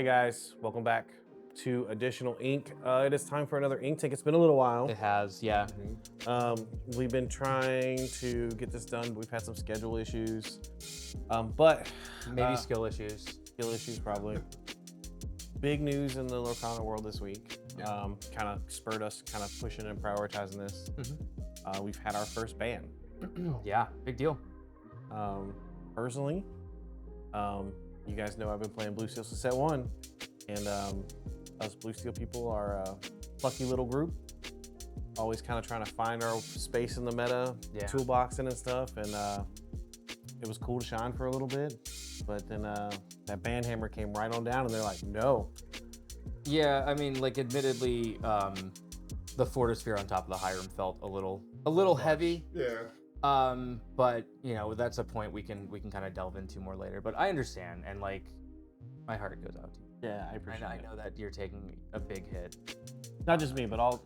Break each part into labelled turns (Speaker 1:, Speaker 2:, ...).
Speaker 1: Hey guys, welcome back to Additional Ink. It is time for another ink tank. It's been a little while.
Speaker 2: It has, yeah.
Speaker 1: We've been trying to get this done, but we've had some schedule issues. But
Speaker 2: Maybe skill issues.
Speaker 1: skill issues probably. Big news in the Lorcana world this week.
Speaker 3: Yeah.
Speaker 1: Kind of spurred us kind of pushing and prioritizing this. We've had our first ban.
Speaker 2: Yeah, big deal.
Speaker 1: Personally, you guys know I've been playing Blue Steel since set 1, and us Blue Steel people are a plucky little group, always kind of trying to find our space in the meta,
Speaker 2: Yeah.
Speaker 1: toolboxing and stuff, and it was cool to shine for a little bit, but then that ban hammer came right on down, and they're like, no.
Speaker 2: Yeah, I mean, like, admittedly, the Fortisphere on top of the Hiram felt a little heavy.
Speaker 3: Yeah.
Speaker 2: But you know, that's a point we can kind of delve into more later. But I understand, and like, my heart goes out to you.
Speaker 1: Yeah, I appreciate
Speaker 2: I
Speaker 1: it.
Speaker 2: know that you're taking a big hit.
Speaker 1: Not just me, but all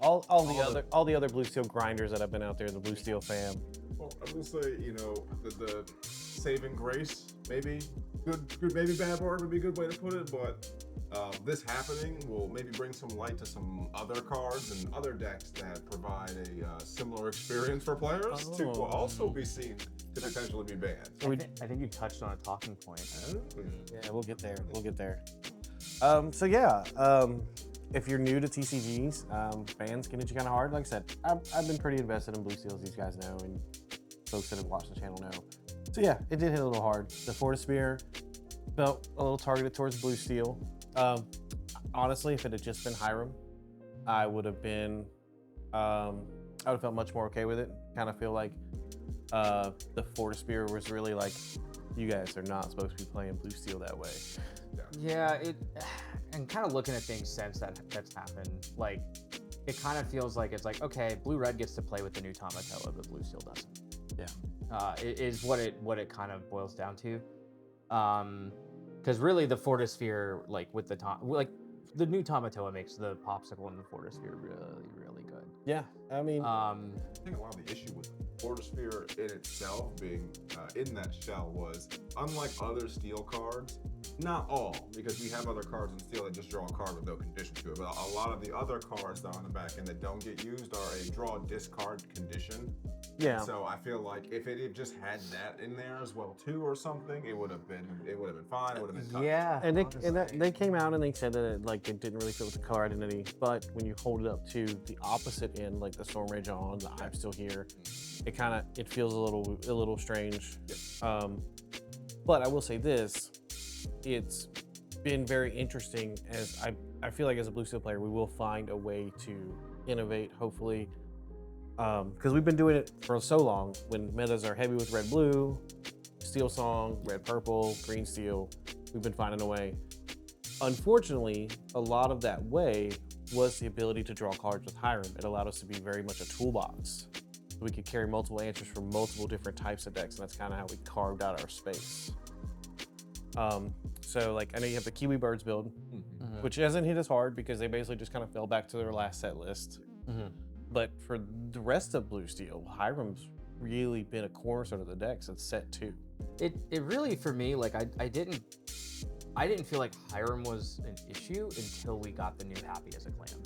Speaker 1: the other Blue Steel grinders that have been out there, the Blue Steel fam.
Speaker 3: Well, I will say, you know, the saving grace, maybe maybe bad word would be a good way to put it, but this happening will maybe bring some light to some other cards and other decks that provide a similar experience for players to also be seen to potentially be banned.
Speaker 2: I think you touched on a talking point.
Speaker 1: Yeah, we'll get there. We'll get there. If you're new to TCGs, bans can hit you kind of hard. Like I said, I've been pretty invested in Blue Steel, as these guys know, and folks that have watched the channel know. So yeah, it did hit a little hard. The Fortisphere felt a little targeted towards Blue Steel. Honestly, if it had just been Hiram, I would have felt much more okay with it. Kind of feel like the Fortisphere was really like, you guys are not supposed to be playing Blue Steel that way.
Speaker 2: Yeah, and kind of looking at things since that's happened, like, it kind of feels like it's like, okay, Blue-Red gets to play with the new Tamatoa, but Blue Steel doesn't.
Speaker 1: Yeah.
Speaker 2: It is what it kind of boils down to. Because really the Fortisphere, like with the new Tamatoa makes the popsicle in the Fortisphere really, really good.
Speaker 1: Yeah, I mean,
Speaker 3: I think a lot of the issue with Fortisphere in itself being in that shell was, unlike other steel cards, not all, because we have other cards in steel that just draw a card with no condition to it, but a lot of the other cards that are on the back end that don't get used are a draw discard condition.
Speaker 1: yeah.
Speaker 3: So I feel like if it had just had that in there as well too, or something, it would have been fine. It would have been tough.
Speaker 2: Yeah,
Speaker 1: And they came out and they said that it didn't really fit with the color identity, but when you hold it up to the opposite end, like the Storm Rage on, the I'm Still Here, it feels a little strange. But I will say this, it's been very interesting, as I feel like as a Blue Steel player, we will find a way to innovate, hopefully, because we've been doing it for so long. When metas are heavy with red blue, steel song, red purple, green steel, we've been finding a way. Unfortunately, a lot of that way was the ability to draw cards with Hiram. It allowed us to be very much a toolbox. We could carry multiple answers from multiple different types of decks, and that's kind of how we carved out our space. So like, I know you have the Kiwi Birds build, which hasn't hit as hard because they basically just kind of fell back to their last set list. But for the rest of Blue Steel, Hiram's really been a cornerstone of the deck since set 2.
Speaker 2: It really, for me, like, I didn't feel like Hiram was an issue until we got the new Happy as a Clam.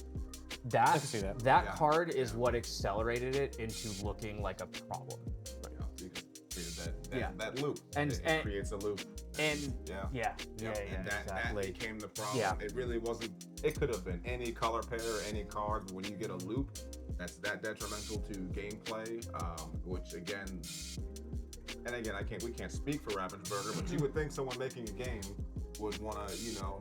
Speaker 1: I can see that.
Speaker 2: That card is what accelerated it into looking like a problem.
Speaker 3: You created that loop.
Speaker 2: And
Speaker 3: it creates a loop.
Speaker 2: And
Speaker 3: and that
Speaker 2: exactly.
Speaker 3: became the problem.
Speaker 2: Yeah.
Speaker 3: It really wasn't. It could have been any color pair, any card. But when you get a loop, that's that detrimental to gameplay. Which again, we can't speak for Ravensburger, but you would think someone making a game would want to,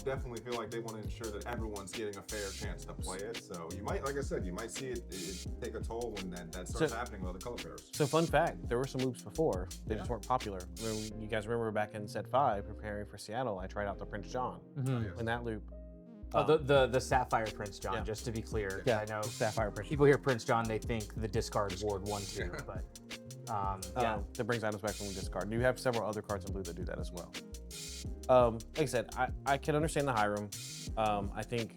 Speaker 3: definitely feel like they want to ensure that everyone's getting a fair chance to play it. So you might, like I said, see it take a toll when that starts happening with other color pairs.
Speaker 1: So fun fact, there were some loops before. They just weren't popular. You guys remember back in set 5, preparing for Seattle, I tried out the Prince John in that loop.
Speaker 2: The Sapphire Prince John,
Speaker 1: Yeah.
Speaker 2: just to be clear.
Speaker 1: Yeah,
Speaker 2: I know
Speaker 1: Sapphire Prince.
Speaker 2: people hear Prince John, they think the discard ward 1/2, but
Speaker 1: That brings items back from the discard. You have several other cards in blue that do that as well. Like I said, I can understand the Hiram. I think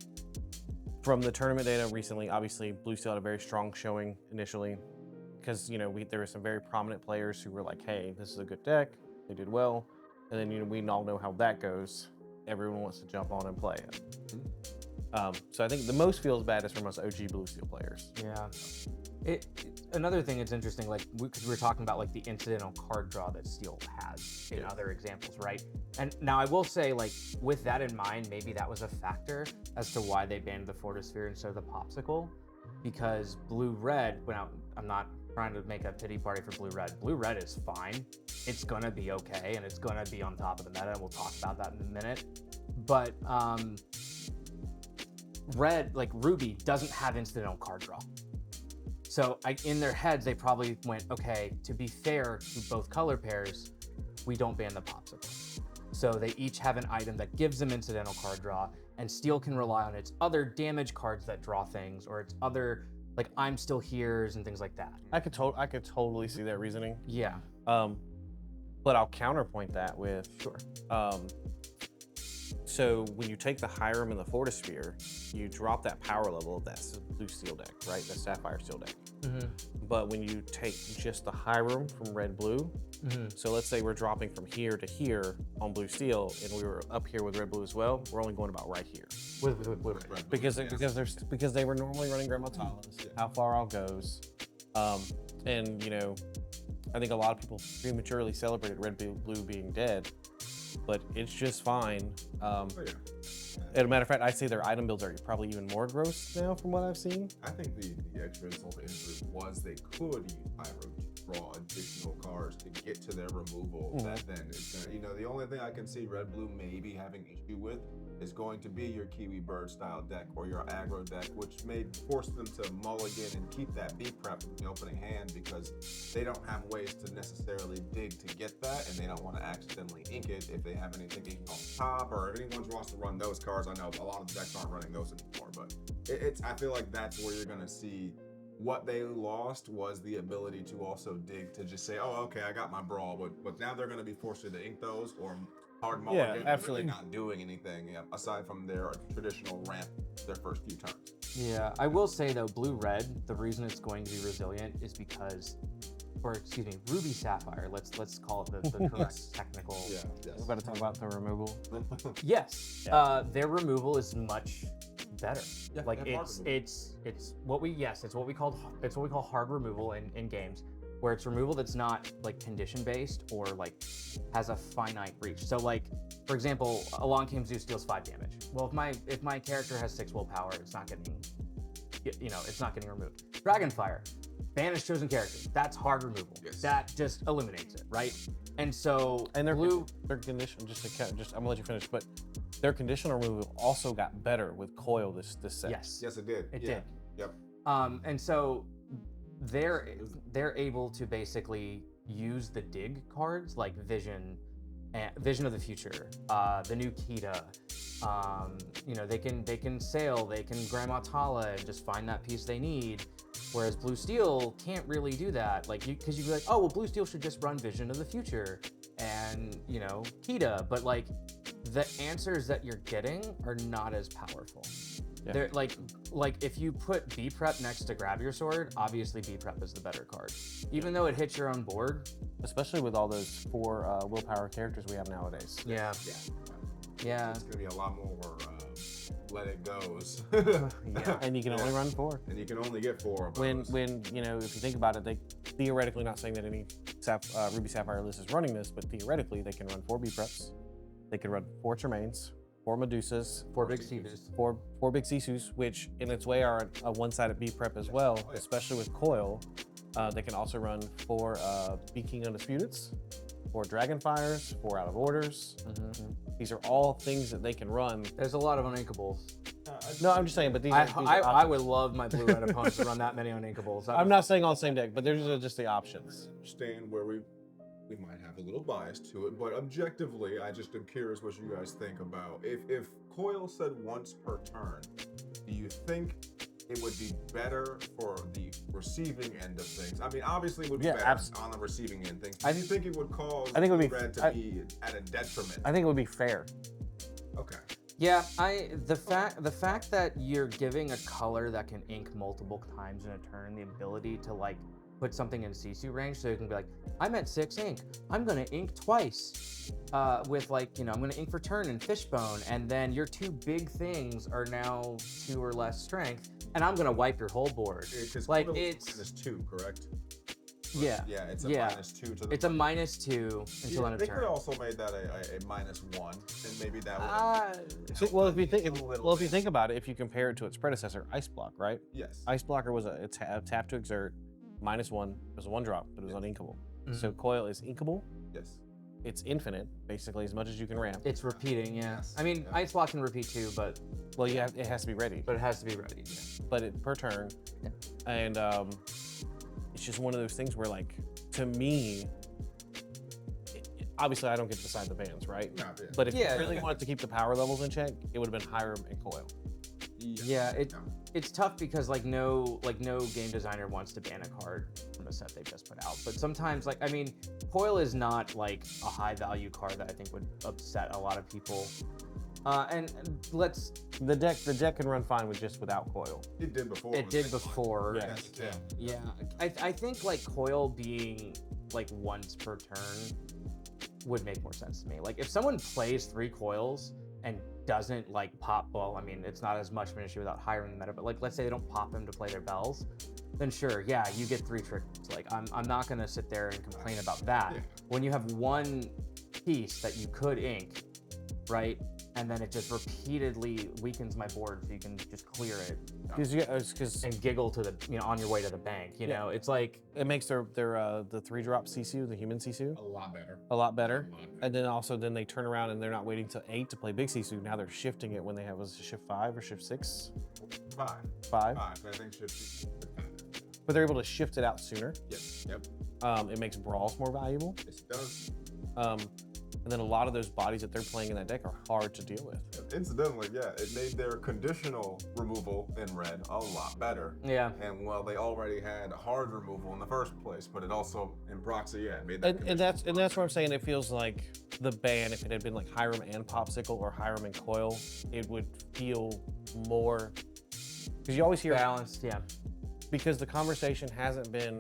Speaker 1: from the tournament data recently, obviously Blue Steel had a very strong showing initially, because there were some very prominent players who were like, "Hey, this is a good deck." They did well, and then we all know how that goes. everyone wants to jump on and play it. So I think the most feels bad is from us OG Blue Steel players.
Speaker 2: Yeah. Another thing that's interesting, like because we were talking about like the incidental card draw that Steel has in other examples, right? And now I will say, like with that in mind, maybe that was a factor as to why they banned the Fortisphere instead of the Popsicle, because Blue-Red went out. I'm not trying to make a pity party for Blue-Red. Blue-Red is fine. It's gonna be okay, and it's gonna be on top of the meta. And we'll talk about that in a minute. But Red, like Ruby, doesn't have incidental card draw. So in their heads, they probably went, okay, to be fair to both color pairs, we don't ban the Popsicle. So they each have an item that gives them incidental card draw, and Steel can rely on its other damage cards that draw things, or its other, like I'm Still Here's and things like that.
Speaker 1: I could totally see that reasoning.
Speaker 2: Yeah.
Speaker 1: But I'll counterpoint that with so when you take the Hiram and the Fortisphere, you drop that power level of that blue steel deck, right? The Sapphire Steel deck. But when you take just the Hiram from red blue, so let's say we're dropping from here to here on blue steel, and we were up here with red blue as well, we're only going about right here.
Speaker 2: With
Speaker 1: Because they were normally running Grandma Tala's, how far all goes. And you know, I think a lot of people prematurely celebrated red blue being dead, but it's just fine. As a matter of fact, I say their item builds are probably even more gross now from what I've seen.
Speaker 3: I think the extra insult to injury was they could use Hiram to draw additional cards to get to their removal. That then is gonna, you know, the only thing I can see red blue maybe having issue with is going to be your Kiwi Bird style deck or your aggro deck, which may force them to mulligan and keep that B prep in the opening hand because they don't have ways to necessarily dig to get that, and they don't want to accidentally ink it if they have anything inked on top, or if anyone wants to run those cards. I know a lot of the decks aren't running those anymore, but I feel like that's where you're going to see what they lost was the ability to also dig to just say, oh, okay, I got my brawl, but now they're going to be forced to ink those or hard mulligan,
Speaker 1: absolutely.
Speaker 3: really not doing anything aside from their traditional ramp their first few turns.
Speaker 2: Yeah, I will say though, Blue-Red, the reason it's going to be resilient is because, or excuse me, Ruby Sapphire. Let's call it the correct technical.
Speaker 3: Yes.
Speaker 1: We're about to talk about the removal.
Speaker 2: Yes, their removal is much better.
Speaker 3: Yeah,
Speaker 2: like
Speaker 3: it's
Speaker 2: what we call hard removal in games, where it's removal that's not like condition based or like has a finite reach. So like, for example, Along Came Zeus deals 5 damage. Well, if my character has 6 willpower, it's not getting, it's not getting removed. Dragonfire, banish chosen character. That's hard removal.
Speaker 3: Yes.
Speaker 2: That just eliminates it, right? And so
Speaker 1: And their condition, I'm gonna let you finish, but their conditional removal also got better with Coil this set.
Speaker 2: Yes,
Speaker 3: Yes, it did.
Speaker 2: it did.
Speaker 3: Yep.
Speaker 2: And so they're able to basically use the dig cards like Vision of the Future, the new Kita. They can sail, they can Grandma Tala and just find that piece they need. Whereas Blue Steel can't really do that, because you'd be like, oh well, Blue Steel should just run Vision of the Future and Kita, but like the answers that you're getting are not as powerful.
Speaker 1: Yeah.
Speaker 2: They're like if you put B Prep next to Grab Your Sword, obviously B Prep is the better card, even though it hits your own board.
Speaker 1: Especially with all those 4 willpower characters we have nowadays.
Speaker 2: Yeah.
Speaker 3: It's gonna be a lot more let it goes.
Speaker 2: Yeah.
Speaker 1: And you can only run 4.
Speaker 3: And you can only get 4 of
Speaker 1: When
Speaker 3: those.
Speaker 1: if you think about it, they theoretically, not saying that any Ruby Sapphire list is running this, but theoretically they can run 4 B preps. They can run 4 Tremaines, 4 Medusas,
Speaker 2: 4 big Sisus.
Speaker 1: 4 big Sisus, which in its way are a one-sided B prep as well, especially with Coil. They can also run 4 B King Undisputeds, 4 Dragonfires, 4 Out of Orders. These are all things that they can run.
Speaker 2: There's a lot of uninkables.
Speaker 1: No, I'm just saying, but these
Speaker 2: I
Speaker 1: are
Speaker 2: would love my blue-red opponents to run that many uninkables.
Speaker 1: I'm not saying on the same deck, but there's just the options.
Speaker 3: I understand where we might have a little bias to it, but objectively, I just am curious what you guys think about if Coil said once per turn, do you think it would be better for the receiving end of things? I mean, obviously it would be better on the receiving end things. Do you think it would cause red to be at a detriment?
Speaker 1: I think it would be fair.
Speaker 3: Okay.
Speaker 2: Yeah, the fact that you're giving a color that can ink multiple times in a turn the ability to like put something in CC range, so you can be like, I'm at 6 ink. I'm gonna ink twice with like, I'm gonna ink for turn and fishbone, and then your 2 big things are now 2 or less strength, and I'm gonna wipe your whole board. Like it's
Speaker 3: -2, correct?
Speaker 2: Yeah.
Speaker 3: Yeah, it's a -2 to the.
Speaker 2: It's a -2 until end of
Speaker 3: They
Speaker 2: turn.
Speaker 3: could also made that a -1, and maybe that would.
Speaker 1: Well, if you think about it, if you compare it to its predecessor, Ice Block, right?
Speaker 3: Yes.
Speaker 1: Ice Blocker was a tap to exert, -1. It was a 1-drop, but it was uninkable. So Coil is inkable.
Speaker 3: Yes.
Speaker 1: It's infinite, basically, as much as you can ramp.
Speaker 2: It's repeating, yeah.
Speaker 3: Yes.
Speaker 2: I mean, Ice Block can repeat too, but
Speaker 1: Well, it has to be ready.
Speaker 2: it has to be ready. Yeah.
Speaker 1: But per turn, and it's just one of those things where, like, to me, obviously I don't get to decide the bans, right?
Speaker 3: No,
Speaker 1: But if you really wanted to keep the power levels in check, it would have been Hiram and Coil.
Speaker 2: Yeah, it's tough because like no game designer wants to ban a card from a set they just put out. But sometimes, like, I mean, Coil is not like a high value card that I think would upset a lot of people. And let's
Speaker 1: The deck can run fine without Coil.
Speaker 3: It did before.
Speaker 2: It did before.
Speaker 1: Yeah.
Speaker 2: Yeah. I think like Coil being like once per turn would make more sense to me. Like if someone plays 3 Coils and doesn't like pop, well, I mean, it's not as much of an issue without Hiram in the meta, but like let's say they don't pop him to play their bells, then sure, yeah, you get 3 triggers. Like I'm not gonna sit there and complain about that.
Speaker 3: Yeah.
Speaker 2: When you have one piece that you could ink, right? And then it just repeatedly weakens my board, so you can just clear it
Speaker 1: Because
Speaker 2: and giggle to the on your way to the bank. You know, it's like
Speaker 1: it makes their the 3-drop Sisu, the human Sisu,
Speaker 3: A lot better.
Speaker 1: a lot better. And then they turn around and they're not waiting till 8 to play big Sisu. Now they're shifting it when they have shift 5 or shift 6?
Speaker 3: 5.
Speaker 1: 5.
Speaker 3: I think should be.
Speaker 1: But they're able to shift it out sooner.
Speaker 3: Yes. Yep.
Speaker 1: It makes brawls more valuable.
Speaker 3: Yes, it does.
Speaker 1: And then a lot of those bodies that they're playing in that deck are hard to deal with.
Speaker 3: Incidentally, yeah, it made their conditional removal in red a lot better.
Speaker 2: yeah.
Speaker 3: And well, they already had hard removal in the first place, but it also in proxy, made that.
Speaker 1: And that's what I'm saying. It feels like the ban, if it had been like Hiram and Popsicle or Hiram and Coil, it would feel more, because you always hear
Speaker 2: Balanced, yeah.
Speaker 1: because the conversation hasn't been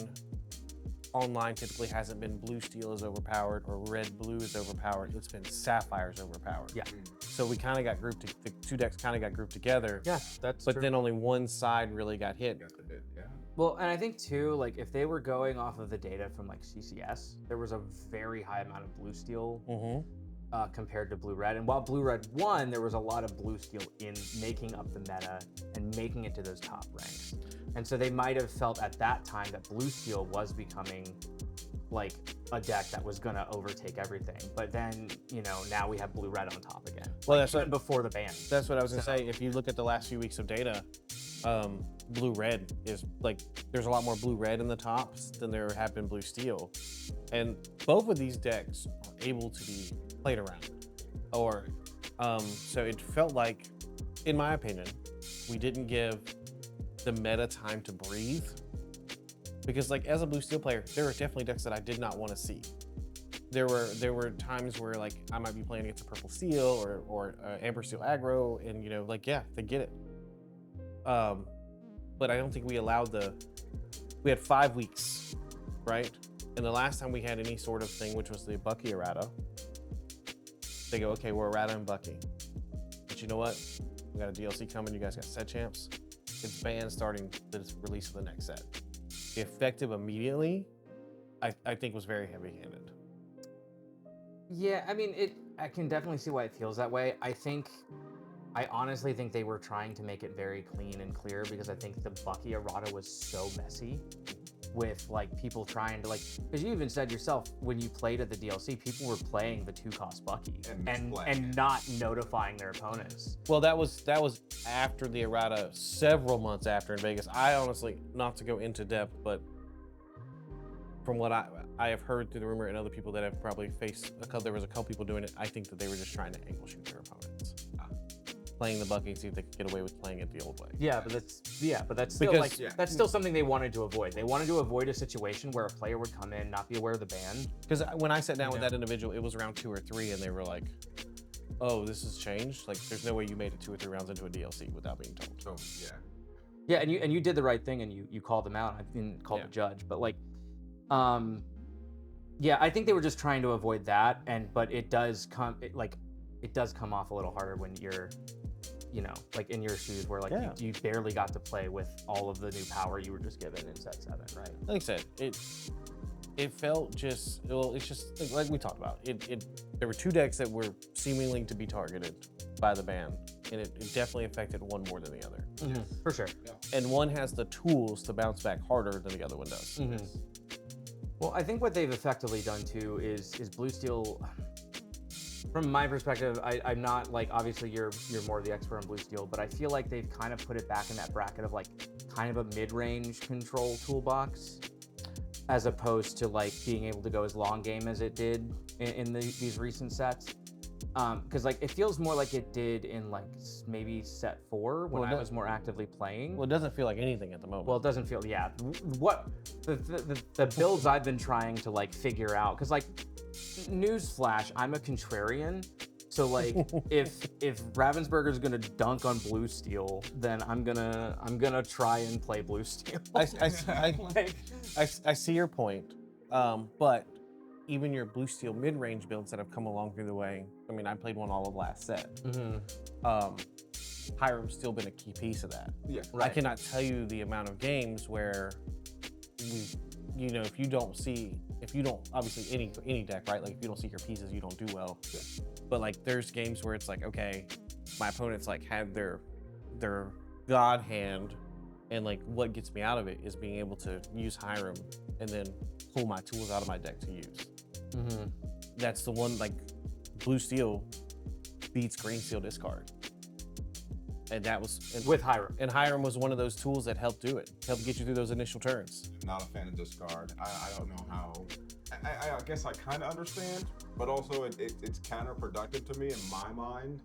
Speaker 1: online, typically hasn't been blue steel is overpowered or red blue is overpowered. It's been Sapphire's overpowered.
Speaker 2: Yeah.
Speaker 1: So we kind of got grouped, the 2 decks kind of got grouped together.
Speaker 2: Yeah, that's
Speaker 1: But
Speaker 2: true.
Speaker 1: then only one side really got hit.
Speaker 3: Yes, it did. Yeah.
Speaker 2: Well, and I think too, like if they were going off of the data from like CCS, there was a very high amount of blue steel compared to blue red. And while blue red won, there was a lot of blue steel in making up the meta and making it to those top ranks. And so they might have felt at that time that blue steel was becoming like a deck that was gonna overtake everything. But then, now we have blue red on top again.
Speaker 1: Well,
Speaker 2: like,
Speaker 1: that's what
Speaker 2: even before the ban.
Speaker 1: That's what I was gonna say. If you look at the last few weeks of data, blue red is like there's a lot more blue red in the tops than there have been blue steel, and both of these decks are able to be played around. So it felt like, in my opinion, we didn't give the meta time to breathe, because like as a blue steel player, there were definitely decks that I did not want to see. There were times where like I might be playing against a purple steel or amber steel aggro, and they get it. But I don't think we allowed we had 5 weeks, right? And the last time we had any sort of thing, which was the Bucky errata, they go, okay, we're errata and Bucky. But you know what? We got a DLC coming. You guys got set champs. It's banned starting the release of the next set. Effective immediately, I think was very heavy-handed.
Speaker 2: Yeah, I mean, I can definitely see why it feels that way. I honestly think they were trying to make it very clean and clear, because I think the Bucky errata was so messy with like people trying to because you even said yourself, when you played at the DLC, people were playing the 2-cost Bucky and not notifying their opponents.
Speaker 1: Well, that was after the errata, several months after in Vegas. I honestly, not to go into depth, but from what I have heard through the rumor and other people that have probably faced there was a couple people doing it, I think that they were just trying to angle shoot their opponents, playing the Bucky and see if they could get away with playing it the old way.
Speaker 2: Yeah, but that's still that's still something they wanted to avoid. They wanted to avoid a situation where a player would come in, not be aware of the ban.
Speaker 1: Because when I sat down with that individual, it was round 2 or 3, and they were like, "Oh, this has changed. Like, there's no way you made it 2 or 3 rounds into a DLC without being told."
Speaker 3: So
Speaker 2: Yeah, and you did the right thing, and you called them out. I didn't call the judge, but like Yeah, I think they were just trying to avoid that, but it does come off a little harder when you're, like in your shoes where like you barely got to play with all of the new power you were just given in set 7, right?
Speaker 1: Like I said, it felt just, well, it's just like we talked about. There were 2 decks that were seemingly to be targeted by the ban, and it definitely affected one more than the other.
Speaker 2: Mm-hmm. For sure.
Speaker 3: Yeah.
Speaker 1: And one has the tools to bounce back harder than the other one does.
Speaker 2: Mm-hmm. Well, I think what they've effectively done too is Blue Steel. From my perspective, I'm not like, obviously you're more of the expert on Blue Steel, but I feel like they've kind of put it back in that bracket of like kind of a mid-range control toolbox, as opposed to like being able to go as long game as it did in these recent sets. Because like it feels more like it did in like maybe set 4 when I was more actively playing.
Speaker 1: Well, it doesn't feel like anything at the moment.
Speaker 2: Well, it doesn't feel, yeah. What the builds I've been trying to like figure out, because like, newsflash, I'm a contrarian. So like, if Ravensburger's gonna dunk on Blue Steel, then I'm gonna try and play Blue Steel.
Speaker 1: I see your point, but even your Blue Steel mid-range builds that have come along through the way. I mean, I played one all of last set.
Speaker 2: Mm-hmm.
Speaker 1: Hiram's still been a key piece of that.
Speaker 3: Yeah.
Speaker 2: Right.
Speaker 1: I cannot tell you the amount of games where if you don't obviously any deck, right? Like if you don't see your pieces, you don't do well.
Speaker 3: Yeah.
Speaker 1: But like there's games where it's like, okay, my opponent's like had their god hand, and like what gets me out of it is being able to use Hiram and then pull my tools out of my deck to use.
Speaker 2: Mm-hmm.
Speaker 1: That's the one, like Blue Steel beats Green Steel discard. And that was
Speaker 2: with Hiram.
Speaker 1: And Hiram was one of those tools that helped do it, helped get you through those initial turns.
Speaker 3: Not a fan of discard. I don't know how. I guess I kind of understand, but also it's counterproductive to me in my mind.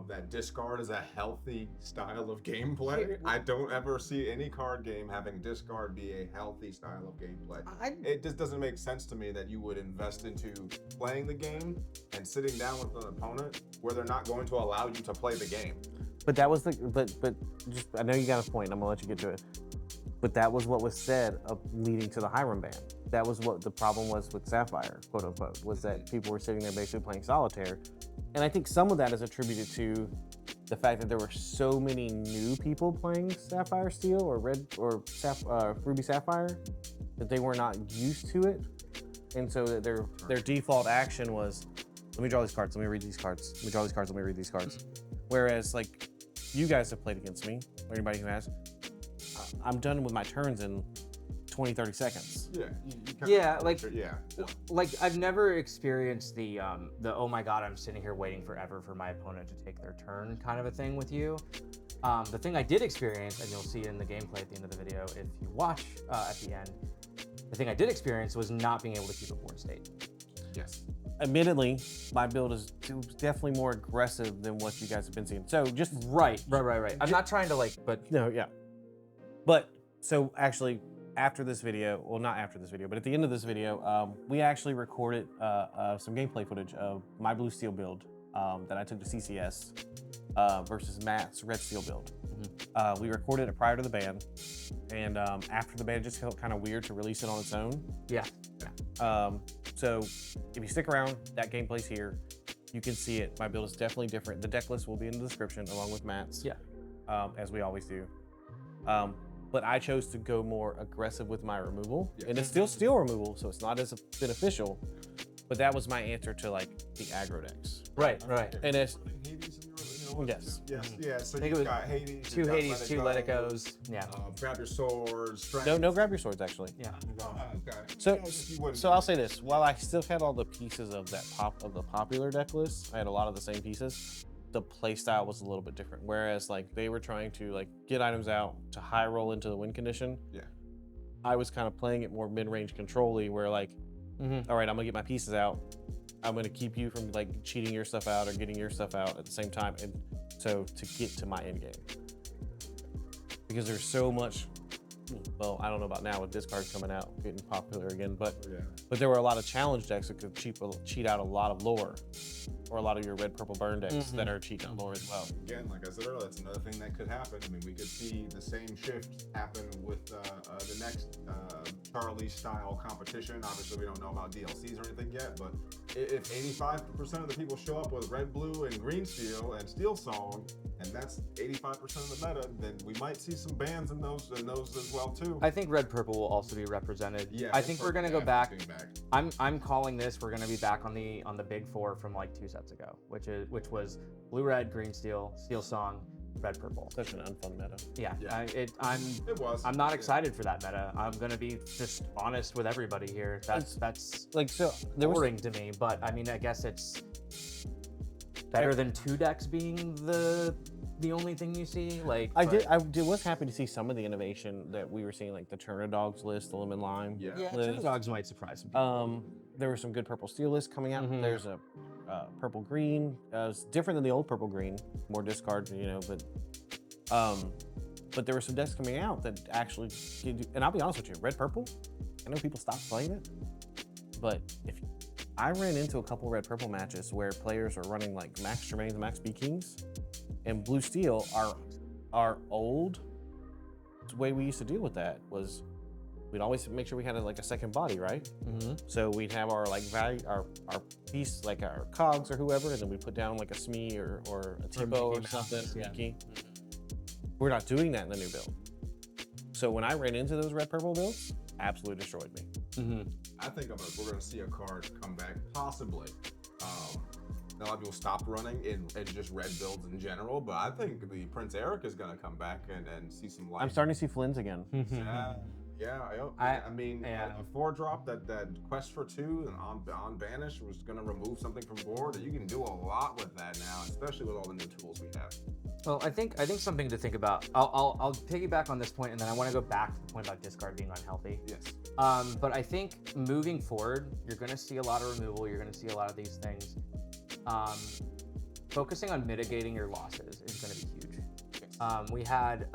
Speaker 3: That discard is a healthy style of gameplay. I don't ever see any card game having discard be a healthy style of gameplay. It just doesn't make sense to me that you would invest into playing the game and sitting down with an opponent where they're not going to allow you to play the game.
Speaker 1: But that was but just, I know you got a point. I'm gonna let you get to it. But that was what was said of leading to the Hiram ban. That was what the problem was with Sapphire, quote unquote, was that people were sitting there basically playing solitaire. And I think some of that is attributed to the fact that there were so many new people playing Sapphire Steel or Ruby Sapphire that they were not used to it. And so that their default action was, let me draw these cards, let me read these cards, let me draw these cards, let me read these cards. Whereas like you guys have played against me, or anybody who has, I'm done with my turns in 20, 30 seconds.
Speaker 3: Yeah.
Speaker 2: Like I've never experienced the oh my god, I'm sitting here waiting forever for my opponent to take their turn kind of a thing with you. The thing I did experience, and you'll see in the gameplay at the end of the video if you watch at the end, the thing I did experience was not being able to keep a board state.
Speaker 3: Yes.
Speaker 1: Admittedly, my build is definitely more aggressive than what you guys have been seeing. So just
Speaker 2: right. I'm not trying to but
Speaker 1: no, yeah. But so actually, after this video, well, not after this video, but at the end of this video, we actually recorded some gameplay footage of my Blue Steel build that I took to CCS versus Matt's Red Steel build. Mm-hmm. We recorded it prior to the ban, and after the ban, it just felt kind of weird to release it on its own.
Speaker 2: Yeah.
Speaker 1: So if you stick around, that gameplay's here. You can see it. My build is definitely different. The deck list will be in the description along with Matt's.
Speaker 2: Yeah.
Speaker 1: As we always do. But I chose to go more aggressive with my removal, and it's still steel removal, so it's not as beneficial. But that was my answer to like the aggro decks.
Speaker 2: Right.
Speaker 1: And it's
Speaker 3: Yes. So
Speaker 2: you
Speaker 3: got Hades,
Speaker 2: 2 Hades, 2 Let It Goes. Yeah.
Speaker 3: Grab your swords.
Speaker 1: No, grab your swords actually.
Speaker 2: Yeah.
Speaker 3: Okay.
Speaker 1: So I'll say this: while I still had all the pieces of the popular deck list, I had a lot of the same pieces. The play style was a little bit different. Whereas like they were trying to like get items out to high roll into the win condition.
Speaker 3: Yeah.
Speaker 1: I was kind of playing it more mid-range control-y, where like, all right, I'm gonna get my pieces out. I'm gonna keep you from like cheating your stuff out or getting your stuff out at the same time, and so to get to my end game. Because there's so much well, I don't know about now with discard coming out, getting popular again, but
Speaker 3: Yeah.
Speaker 1: there were a lot of challenge decks that could cheat out a lot of lore, or a lot of your red, purple burn decks that are cheating out lore as well.
Speaker 3: Again, like I said earlier, that's another thing that could happen. I mean, we could see the same shift happen with the next Charlie style competition. Obviously, we don't know about DLCs or anything yet, but if 85% of the people show up with red, blue, and green steel and steel song, and that's 85% of the meta, then we might see some bans in those as well too.
Speaker 2: I think red purple will also be represented.
Speaker 3: Yeah,
Speaker 2: I think we're gonna go back.
Speaker 3: being back.
Speaker 2: I'm calling this. We're gonna be back on the big four from like 2 sets ago, which was blue, red, green, steel song, red, purple.
Speaker 1: Such an unfun meta.
Speaker 2: Yeah,
Speaker 3: Yeah.
Speaker 2: I'm
Speaker 3: was.
Speaker 2: I'm not excited for that meta. I'm gonna be just honest with everybody here. That's
Speaker 1: Like, so there was
Speaker 2: boring to me, but I mean, I guess it's better than 2 decks being the only thing you see. Like
Speaker 1: I was happy to see some of the innovation that we were seeing, like the Turner Dogs list, the lemon lime.
Speaker 3: Yeah.
Speaker 2: Yeah,
Speaker 1: list.
Speaker 2: Turtle Dogs might surprise some people.
Speaker 1: There were some good purple steel lists coming out.
Speaker 2: Mhm.
Speaker 1: There's a purple green. It's different than the old purple green, more discard, but there were some decks coming out that actually give you, and I'll be honest with you, red purple, I know people stopped playing it, but if I ran into a couple red purple matches where players are running like Max Tremaines, Max B Kings, and blue steel, our old way we used to deal with that was we'd always make sure we had like a second body, right? So we'd have our like value, our piece, like our cogs or whoever, and then we put down like a Smee or a Tipo or
Speaker 2: Mickey
Speaker 1: something.
Speaker 2: Mouse, yeah.
Speaker 1: Mickey. We're not doing that in the new build. So when I ran into those red purple builds, absolutely destroyed me.
Speaker 3: I think we're gonna see a card come back, possibly. A lot of people stopped running in just red builds in general, but I think the Prince Eric is gonna come back and see some light.
Speaker 1: I'm starting to see Flynn's again.
Speaker 3: I mean, a 4-drop that Quest for 2 and on Banish was gonna remove something from board. You can do a lot with that now, especially with all the new tools we have.
Speaker 2: Well, I think something to think about. I'll piggyback on this point, and then I want to go back to the point about discard being unhealthy.
Speaker 3: Yes.
Speaker 2: But I think moving forward, you're going to see a lot of removal. You're going to see a lot of these things. Focusing on mitigating your losses is going to be huge. We had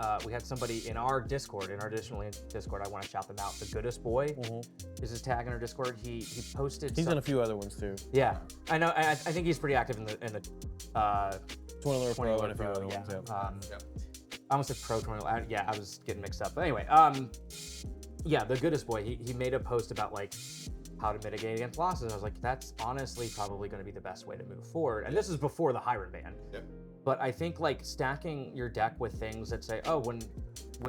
Speaker 2: somebody in our Discord, in our additional Discord. I want to shout them out. The Goodest Boy is his tag in our Discord. He posted.
Speaker 1: He's in a few other ones too.
Speaker 2: Yeah, I know. I think he's pretty active in the
Speaker 1: 20 Lure Pro and a few
Speaker 2: Pro,
Speaker 1: other
Speaker 2: yeah.
Speaker 1: ones. Yeah.
Speaker 2: I almost said Pro 20. Yeah, I was getting mixed up. But anyway, yeah, the Goodest Boy. He made a post about like how to mitigate against losses. I was like, that's honestly probably going to be the best way to move forward. And this is before the Hiram ban.
Speaker 3: Yep.
Speaker 2: But I think like stacking your deck with things that say, oh, when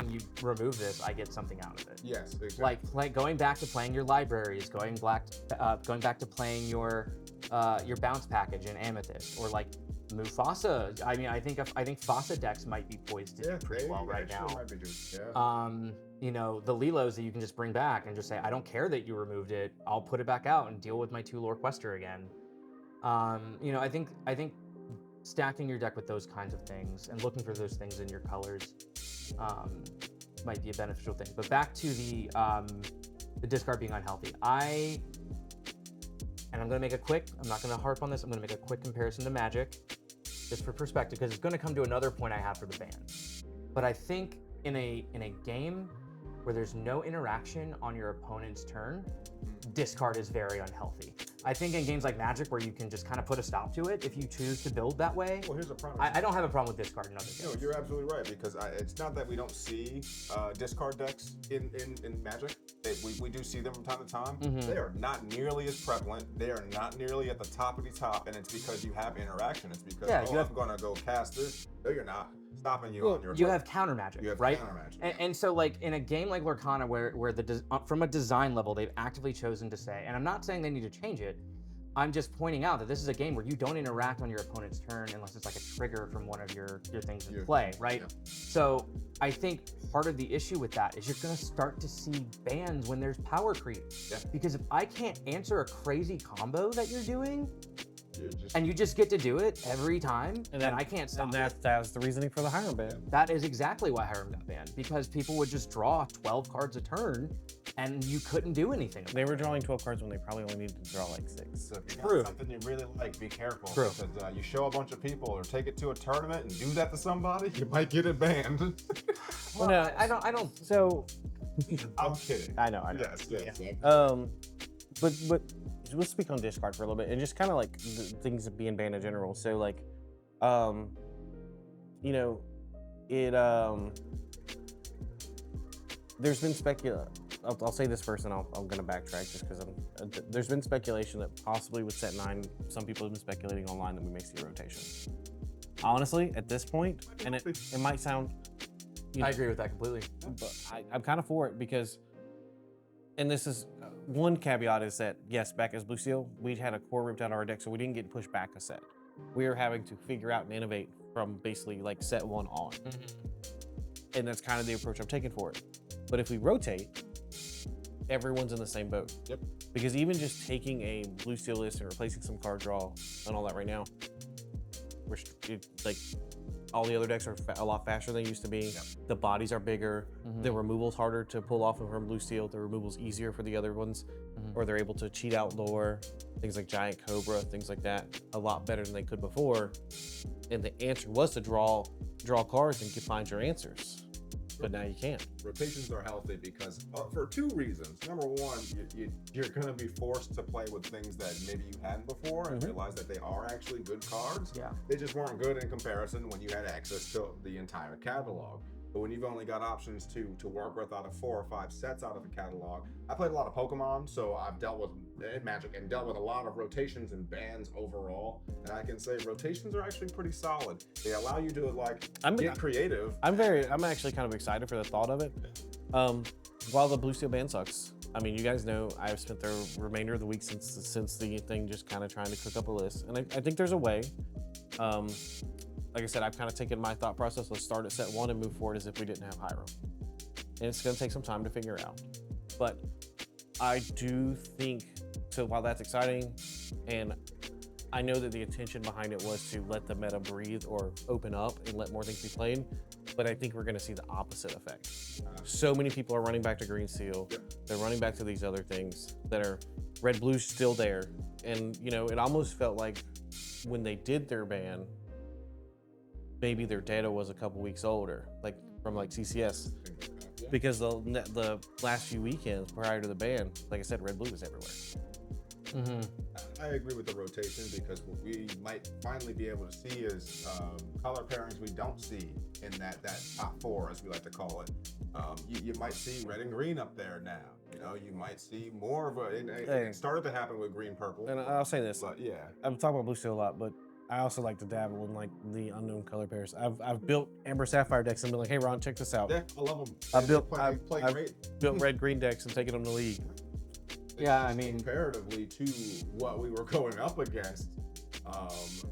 Speaker 2: you remove this, I get something out of it.
Speaker 3: Yes, exactly.
Speaker 2: Like going back to playing your libraries, going back to playing your bounce package in Amethyst, or like Mufasa. I mean, I think Fasa decks might be poised to do pretty well right now.
Speaker 3: Might be good.
Speaker 2: You know, the Lilos that you can just bring back and just say, I don't care that you removed it. I'll put it back out and deal with my 2 Lore Quester again. You know, I think stacking your deck with those kinds of things and looking for those things in your colors might be a beneficial thing. But back to the discard being unhealthy. I'm gonna make I'm not gonna harp on this, I'm gonna make a quick comparison to Magic, just for perspective, because it's gonna come to another point I have for the ban. But I think in a game where there's no interaction on your opponent's turn, discard is very unhealthy. I think in games like Magic, where you can just kind of put a stop to it if you choose to build that way.
Speaker 3: Well, here's a problem.
Speaker 2: I don't have a problem with discard in other games.
Speaker 3: No, you're absolutely right, because it's not that we don't see discard decks in Magic. We do see them from time to time. They are not nearly as prevalent. They are not nearly at the top of the top, and it's because you have interaction. It's because, I'm going to go cast this. No, you're not. Stopping you on your
Speaker 2: You
Speaker 3: turn.
Speaker 2: have counter magic,
Speaker 3: You have
Speaker 2: right?
Speaker 3: counter magic.
Speaker 2: And so, like in a game like Lorcana, where from a design level, they've actively chosen to say, and I'm not saying they need to change it. I'm just pointing out that this is a game where you don't interact on your opponent's turn unless it's like a trigger from one of your things in play, right?
Speaker 3: Yeah.
Speaker 2: So I think part of the issue with that is you're going to start to see bans when there's power creep.
Speaker 3: Yeah.
Speaker 2: Because if I can't answer a crazy combo that you're doing,
Speaker 3: Just,
Speaker 2: and you just get to do it every time,
Speaker 1: And
Speaker 2: then I can't stop.
Speaker 1: And that's the reasoning for the Hiram ban.
Speaker 2: That is exactly why Hiram got banned, because people would just draw 12 cards a turn, and you couldn't do anything about
Speaker 1: They were drawing 12 cards when they probably only needed to draw like 6.
Speaker 3: so if you
Speaker 2: True.
Speaker 3: got something you really like, be careful.
Speaker 2: True.
Speaker 3: Because you show a bunch of people or take it to a tournament and do that to somebody, you might get it banned.
Speaker 2: Well,
Speaker 1: no,
Speaker 2: I don't.
Speaker 1: So
Speaker 3: I'm kidding.
Speaker 1: I know.
Speaker 3: Yes, yes.
Speaker 1: Yeah. But let's speak on discard for a little bit and just kind of like things being banned in general. So like, you know, it there's been I'll say this first, and I'm gonna backtrack just because there's been speculation that possibly with set 9, some people have been speculating online that we may see a rotation. Honestly, at this point, and it might sound,
Speaker 2: I agree with that completely.
Speaker 1: but I'm kind of for it because, and this is one caveat is that yes, back as Blue Steel, we had a core ripped out of our deck, so we didn't get pushed back a set. We were having to figure out and innovate from basically like set 1 on, and that's kind of the approach I'm taking for it. But if we rotate, everyone's in the same boat.
Speaker 3: Yep.
Speaker 1: Because even just taking a Blue Steel list and replacing some card draw and all that right now, like all the other decks are a lot faster than they used to be.
Speaker 3: Yep.
Speaker 1: The bodies are bigger. The removal's harder to pull off from Blue Steel. The removal's easier for the other ones, or they're able to cheat out lore, things like Giant Cobra, things like that, a lot better than they could before. And the answer was to draw cards and find your answers. But now you can't.
Speaker 3: Rotations are healthy because for 2 reasons. Number one, you're going to be forced to play with things that maybe you hadn't before and realize that they are actually good cards.
Speaker 2: Yeah.
Speaker 3: They just weren't good in comparison when you had access to the entire catalog. But when you've only got options to work with out of 4 or 5 sets out of a catalog, I played a lot of Pokemon, so I've dealt with Magic and dealt with a lot of rotations and bans overall. And I can say rotations are actually pretty solid. They allow you to get creative.
Speaker 1: I'm actually kind of excited for the thought of it. While the Blue Steel ban sucks, I mean, you guys know I've spent the remainder of the week since the thing just kind of trying to cook up a list, and I think there's a way. Like I said, I've kind of taken my thought process. Let's start at set 1 and move forward as if we didn't have Hiram. And it's going to take some time to figure out. But I do think, so while that's exciting, and I know that the intention behind it was to let the meta breathe or open up and let more things be played, but I think we're going to see the opposite effect. So many people are running back to Green Steel. They're running back to these other things that are Red Blue's still there. And, you know, it almost felt like when they did their ban, maybe their data was a couple weeks older, like from like CCS, because the last few weekends prior to the ban, like I said, Red Blue was everywhere.
Speaker 3: I agree with the rotation because what we might finally be able to see is color pairings we don't see in that top 4, as we like to call it. You might see red and green up there now. You know, you might see more of it started to happen with green purple.
Speaker 1: And I'll say this,
Speaker 3: but yeah,
Speaker 1: I'm talking about Blue Steel a lot, but I also like to dabble in like the unknown color pairs. I've built Amber Sapphire decks and been like, hey Ron, check this out.
Speaker 3: Yeah, I love them.
Speaker 1: I've built
Speaker 3: great.
Speaker 1: built red green decks and taken them to league.
Speaker 2: Yeah, I mean,
Speaker 3: comparatively to what we were going up against, what's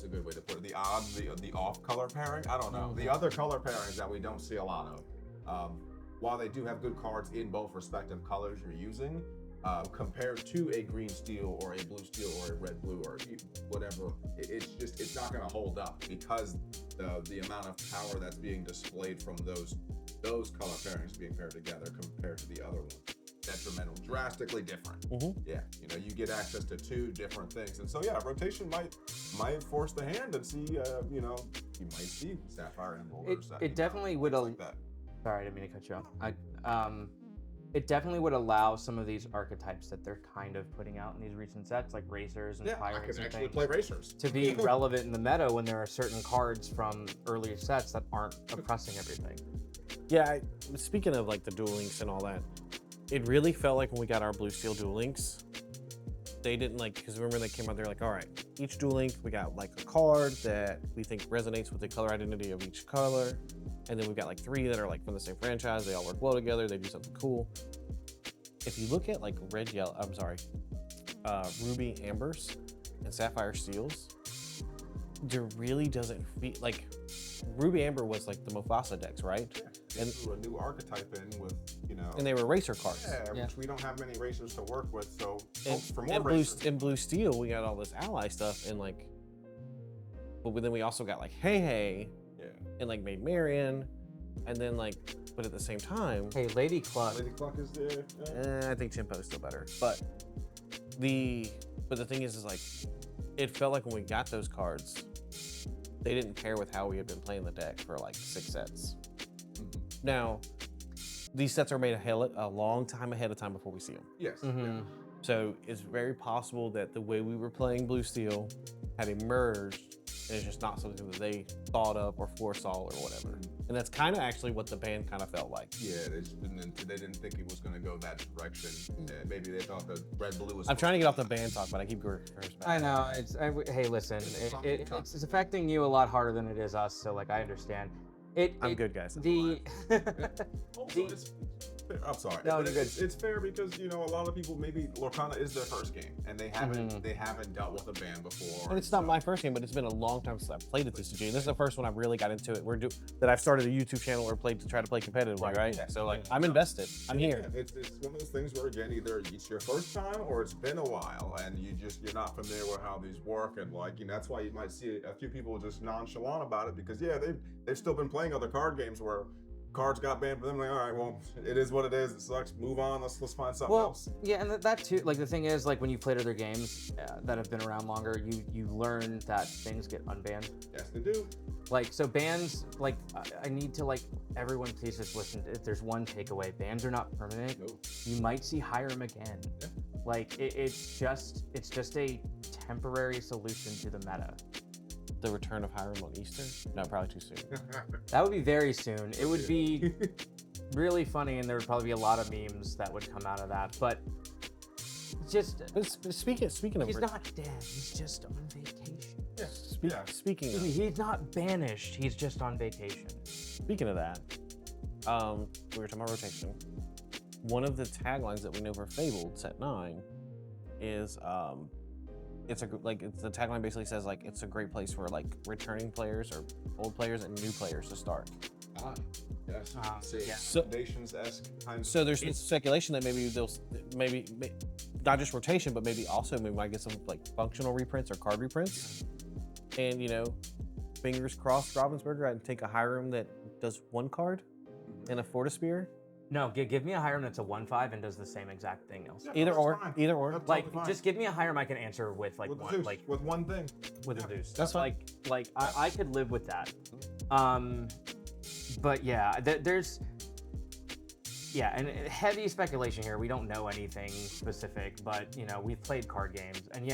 Speaker 3: a good way to put it? The odd, the off color pairing. I don't know. The other color pairings that we don't see a lot of. While they do have good cards in both respective colors you're using, compared to a green steel or a blue steel or a red blue or whatever, it's not going to hold up because the amount of power that's being displayed from those color pairings being paired together compared to the other one. Detrimental, drastically different. Yeah, you know, you get access to 2 different things, and so yeah, rotation might force the hand and see, you know, you might see Sapphire Emerald.
Speaker 2: It definitely would.
Speaker 3: Like that.
Speaker 2: Sorry, I didn't mean to cut you off. It definitely would allow some of these archetypes that they're kind of putting out in these recent sets, like racers and
Speaker 3: I
Speaker 2: pirates
Speaker 3: could
Speaker 2: and
Speaker 3: actually
Speaker 2: things,
Speaker 3: play racers
Speaker 2: to be relevant in the meta when there are certain cards from earlier sets that aren't oppressing everything.
Speaker 1: Yeah, speaking of like the dual links and all that, it really felt like when we got our Blue Steel dual links, they didn't like, because remember they came out, they're like, all right, each dual link, we got like a card that we think resonates with the color identity of each color. And then we've got like 3 that are like from the same franchise. They all work well together. They do something cool. If you look at like Ruby Ambers and Sapphire Steels, there really doesn't feel like Ruby Amber was like the Mufasa decks, right?
Speaker 3: Yeah, and threw a new archetype in with, you know,
Speaker 1: and they were racer cards.
Speaker 3: Yeah, which we don't have many racers to work with, so for more
Speaker 1: and
Speaker 3: racers.
Speaker 1: In Blue Steel, we got all this ally stuff, and like, but then we also got like Hey, and like Maid Marian, and then like, but at the same time,
Speaker 2: Hey, Lady Cluck.
Speaker 3: Lady Cluck is there.
Speaker 1: I think Chimpo's still better, but the thing is like, it felt like when we got those cards, they didn't pair with how we had been playing the deck for like 6 sets. Now, these sets are made a long time ahead of time before we see them.
Speaker 3: Yes.
Speaker 2: Mhm.
Speaker 1: So it's very possible that the way we were playing Blue Steel had emerged, and it's just not something that they thought of or foresaw or whatever. And that's kind of actually what the band kind of felt like.
Speaker 3: Yeah, they didn't think it was going to go that direction. Maybe they thought the red blue was.
Speaker 1: I'm trying to get off the band talk, but I keep going.
Speaker 2: I know. Hey, listen, it's affecting you a lot harder than it is us. So like, I understand.
Speaker 1: I'm good, guys.
Speaker 3: I'm sorry.
Speaker 2: No,
Speaker 3: But
Speaker 2: you're
Speaker 3: it's fair because a lot of people, maybe Lorcana is their first game and they haven't dealt with a band before.
Speaker 1: And it's not my first game, but it's been a long time since I've played at TCG. And this is the first one I've really got into it. That I've started a YouTube channel or played to try to play competitively, right?
Speaker 3: Yeah.
Speaker 1: So like, I'm invested. I'm here.
Speaker 3: It's one of those things where again, either it's your first time or it's been a while and you're not familiar with how these work, and that's why you might see a few people just nonchalant about it because they've still been playing other card games where cards got banned for them. Like, all right, well, it is what it is. It sucks. Move on. Let's find something else.
Speaker 2: Yeah, and that too. Like the thing is, like when you played other games that have been around longer, you learn that things get unbanned.
Speaker 3: Yes, they do.
Speaker 2: Like so, bans. Like I need to everyone please just listen. If there's one takeaway, bans are not permanent.
Speaker 3: Nope.
Speaker 2: You might see Hiram again.
Speaker 3: Yeah.
Speaker 2: Like it's just a temporary solution to the meta.
Speaker 1: The return of Hiram on Easter? No, probably too soon.
Speaker 2: That would be very soon. It would be really funny, and there would probably be a lot of memes that would come out of that. But just
Speaker 1: Speaking of,
Speaker 2: he's not dead. He's just on vacation.
Speaker 1: Speaking of,
Speaker 2: He's not banished. He's just on vacation.
Speaker 1: speaking of that, we were talking about rotation. One of the taglines that we know for Fabled Set 9 is the tagline basically says it's a great place for returning players or old players and new players to start.
Speaker 3: Yes.
Speaker 1: So-
Speaker 3: Foundations-esque kind of.
Speaker 1: So there's some speculation that maybe they'll not just rotation, but maybe we might get some functional reprints or card reprints. And fingers crossed, Ravensburger, and take a Hiram that does one card and a Fortispear.
Speaker 2: No, give me a Hiram that's a 1/5 and does the same exact thing else.
Speaker 3: Yeah,
Speaker 1: Either
Speaker 3: that's
Speaker 1: or,
Speaker 3: fine.
Speaker 1: either or.
Speaker 3: That's
Speaker 2: Like,
Speaker 3: totally fine.
Speaker 2: just give me a Hiram I can answer with
Speaker 3: with
Speaker 2: one,
Speaker 3: Zeus, with one thing.
Speaker 2: with a Zeus.
Speaker 1: That's fine.
Speaker 2: I could live with that. But yeah, there's and heavy speculation here. We don't know anything specific, but we've played card games, and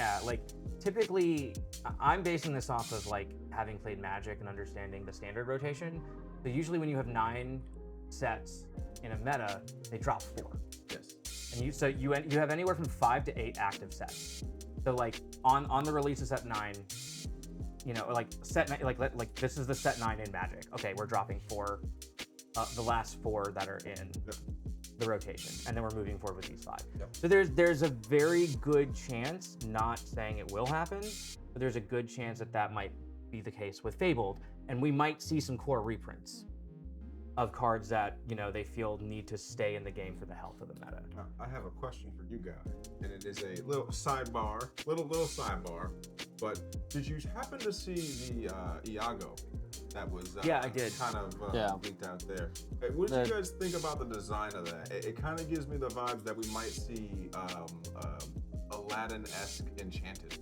Speaker 2: typically I'm basing this off of having played Magic and understanding the standard rotation. So usually when you have 9 sets in a meta, they drop 4.
Speaker 3: Yes.
Speaker 2: And you have anywhere from 5 to 8 active sets. So on the release of set 9, set 9, this is the set 9 in Magic. Okay, we're dropping 4, the last 4 that are in the rotation, and then we're moving forward with these 5.
Speaker 3: Yep.
Speaker 2: So there's a very good chance, not saying it will happen, but there's a good chance that might be the case with Fabled, and we might see some core reprints of cards that they feel need to stay in the game for the health of the meta.
Speaker 3: I have a question for you guys, and it is a little sidebar, but did you happen to see the Iago that was
Speaker 2: I did.
Speaker 3: kind of leaked out there? What did you guys think about the design of that? It kind of gives me the vibes that we might see Aladdin-esque enchanted.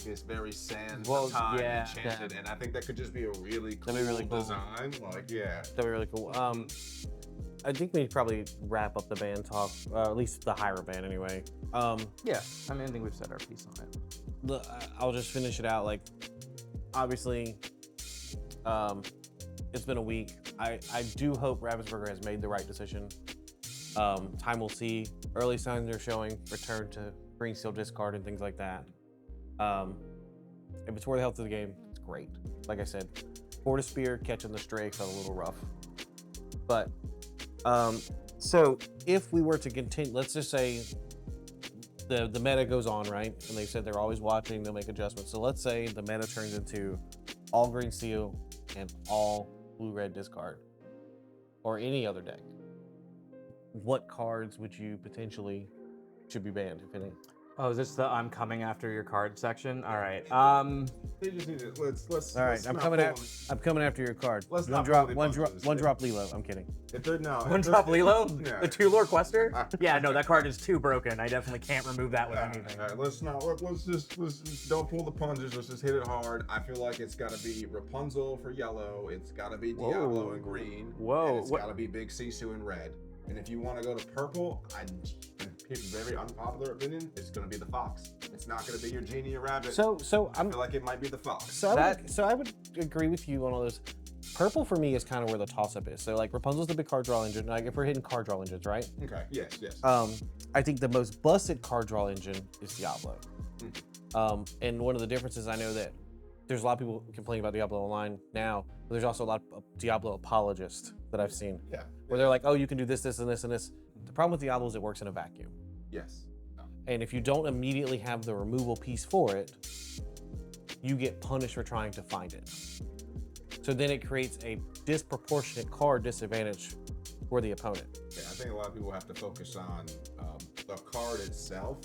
Speaker 3: This very sand enchanted, and I think that could just be a really cool, design.
Speaker 1: That'd be really cool. I think we probably wrap up the band talk, at least the Hiram band anyway.
Speaker 2: I think we've said our piece on it.
Speaker 1: I'll just finish it out. Obviously, it's been a week. I do hope Ravensburger has made the right decision. Time will see. Early signs are showing return to green steel discard and things like that. If it's for the health of the game, it's great. Like I said, Fortispear catching the stray felt a little rough. But, so if we were to continue, let's just say the meta goes on, right? And they said they're always watching, they'll make adjustments. So let's say the meta turns into all green steel and all blue-red discard, or any other deck. What cards would you potentially should be banned, if any?
Speaker 2: Oh, is this the I'm coming after your card section? All right.
Speaker 3: They just need it. Let's.
Speaker 1: All right,
Speaker 3: let's
Speaker 1: I'm
Speaker 3: not
Speaker 1: coming
Speaker 3: pull
Speaker 1: I'm coming after your card.
Speaker 3: Let's
Speaker 1: one
Speaker 3: not
Speaker 1: drop,
Speaker 3: pull
Speaker 1: one
Speaker 3: any
Speaker 1: drop,
Speaker 3: punches.
Speaker 1: one drop Lilo. I'm kidding.
Speaker 3: If they're no,
Speaker 2: One drop Lilo?
Speaker 3: Yeah.
Speaker 2: The 2 lore quester? Yeah, no, that card is too broken. I definitely can't remove that with anything.
Speaker 3: All right, let's just don't pull the punches. Let's just hit it hard. I feel like it's got to be Rapunzel for yellow. It's got to be Diablo in green.
Speaker 2: Whoa.
Speaker 3: And it's got to be Big Sisu in red. And if you want to go to purple, very unpopular opinion, it's going to be the fox. It's not going to be your genie or rabbit.
Speaker 1: So
Speaker 3: I feel like it might be the fox.
Speaker 1: So I would agree with you on all those. Purple for me is kind of where the toss-up is. So like Rapunzel's the big card draw engine. Like if we're hitting card draw engines, right?
Speaker 3: Okay. Yes.
Speaker 1: I think the most busted card draw engine is Diablo. And one of the differences, I know that there's a lot of people complaining about Diablo Online now, but there's also a lot of Diablo apologists that I've seen.
Speaker 3: Yeah.
Speaker 1: Where they're like, oh, you can do this, this, and this, and this. The problem with Diablo is it works in a vacuum.
Speaker 3: Yes.
Speaker 1: And if you don't immediately have the removal piece for it, you get punished for trying to find it. So then it creates a disproportionate card disadvantage for the opponent.
Speaker 3: Yeah, I think a lot of people have to focus on the card itself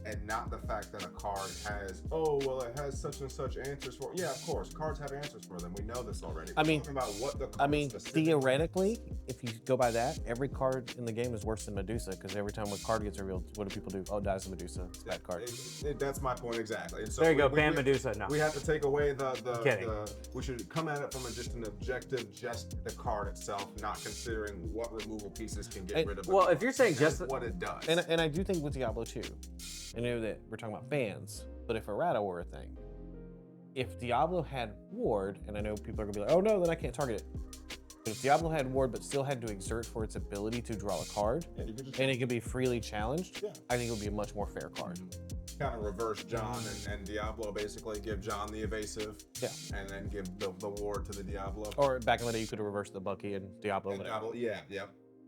Speaker 3: and not the fact that a card has, it has such and such answers for. Yeah, of course, cards have answers for them. We know this already. We're talking about what the card
Speaker 1: theoretically, if you go by that, every card in the game is worse than Medusa, because every time a card gets revealed, what do people do? Oh, it dies to Medusa. It's that card.
Speaker 3: That's my point exactly. And so
Speaker 2: there you go, ban Medusa. No.
Speaker 3: We have to take away we should come at it from just an objective, just the card itself, not considering what removal pieces can get rid of.
Speaker 2: Well, if you're saying just
Speaker 3: what it does.
Speaker 1: And I do think with Diablo 2, I know that we're talking about fans, but if errata were a thing, if Diablo had ward, and I know people are gonna be like, oh no, then I can't target it. But if Diablo had ward, but still had to exert for its ability to draw a card, and it could be freely challenged, I think it would be a much more fair card.
Speaker 3: Kind of reverse John and Diablo, basically give John the evasive, and then give the ward to the Diablo.
Speaker 1: Or back in the day, you could have reversed the Bucky and Diablo.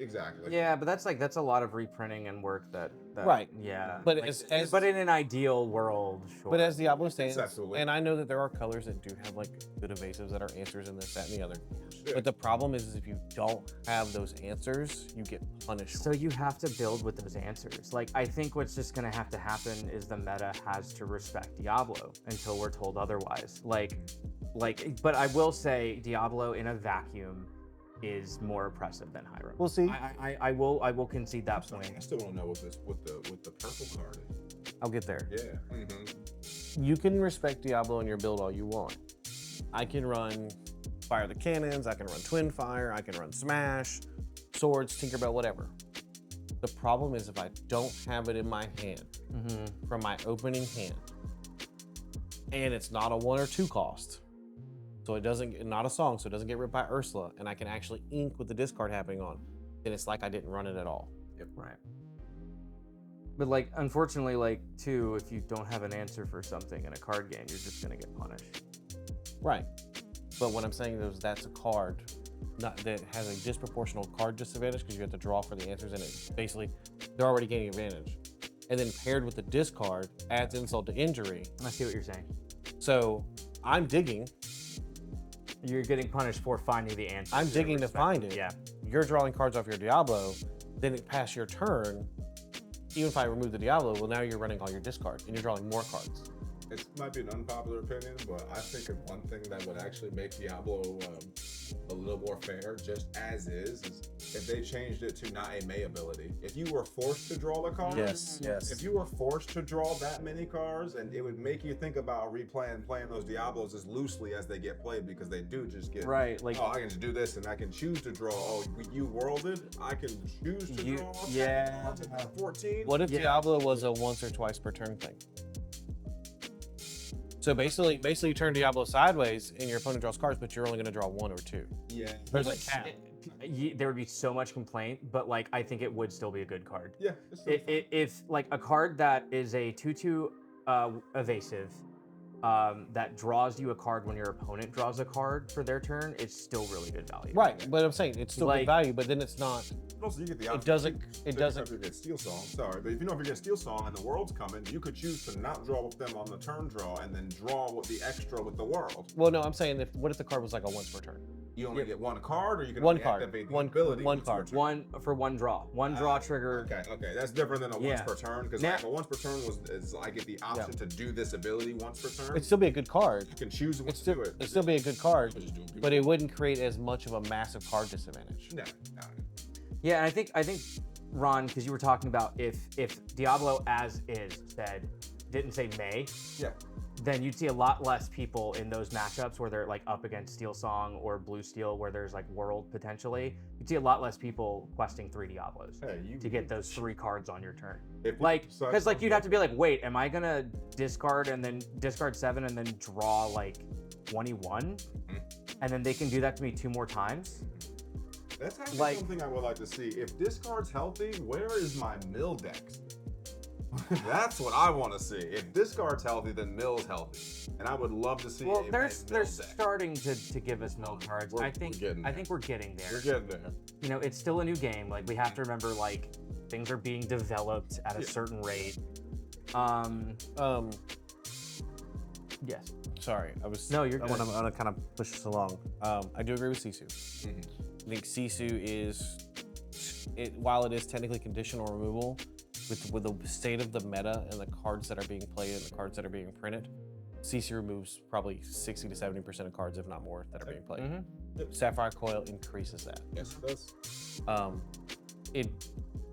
Speaker 3: Exactly.
Speaker 2: Yeah, but that's a lot of reprinting and work that
Speaker 1: right.
Speaker 2: Yeah.
Speaker 1: But
Speaker 2: but in an ideal world, sure.
Speaker 1: But as Diablo stands,
Speaker 3: absolutely.
Speaker 1: And I know that there are colors that do have like good evasives that are answers in this, that, and the other. But the problem is if you don't have those answers, you get punished.
Speaker 2: So you have to build with those answers. Like I think what's just gonna have to happen is the meta has to respect Diablo until we're told otherwise. But I will say Diablo in a vacuum is more oppressive than Hiram.
Speaker 1: We'll see.
Speaker 2: I will concede that point.
Speaker 3: I still want to know what the purple card is.
Speaker 1: I'll get there.
Speaker 3: Yeah.
Speaker 1: You can respect Diablo in your build all you want. I can run Fire the Cannons, I can run Twin Fire, I can run Smash, Swords, Tinkerbell, whatever. The problem is if I don't have it in my hand from my opening hand, and it's not a 1 or 2 cost, so it doesn't, not a song, so it doesn't get ripped by Ursula, and I can actually ink with the discard happening on, then it's like I didn't run it at all.
Speaker 2: Yep. Right. But like, unfortunately, like too, if you don't have an answer for something in a card game, you're just gonna get punished.
Speaker 1: Right. But what I'm saying is that's a card that has a disproportional card disadvantage because you have to draw for the answers, and it basically they're already gaining advantage. And then paired with the discard adds insult to injury.
Speaker 2: I see what you're saying.
Speaker 1: So I'm digging.
Speaker 2: You're getting punished for finding the answer.
Speaker 1: I'm digging to find it.
Speaker 2: Yeah.
Speaker 1: You're drawing cards off your Diablo, then it pass your turn. Even if I remove the Diablo, well, now you're running all your discard and you're drawing more cards.
Speaker 3: It might be an unpopular opinion, but I think of one thing that would actually make Diablo a little more fair, just as is if they changed it to not a May ability. If you were forced to draw the cards,
Speaker 1: yes.
Speaker 3: If you were forced to draw that many cards, and it would make you think about playing those Diablos as loosely as they get played, because they do just get
Speaker 2: like,
Speaker 3: oh, I can just do this, and I can choose to draw. Oh, you worlded, I can choose to draw. 14.
Speaker 1: What if Diablo was a once or twice per turn thing? So basically you turn Diablo sideways and your opponent draws cards, but you're only going to draw 1 or 2.
Speaker 3: Yeah.
Speaker 1: There's a cap.
Speaker 2: There would be so much complaint, but like I think it would still be a good card.
Speaker 3: Yeah.
Speaker 2: If like a card that is a 2/2 evasive, that draws you a card when your opponent draws a card for their turn, it's still really good value.
Speaker 1: Right, but I'm saying it's still good value, but then it's not.
Speaker 3: Also, you get the
Speaker 1: option. It doesn't.
Speaker 3: If you get Steel Song, sorry, but if you get Steel Song and the world's coming, you could choose to not draw with them on the turn draw and then draw with the extra with the world.
Speaker 1: Well, no, I'm saying what if the card was like a once per turn?
Speaker 3: You only get one card, or you can
Speaker 1: one
Speaker 3: only
Speaker 1: card,
Speaker 3: activate the
Speaker 1: one
Speaker 3: ability.
Speaker 1: One card,
Speaker 2: one draw, one draw trigger.
Speaker 3: Okay, that's different than a once per turn, because like a once per turn is I get the option to do this ability once per turn.
Speaker 1: It'd still be a good card.
Speaker 3: You can choose when to do it.
Speaker 1: It'd still be a good card, but it wouldn't create as much of a massive card disadvantage.
Speaker 3: No.
Speaker 2: Yeah, and I think Ron, because you were talking about if Diablo as is didn't say May.
Speaker 3: Yeah.
Speaker 2: then you'd see a lot less people in those matchups where they're like up against Steel Song or Blue Steel, where there's like World potentially. You'd see a lot less people questing 3 Diablos to get those 3 cards on your turn. Like, because like you'd have to be like, wait, am I gonna discard and then discard 7 and then draw like 21, and then they can do that to me 2 more times?
Speaker 3: That's actually something I would like to see. If discard's healthy, where is my mill decks? That's what I want to see. If discard's healthy, then mill's healthy, and I would love to see.
Speaker 2: Well, they're starting to give us mill cards. I think we're getting there.
Speaker 3: We're getting there.
Speaker 2: You know, it's still a new game. Like we have to remember, like things are being developed at a certain rate. Yes.
Speaker 1: Sorry, I was.
Speaker 2: No, you're good.
Speaker 1: I want to kind of push this along. I do agree with Sisu. I think Sisu is, while it is technically conditional removal, with the state of the meta and the cards that are being played and the cards that are being printed, Sisu removes probably 60 to 70% of cards, if not more, that are being played. Sapphire Coil increases that.
Speaker 3: Yes, it does.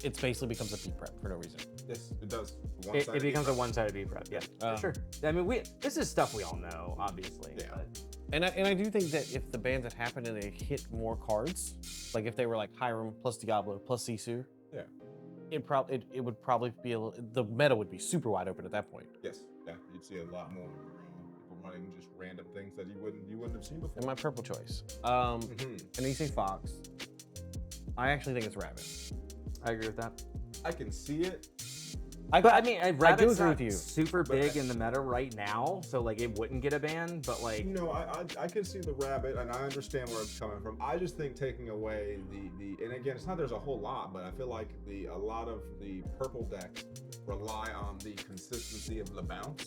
Speaker 1: It basically becomes a B prep for no reason.
Speaker 3: Yes, it does.
Speaker 2: It becomes a one-sided B prep. Yeah, for sure. I mean, this is stuff we all know, obviously.
Speaker 3: Yeah.
Speaker 2: But.
Speaker 1: And I do think that if the bans had happened and they hit more cards, like if they were like Hiram plus Diablo plus Sisu,
Speaker 3: yeah,
Speaker 1: it would probably be the meta would be super wide open at that point.
Speaker 3: Yes, yeah, you'd see a lot more people running just random things that you wouldn't have seen before.
Speaker 1: And my purple choice, and you say Fox, I actually think it's Rabbit.
Speaker 2: I agree with that.
Speaker 3: I can see it.
Speaker 2: But I mean, Rabbit's
Speaker 1: agree with you.
Speaker 2: Super big in the meta right now, so like it wouldn't get a ban. But like,
Speaker 3: no, I can see the Rabbit, and I understand where it's coming from. I just think taking away the and again, it's not there's a whole lot, but I feel like a lot of the purple decks rely on the consistency of the bounce.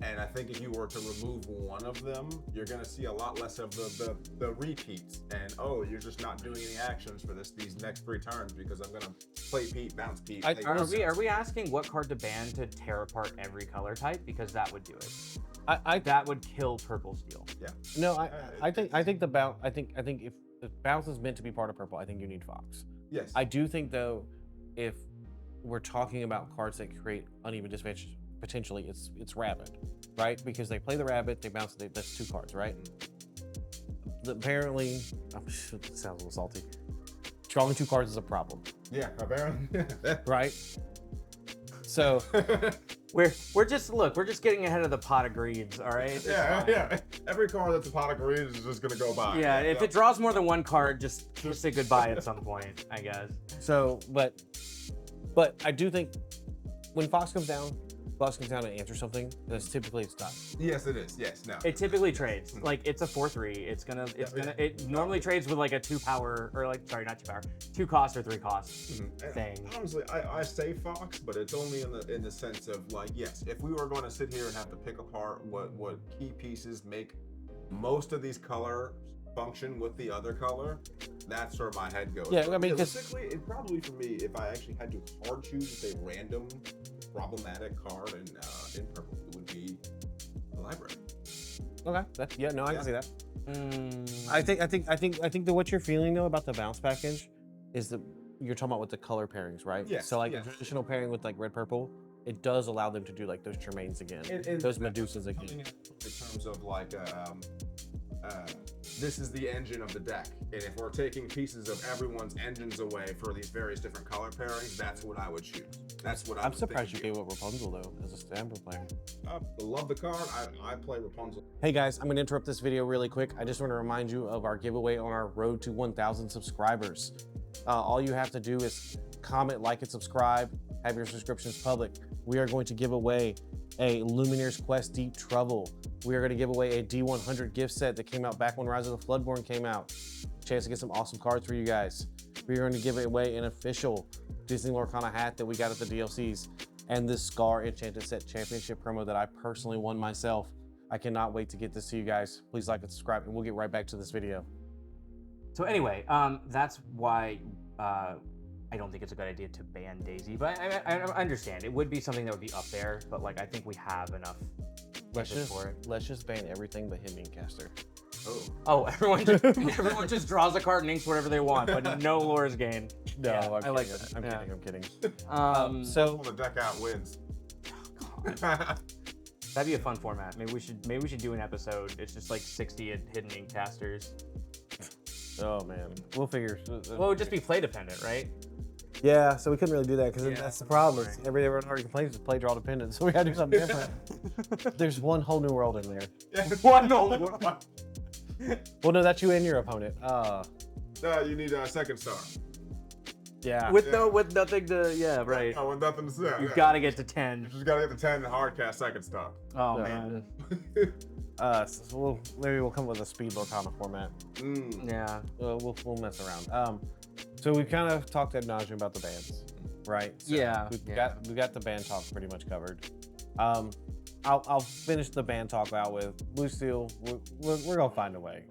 Speaker 3: And I think if you were to remove one of them, you're going to see a lot less of the repeats. And you're just not doing any actions for these next 3 turns because I'm going to play Pete, bounce Pete.
Speaker 2: Are we asking what card to ban to tear apart every color type? Because that would do it. That would kill purple steel.
Speaker 3: Yeah.
Speaker 1: No, I think the bounce. I think if the bounce is meant to be part of purple, I think you need Fox.
Speaker 3: Yes.
Speaker 1: I do think though, if we're talking about cards that create uneven disadvantage, potentially it's Rabbit, right? Because they play the Rabbit, they bounce. That's 2 cards, right? Apparently, it sounds a little salty. Drawing 2 cards is a problem.
Speaker 3: Yeah, apparently.
Speaker 1: Right. So
Speaker 2: we're just getting ahead of the pot of greens, all right?
Speaker 3: Yeah. Every card that's a pot of greens is just gonna go by.
Speaker 2: Yeah, if it draws more than 1 card, just say goodbye at some point, I guess.
Speaker 1: So, but I do think when Fox comes down and answers something, that's typically it's done.
Speaker 3: Yes, it is. Yes, no.
Speaker 2: It typically trades. Like it's a 4/3. It normally trades with like a 2 power or like not 2 power, 2 cost or 3 cost thing.
Speaker 3: Honestly, I say Fox, but it's only in the sense of like, yes, if we were going to sit here and have to pick apart what key pieces make most of these colors function with the other color, that's where my head goes.
Speaker 1: Yeah, I mean,
Speaker 3: realistically, it probably for me, if I actually had to hard choose a random problematic card in purple, it would be the library.
Speaker 1: Okay. I can see that. I think that what you're feeling though about the bounce package is that you're talking about with the color pairings, right?
Speaker 3: Yes.
Speaker 1: So like a traditional pairing with like red purple, it does allow them to do like those Tremaines again, those Medusas again.
Speaker 3: In terms of like this is the engine of the deck, and if we're taking pieces of everyone's engines away for these various different color pairings, that's what I would choose. That's what
Speaker 1: I'm surprised you gave up Rapunzel though as a standard player.
Speaker 3: I love the card. I play Rapunzel.
Speaker 1: Hey guys, I'm gonna interrupt this video really quick. I just want to remind you of our giveaway on our road to 1,000 subscribers. All you have to do is comment, like, and subscribe. Have your subscriptions public. We are going to give away a Illumineers Quest Deep Trouble. We are going to give away a D100 gift set that came out back when Rise of the Floodborn came out. Chance to get some awesome cards for you guys. We are going to give away an official Disney Lorcana hat that we got at the DLCs, and this Scar Enchanted Set Championship promo that I personally won myself. I cannot wait to get this to you guys. Please like and subscribe, and we'll get right back to this video.
Speaker 2: So anyway, that's why I don't think it's a good idea to ban Daisy, but I understand. It would be something that would be up there, but like I think we have enough for it.
Speaker 1: Let's just ban everything but Hitman Caster.
Speaker 2: Oh, everyone just draws a card and inks whatever they want, but no lores gained.
Speaker 1: No,
Speaker 2: yeah,
Speaker 1: I like that. I'm kidding.
Speaker 3: So the deck out wins.
Speaker 2: God. That'd be a fun format. Maybe we should do an episode. It's just like 60 hidden ink casters.
Speaker 1: Oh man, we'll figure.
Speaker 2: Well, it would just be play dependent, right?
Speaker 1: Yeah, so we couldn't really do that because
Speaker 2: Yeah,
Speaker 1: that's the
Speaker 2: that's
Speaker 1: problem.
Speaker 2: boring.
Speaker 1: Everyone already complains it's play draw dependent, so we gotta do something different. There's one whole new world in there.
Speaker 2: One
Speaker 1: Well, no, that's you and your opponent.
Speaker 3: You need a second star.
Speaker 1: Yeah.
Speaker 2: with nothing to right.
Speaker 3: Oh, with nothing to say.
Speaker 2: You gotta get to 10.
Speaker 3: You just gotta get the 10 hard cast second star.
Speaker 2: Oh
Speaker 1: Yeah.
Speaker 2: man.
Speaker 1: So maybe we'll come up with a speed Lorcana format.
Speaker 2: Yeah.
Speaker 1: We'll mess around. So we kind of talked ad nauseum about the bands, right? So
Speaker 2: Yeah.
Speaker 1: we got the band talk pretty much covered. I'll finish the band talk out with Blue Steel. We're gonna find a way.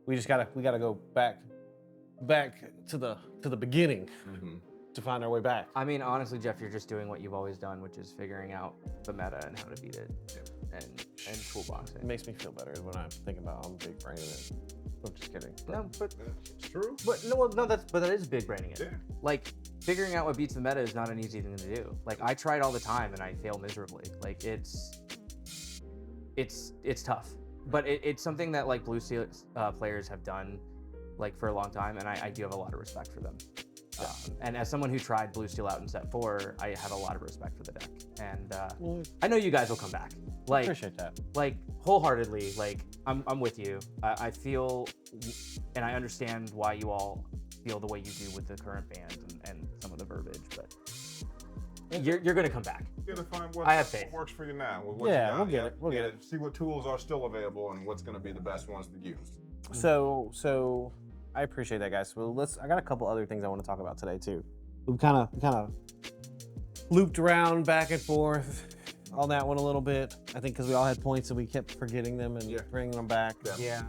Speaker 1: We gotta go back to the beginning to find our way back.
Speaker 2: I mean, honestly, Jeff, you're just doing what you've always done, which is figuring out the meta and how to beat it, and toolboxing.
Speaker 1: It makes me feel better when I'm thinking about I'm big braining it. I'm just kidding.
Speaker 2: No, but
Speaker 3: It's true.
Speaker 2: that is big braining it.
Speaker 3: Yeah.
Speaker 2: Like figuring out what beats the meta is not an easy thing to do. Like I try it all the time and I fail miserably. Like it's tough, but it's something that like Blue Steel players have done like for a long time, and I do have a lot of respect for them. And as someone who tried Blue Steel out in set 4, I have a lot of respect for the deck, and I know you guys will come back. Like
Speaker 1: Appreciate that.
Speaker 2: like wholeheartedly. Like I'm with you. I feel, and I understand why you all feel the way you do with the current band and some of the verbiage, but you're gonna come back.
Speaker 3: You gotta find what
Speaker 2: I have faith.
Speaker 3: works for you now. with what
Speaker 1: Yeah,
Speaker 3: you got.
Speaker 1: we'll get it. We'll get it.
Speaker 3: See what tools are still available and what's gonna be the best ones to use.
Speaker 1: So I appreciate that, guys. Well, I got a couple other things I want to talk about today too. We kind of looped around back and forth on that one a little bit. I think because we all had points and we kept forgetting them and bringing them back.
Speaker 2: Yeah.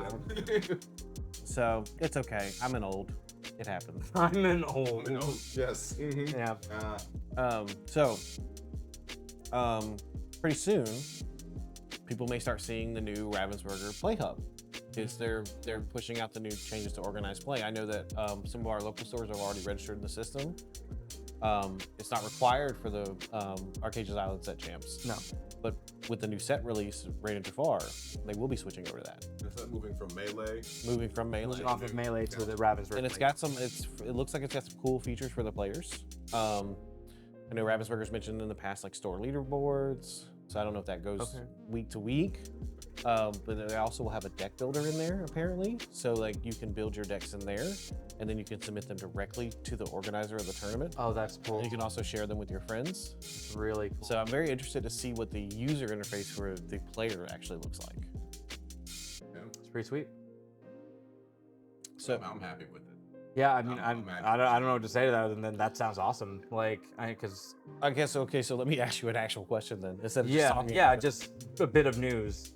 Speaker 1: So it's okay. I'm an old. It happens.
Speaker 2: I'm an old.
Speaker 3: Yes.
Speaker 2: Yeah.
Speaker 1: Pretty soon, people may start seeing the new Ravensburger Play Hub. Is they're pushing out the new changes to organized play. I know that some of our local stores have already registered in the system. It's not required for the Arcadia's Island set champs.
Speaker 2: No.
Speaker 1: But with the new set release, Rain and Jafar, they will be switching over to that.
Speaker 3: Is that moving from melee?
Speaker 1: Moving from melee.
Speaker 2: Moving off of melee to the Ravensburg.
Speaker 1: And it's got some. It looks like it's got some cool features for the players. I know Ravensburger's mentioned in the past like store leaderboards. So I don't know if that goes week to week. But they also will have a deck builder in there apparently. So like you can build your decks in there, and then you can submit them directly to the organizer of the tournament.
Speaker 2: Oh, that's cool.
Speaker 1: And you can also share them with your friends.
Speaker 2: It's really cool.
Speaker 1: So I'm very interested to see what the user interface for the player actually looks like.
Speaker 2: It's pretty sweet.
Speaker 3: So I'm happy with it.
Speaker 2: Yeah, I mean,
Speaker 3: I'm
Speaker 2: I don't know what to say to that other than that sounds awesome. Like, because
Speaker 1: I guess okay. So let me ask you an actual question then, instead of just talking.
Speaker 2: yeah,
Speaker 1: about it.
Speaker 2: just a bit of news.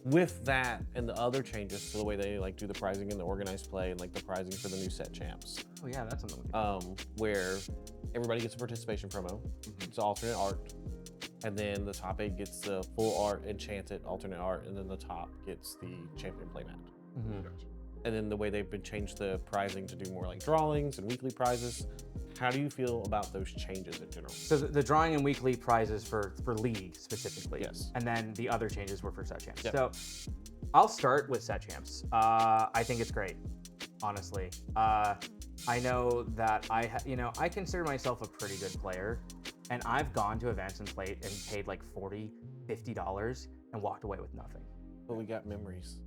Speaker 1: With that and the other changes to the way they like do the prizing and the organized play and like the prizing for the new set champs,
Speaker 2: Oh yeah, that's something.
Speaker 1: where everybody gets a participation promo. It's alternate art, and then the top 8 gets the full art enchanted alternate art, and then the top gets the champion playmat.
Speaker 3: Gotcha.
Speaker 1: And then the way they've been changed the prizing to do more like drawings and weekly prizes. How do you feel about those changes in general?
Speaker 2: So the drawing and weekly prizes for league specifically.
Speaker 1: Yes.
Speaker 2: And then the other changes were for set champs.
Speaker 1: Yep.
Speaker 2: So I'll start with set champs. I think it's great, honestly. I know that I consider myself a pretty good player, and I've gone to events and played and paid like $40, $50 and walked away with nothing.
Speaker 1: But we got memories.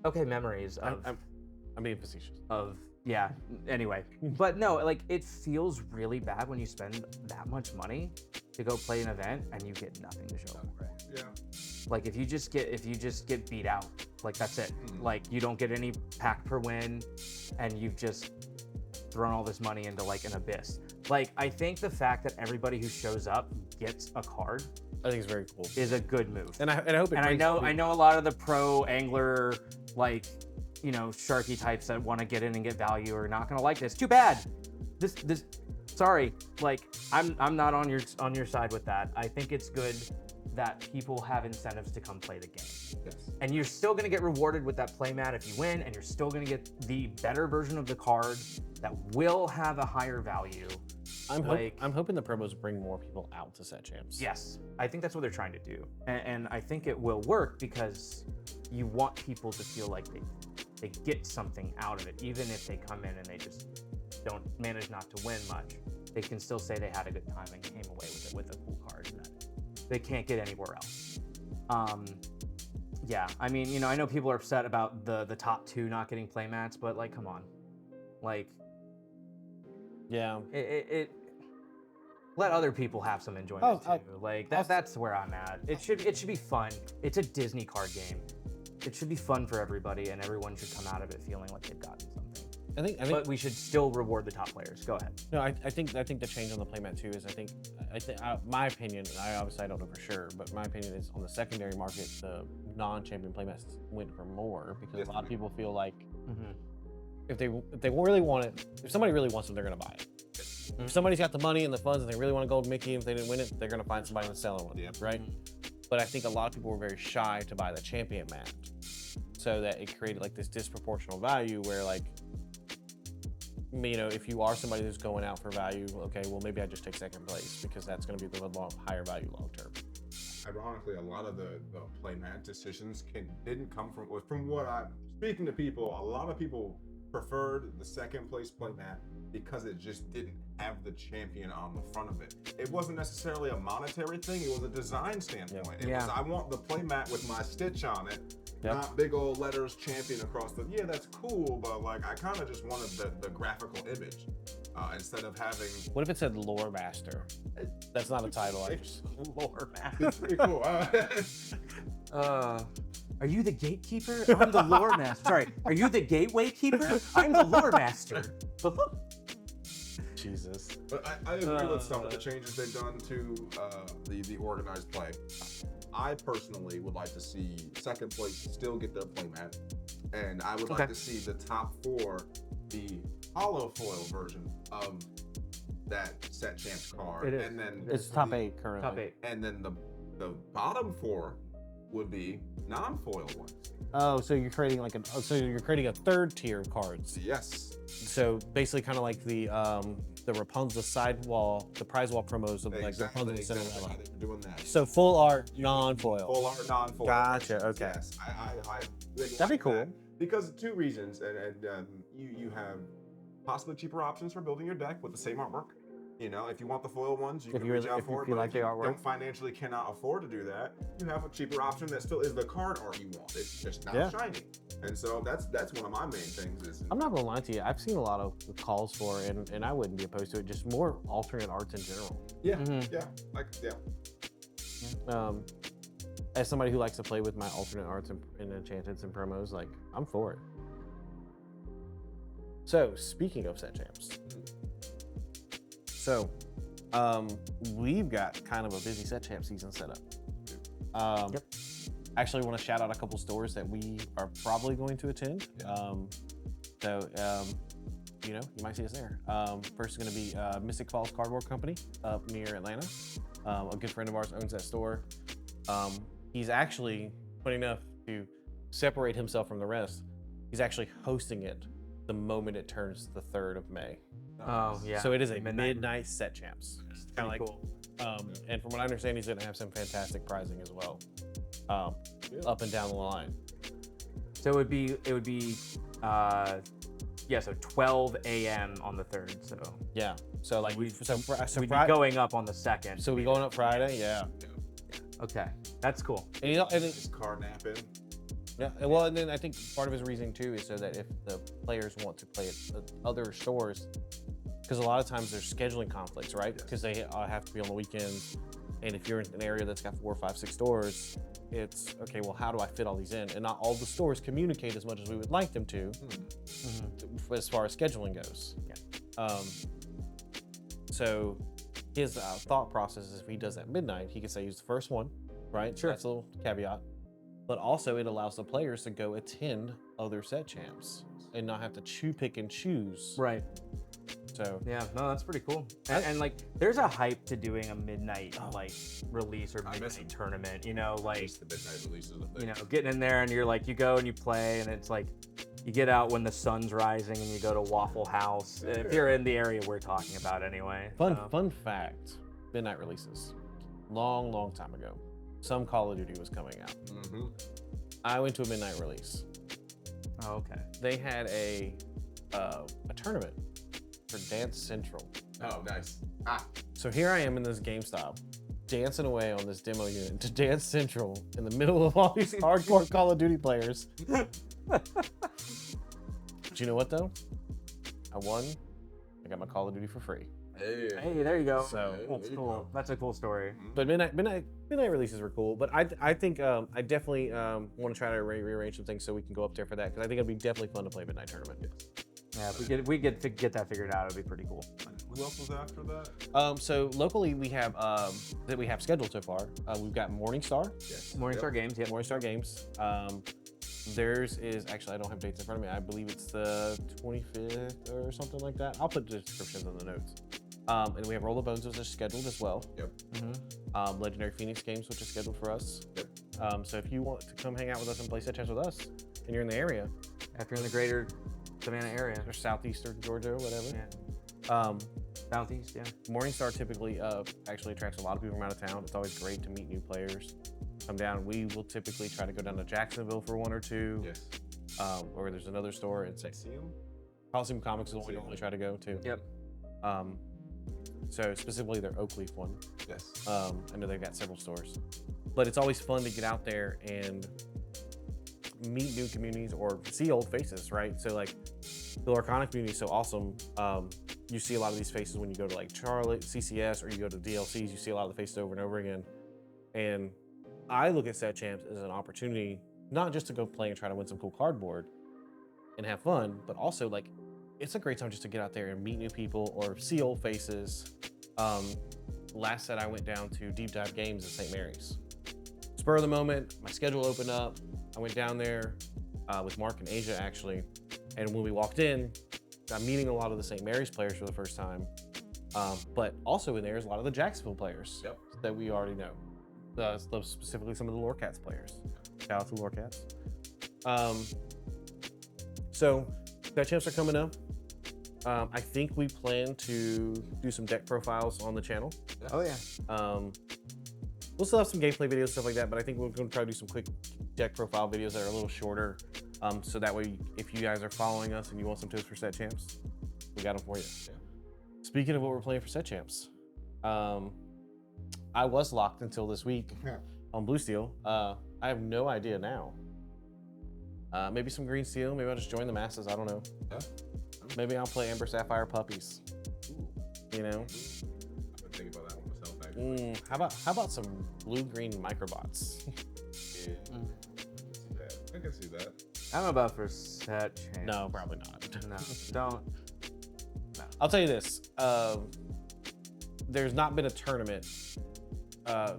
Speaker 2: Okay, memories of
Speaker 1: I'm being facetious.
Speaker 2: Anyway, but no, like it feels really bad when you spend that much money to go play an event and you get nothing to show for it.
Speaker 3: Yeah.
Speaker 2: Like if you just get beat out, like that's it. Like you don't get any pack per win, and you've just thrown all this money into like an abyss. Like I think the fact that everybody who shows up gets a card
Speaker 1: I think it's very cool.
Speaker 2: is a good move.
Speaker 1: And I hope it
Speaker 2: And I
Speaker 1: brings
Speaker 2: know
Speaker 1: people-
Speaker 2: a lot of the pro angler, like, Sharky types that want to get in and get value are not gonna like this. Too bad. Sorry. Like, I'm not on your side with that. I think it's good that people have incentives to come play the game.
Speaker 3: Yes.
Speaker 2: And you're still going to get rewarded with that playmat if you win, and you're still going to get the better version of the card that will have a higher value.
Speaker 1: I'm hoping the promos bring more people out to set champs.
Speaker 2: Yes, I think that's what they're trying to do. And I think it will work because you want people to feel like they get something out of it. Even if they come in and they just don't manage not to win much, they can still say they had a good time and came away with it with a cool card that they can't get anywhere else. Yeah, I mean, you know, I know people are upset about the top 2 not getting playmats, but like, come on. Like,
Speaker 1: yeah,
Speaker 2: it let other people have some enjoyment too. Like that's where I'm at. It should be fun. It's a Disney card game. It should be fun for everybody, and everyone should come out of it feeling like they've gotten something.
Speaker 1: I think
Speaker 2: but we should still reward the top players. Go ahead.
Speaker 1: No, I think the change on the playmat too is my opinion, and I obviously I don't know for sure, but my opinion is on the secondary market, the non-champion playmats went for more because a lot of people feel like if they really want it, if somebody really wants it, they're gonna buy it. If somebody's got the money and the funds and they really want to go with Mickey, and if they didn't win it, they're gonna find somebody that's selling one, right? But I think a lot of people were very shy to buy the champion mat, so that it created like this disproportional value where like, you know, if you are somebody who's going out for value, okay, well maybe I just take second place because that's going to be the higher value long term.
Speaker 3: Ironically, a lot of the playmat decisions didn't come from what I'm speaking to people. A lot of people preferred the second place playmat because it just didn't have the champion on the front of it. It wasn't necessarily a monetary thing, it was a design standpoint. It was, I want the playmat with my stitch on it, not big old letters champion across the, that's cool, but like I kind of just wanted the graphical image instead of having.
Speaker 1: What if it said Lore Master? That's not a title. I just
Speaker 2: Lore Master.
Speaker 3: It's pretty cool.
Speaker 2: Are you the gatekeeper? I'm the lore master. Sorry, are you the gateway keeper? I'm the lore master.
Speaker 1: Jesus.
Speaker 3: But I agree with some of the changes they've done to the organized play. I personally would like to see second place still get their playmat, and I would like to see the top 4 the hollow foil version of that set champs card, and then
Speaker 1: it's top 8 currently.
Speaker 2: Top 8,
Speaker 3: and then the bottom 4 would be non-foil ones.
Speaker 1: Oh, so you're creating like you're creating a third tier of cards.
Speaker 3: Yes.
Speaker 1: So basically, kind of like the Rapunzel sidewall, the prize wall promos of like Rapunzel and Cinderella.
Speaker 3: They were doing that.
Speaker 1: So full art non-foil.
Speaker 3: Full art non-foil.
Speaker 1: Gotcha. Okay.
Speaker 3: Yes. I
Speaker 1: That'd be cool.
Speaker 3: That because of 2 reasons, and you have possibly cheaper options for building your deck with the same artwork. You know, if you want the foil ones, you can reach out for it.
Speaker 1: If you like the artwork,
Speaker 3: don't financially cannot afford to do that, you have a cheaper option that still is the card art you want. It's just not shiny. And so that's one of my main things. Is
Speaker 1: I'm not gonna lie to you. I've seen a lot of calls for it, and I wouldn't be opposed to it. Just more alternate arts in general. As somebody who likes to play with my alternate arts and enchanteds and promos, like I'm for it. So speaking of set champs. So, we've got kind of a busy set champ season set up. Actually, want to shout out a couple stores that we are probably going to attend. You know, you might see us there. First is going to be Mystic Falls Cardboard Company up near Atlanta. A good friend of ours owns that store. He's actually, funny enough, to separate himself from the rest, he's actually hosting it the moment it turns the 3rd of May.
Speaker 2: Oh yeah.
Speaker 1: So it is a midnight set champs. Kind of like
Speaker 2: cool.
Speaker 1: And from what I understand, he's going to have some fantastic pricing as well, up and down the line.
Speaker 2: So it would be so 12 a.m. on the 3rd. So
Speaker 1: yeah. So like
Speaker 2: we'd be going up on the 2nd.
Speaker 1: So we going up Friday. Yeah.
Speaker 2: Okay, that's cool.
Speaker 1: And
Speaker 3: just card napping.
Speaker 1: Yeah, well, and then I think part of his reasoning too is so that if the players want to play at other stores, because a lot of times there's scheduling conflicts, right? Because they have to be on the weekends, and if you're in an area that's got 4, 5, 6 stores, it's okay. Well, how do I fit all these in? And not all the stores communicate as much as we would like them to, as far as scheduling goes. Yeah. So his thought process is if he does at midnight, he can say he's the first one, right? Sure. That's a little caveat. But also it allows the players to go attend other set champs and not have to pick and choose.
Speaker 2: Right.
Speaker 1: So
Speaker 2: Yeah, no, that's pretty cool. And like, there's a hype to doing a midnight like release or
Speaker 3: I miss
Speaker 2: midnight
Speaker 3: them.
Speaker 2: tournament. You know, like
Speaker 3: Just the midnight releases of
Speaker 2: you know, getting in there and you're like, you go and you play, and it's like, you get out when the sun's rising and you go to Waffle House. If you're in the area we're talking about, anyway.
Speaker 1: fun fact: midnight releases. Long time ago, some Call of Duty was coming out.
Speaker 3: Mm-hmm.
Speaker 1: I went to a midnight release.
Speaker 2: Oh, okay.
Speaker 1: They had a tournament for Dance Central.
Speaker 3: Oh, nice.
Speaker 1: So here I am in this GameStop, dancing away on this demo unit to Dance Central in the middle of all these hardcore Call of Duty players. But you know what though? I won. I got my Call of Duty for free.
Speaker 2: Hey, there you go.
Speaker 1: So
Speaker 2: That's cool. That's a cool story.
Speaker 1: but midnight releases were cool. But I think I definitely want to try to rearrange some things so we can go up there for that, because I think it'd be definitely fun to play midnight tournament.
Speaker 2: Yeah, if we get that figured out, it'd be pretty cool.
Speaker 3: Who else was after that?
Speaker 1: So locally we have that we have scheduled so far. We've got Morningstar.
Speaker 3: Yes.
Speaker 2: Morningstar Games, yep.
Speaker 1: Morningstar Games. Theirs is actually, I don't have dates in front of me. I believe it's the 25th or something like that. I'll put the descriptions in the notes. And we have Roll of Bones, which is scheduled as well.
Speaker 3: Yep.
Speaker 2: Mm-hmm.
Speaker 1: Legendary Phoenix Games, which is scheduled for us.
Speaker 3: Yep.
Speaker 1: So if you want to come hang out with us and play set chess with us, and you're in the area,
Speaker 2: After in the greater Savannah area.
Speaker 1: or southeastern Georgia or whatever.
Speaker 2: Yeah. Southeast, yeah.
Speaker 1: Morningstar typically actually attracts a lot of people from out of town. It's always great to meet new players. Come down. We will typically try to go down to Jacksonville for one or two.
Speaker 3: Yes.
Speaker 1: Or there's another store. It's like Coliseum Comics is the one we normally try to go to.
Speaker 2: Yep.
Speaker 1: So specifically their Oakleaf one.
Speaker 3: Yes.
Speaker 1: I know they've got several stores, but it's always fun to get out there and meet new communities or see old faces, right? So like the Lorcana community is so awesome. You see a lot of these faces when you go to like Charlotte, CCS, or you go to DLCs. You see a lot of the faces over and over again. And I look at Set Champs as an opportunity, not just to go play and try to win some cool cardboard and have fun, but also like it's a great time just to get out there and meet new people or see old faces. Last set I went down to Deep Dive Games in St. Mary's. Spur of the moment, my schedule opened up. I went down there with Mark and Asia actually, and when we walked in, I'm meeting a lot of the St. Mary's players for the first time, but also in there is a lot of the Jacksonville players that we already know. Specifically some of the Lorcats players. Shout out to Lorcats. So Set Champs are coming up. I think we plan to do some deck profiles on the channel.
Speaker 2: Oh yeah.
Speaker 1: We'll still have some gameplay videos, stuff like that, but I think we're going to try to do some quick deck profile videos that are a little shorter. So that way, if you guys are following us and you want some tips for Set Champs, we got them for you. Yeah. Speaking of what we're playing for Set Champs, I was locked until this week on Blue Steel. I have no idea now. Maybe some green steel. Maybe I'll just join the masses. I don't know.
Speaker 3: Yeah.
Speaker 1: Maybe I'll play Ember Sapphire Puppies. You know.
Speaker 3: I've been thinking about that one myself. Actually.
Speaker 1: How about some blue-green microbots?
Speaker 3: Yeah. I can see that.
Speaker 2: I don't know about for Set Champs.
Speaker 1: No, probably not.
Speaker 2: No, don't. No.
Speaker 1: I'll tell you this. There's not been a tournament,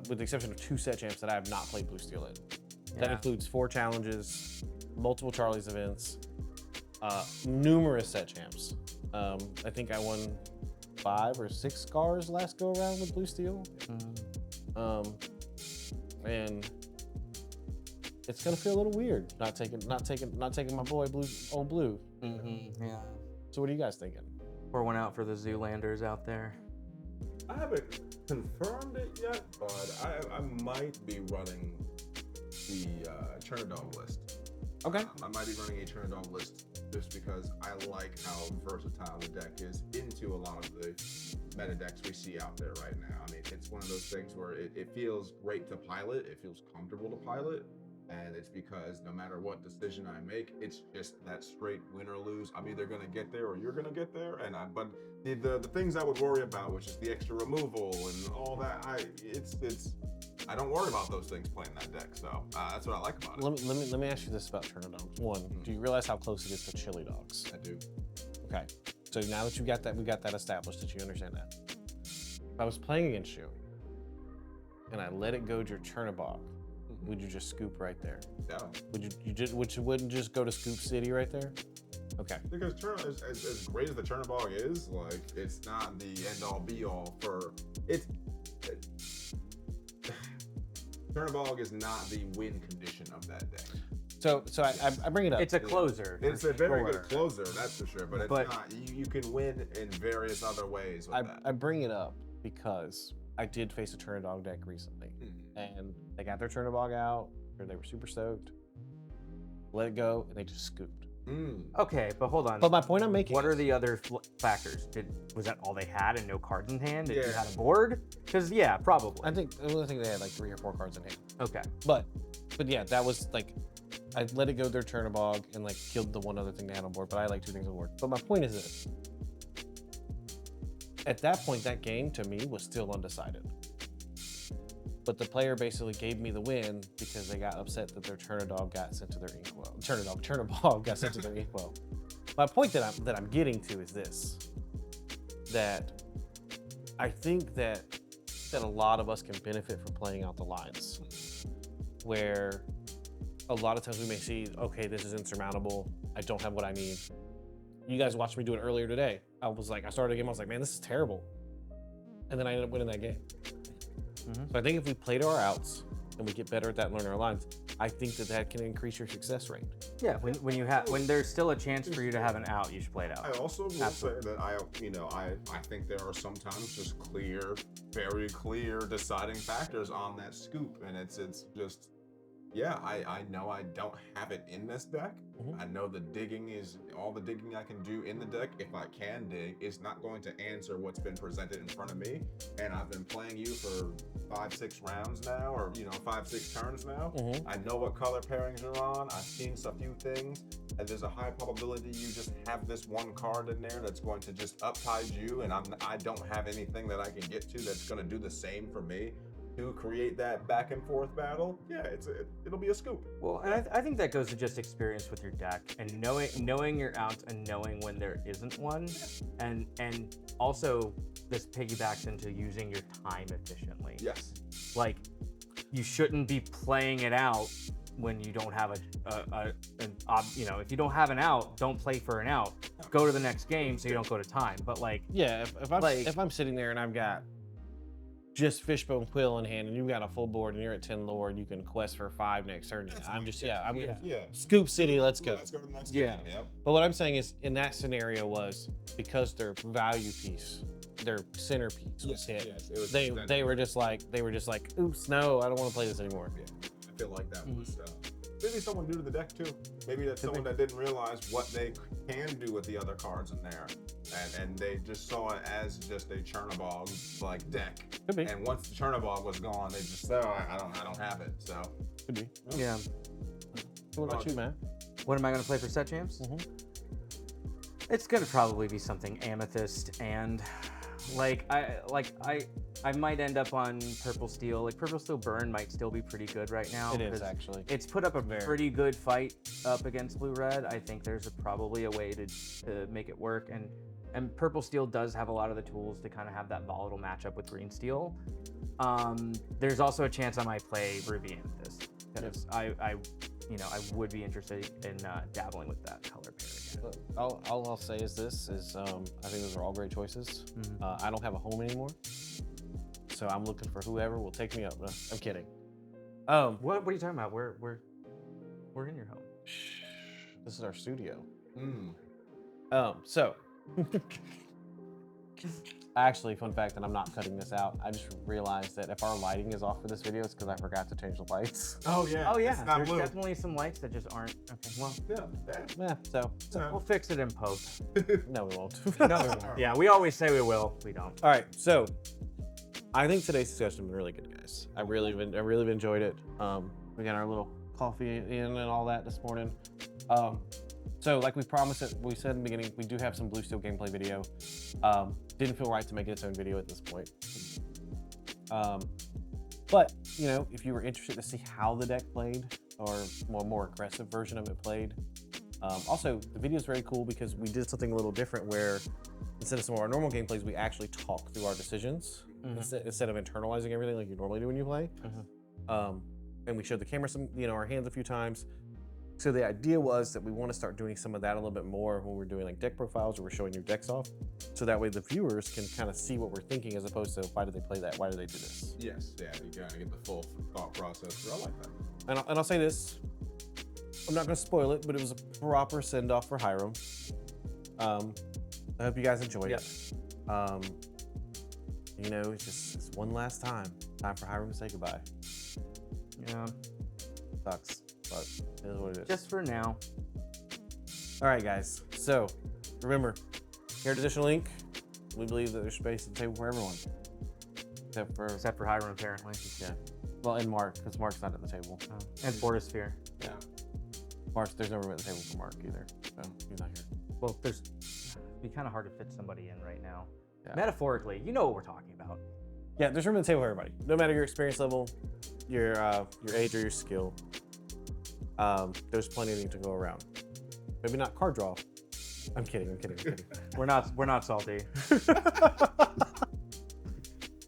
Speaker 1: with the exception of 2 Set Champs, that I have not played Blue Steel in.
Speaker 2: Yeah.
Speaker 1: That includes 4 challenges, multiple Charlie's events, numerous Set Champs. I think I won 5 or 6 scars last go around with Blue Steel. And it's gonna feel a little weird not taking my boy old Blue.
Speaker 2: Yeah.
Speaker 1: So what are you guys thinking?
Speaker 2: Pour one out for the Zoolanders out there.
Speaker 3: I haven't confirmed it yet, but I might be running the Chernodome list.
Speaker 1: Okay.
Speaker 3: I might be running a Chernodome list just because I like how versatile the deck is into a lot of the meta decks we see out there right now. I mean, it's one of those things where it feels great to pilot, it feels comfortable to pilot, and it's because no matter what decision I make, it's just that straight win or lose. I'm either gonna get there or you're gonna get there, but the things I would worry about, which is the extra removal and all that, I don't worry about those things playing that deck, so that's what I like about it.
Speaker 1: Let me ask you this about Chernodome. One, do you realize how close it is to Chili Dogs?
Speaker 3: I do.
Speaker 1: Okay, so now that we got that established, that you understand that. If I was playing against you and I let it go to your Chernobog, would you just scoop right there?
Speaker 3: Yeah.
Speaker 1: Would you wouldn't just go to Scoop City right there? Okay.
Speaker 3: Because as great as the Chernobog is, like, it's not the end-all be-all for it's. Chernobog is not the win condition of that deck.
Speaker 1: So I bring it up.
Speaker 2: It's a closer.
Speaker 3: It's
Speaker 2: for
Speaker 3: a very
Speaker 2: sure.
Speaker 3: good closer, that's for sure. But it's not. You can win in various other ways with that.
Speaker 1: I bring it up because I did face a Chernobog deck recently, and they got their Chernobog out, or they were super stoked. Let it go, and they just scooped.
Speaker 2: Okay, but hold on.
Speaker 1: But my point I'm making.
Speaker 2: What are the other factors? Was that all they had and no cards in hand? Did you have a board? Because yeah, probably.
Speaker 1: I think they had like 3 or 4 cards in hand.
Speaker 2: Okay.
Speaker 1: But yeah, that was like, I let it go their Chernobog and like killed the one other thing they had on board. But I like 2 things on board. But my point is this: at that point, that game to me was still undecided. But the player basically gave me the win because they got upset that their Chernobog got sent to their inkwell. Chernobog got sent to their inkwell. My point that I'm getting to is this: that I think that a lot of us can benefit from playing out the lines, where a lot of times we may see, okay, this is insurmountable. I don't have what I need. You guys watched me do it earlier today. I started a game. I was like, man, this is terrible, and then I ended up winning that game. So I think if we play to our outs and we get better at that and learn our lines, I think that can increase your success rate.
Speaker 2: Yeah, when there's still a chance for you to have an out, you should play it out.
Speaker 3: I also will say that I think there are sometimes just very clear deciding factors on that scoop, and it's just. Yeah, I know I don't have it in this deck. I know the digging is all the digging I can do in the deck, if I can dig, is not going to answer what's been presented in front of me. And I've been playing you for 5-6 rounds now, or 5-6 turns now. I know what color pairings are on. I've seen a few things, and there's a high probability you just have this one card in there that's going to just uptide you, and I don't have anything that I can get to that's going to do the same for me. To create that back and forth battle, yeah, it'll be a scoop.
Speaker 2: Well, and I think that goes to just experience with your deck and knowing your outs and knowing when there isn't one, and also this piggybacks into using your time efficiently.
Speaker 3: Yes.
Speaker 2: Like, you shouldn't be playing it out when you don't have if you don't have an out, don't play for an out. Go to the next game so you don't go to time. But like,
Speaker 1: yeah, if I'm sitting there and I've got just Fishbone Quill in hand, and you've got a full board, and you're at 10 lore, and you can quest for 5 next turn. Scoop City, let's go.
Speaker 3: Let's go to the next game. Yep.
Speaker 1: But what I'm saying is, in that scenario was because their value piece, their centerpiece was hit. They were just like, oops, no, I don't want to play this anymore.
Speaker 3: Yeah, I feel like that was maybe someone new to the deck too. Maybe that's someone that didn't realize what they can do with the other cards in there, and they just saw it as just a Chernobog like deck.
Speaker 1: Could be.
Speaker 3: And once the Chernobog was gone, they just said, "Oh, I don't have it." So
Speaker 1: could be.
Speaker 2: Yeah.
Speaker 1: What about you, man?
Speaker 2: What am I going to play for set champs? It's going to probably be something Amethyst, and I might end up on Purple Steel. Like, Purple Steel Burn might still be pretty good right now.
Speaker 1: It is, actually.
Speaker 2: It's put up a pretty good fight up against Blue Red. I think there's probably a way to make it work, and Purple Steel does have a lot of the tools to kind of have that volatile matchup with Green Steel. There's also a chance I might play Ruby Amethyst, because I would be interested in dabbling with that color pair again.
Speaker 1: All I'll say is I think those are all great choices. I don't have a home anymore, so I'm looking for whoever will take me up. No, I'm kidding.
Speaker 2: What are you talking about? We're in your home.
Speaker 1: This is our studio.
Speaker 2: So
Speaker 1: actually, fun fact, and I'm not cutting this out, I just realized that if our lighting is off for this video, it's because I forgot to change the lights.
Speaker 3: Oh yeah.
Speaker 2: There's definitely some lights that just aren't. Okay, well,
Speaker 1: So
Speaker 2: we'll fix it in post.
Speaker 1: no, we won't.
Speaker 2: No, we won't. Yeah, we always say we will. We don't.
Speaker 1: All right, so I think today's discussion has been really good, guys. I really enjoyed it. We got our little coffee in and all that this morning. So like we promised it, we said in the beginning, we do have some Blue Steel gameplay video. Didn't feel right to make it its own video at this point. But, if you were interested to see how the deck played, or more aggressive version of it played. Also, the video is very cool because we did something a little different where instead of some of our normal gameplays, we actually talk through our decisions instead of internalizing everything like you normally do when you play. And we showed the camera our hands a few times. So the idea was that we want to start doing some of that a little bit more when we're doing like deck profiles or we're showing your decks off. So that way the viewers can kind of see what we're thinking as opposed to why do they play that? Why do they do this?
Speaker 3: Yes, yeah, you gotta get the full thought process. I like that.
Speaker 1: And I'll say this, I'm not going to spoil it, but it was a proper send off for Hiram. I hope you guys enjoyed it. You know, it's one last time for Hiram to say goodbye.
Speaker 2: Yeah.
Speaker 1: Sucks, but it is what it is.
Speaker 2: Just for now.
Speaker 1: All right, guys. So remember, here at Additional Inc., we believe that there's space at the table for everyone,
Speaker 2: Except for Hiram, apparently.
Speaker 1: yeah. Well, and Mark, because Mark's not at the table.
Speaker 2: Oh. And Bordersphere.
Speaker 3: Yeah.
Speaker 1: There's no room at the table for Mark either, so he's not here.
Speaker 2: Well, it'd be kind of hard to fit somebody in right now.
Speaker 1: Yeah.
Speaker 2: Metaphorically, you know what we're talking about.
Speaker 1: Yeah, there's room at the table for everybody, no matter your experience level, your age, or your skill. There's plenty to go around. Maybe not card draw. I'm kidding.
Speaker 2: We're not salty.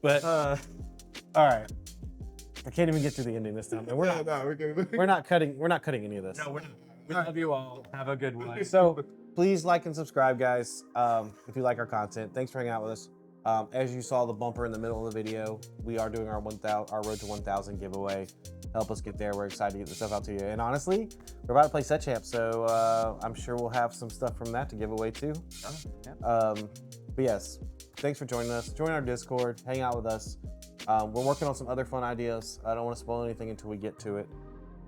Speaker 1: But all right, I can't even get through the ending this time. And we're not cutting any of this.
Speaker 2: No, we're not. We love you all. Have a good one.
Speaker 1: So please like and subscribe, guys, if you like our content. Thanks for hanging out with us. As you saw the bumper in the middle of the video, we are doing our Road to 1,000 giveaway. Help us get there. We're excited to get the stuff out to you. And honestly, we're about to play Set Champ, so I'm sure we'll have some stuff from that to give away too. But yes, thanks for joining us. Join our Discord. Hang out with us. We're working on some other fun ideas. I don't want to spoil anything until we get to it.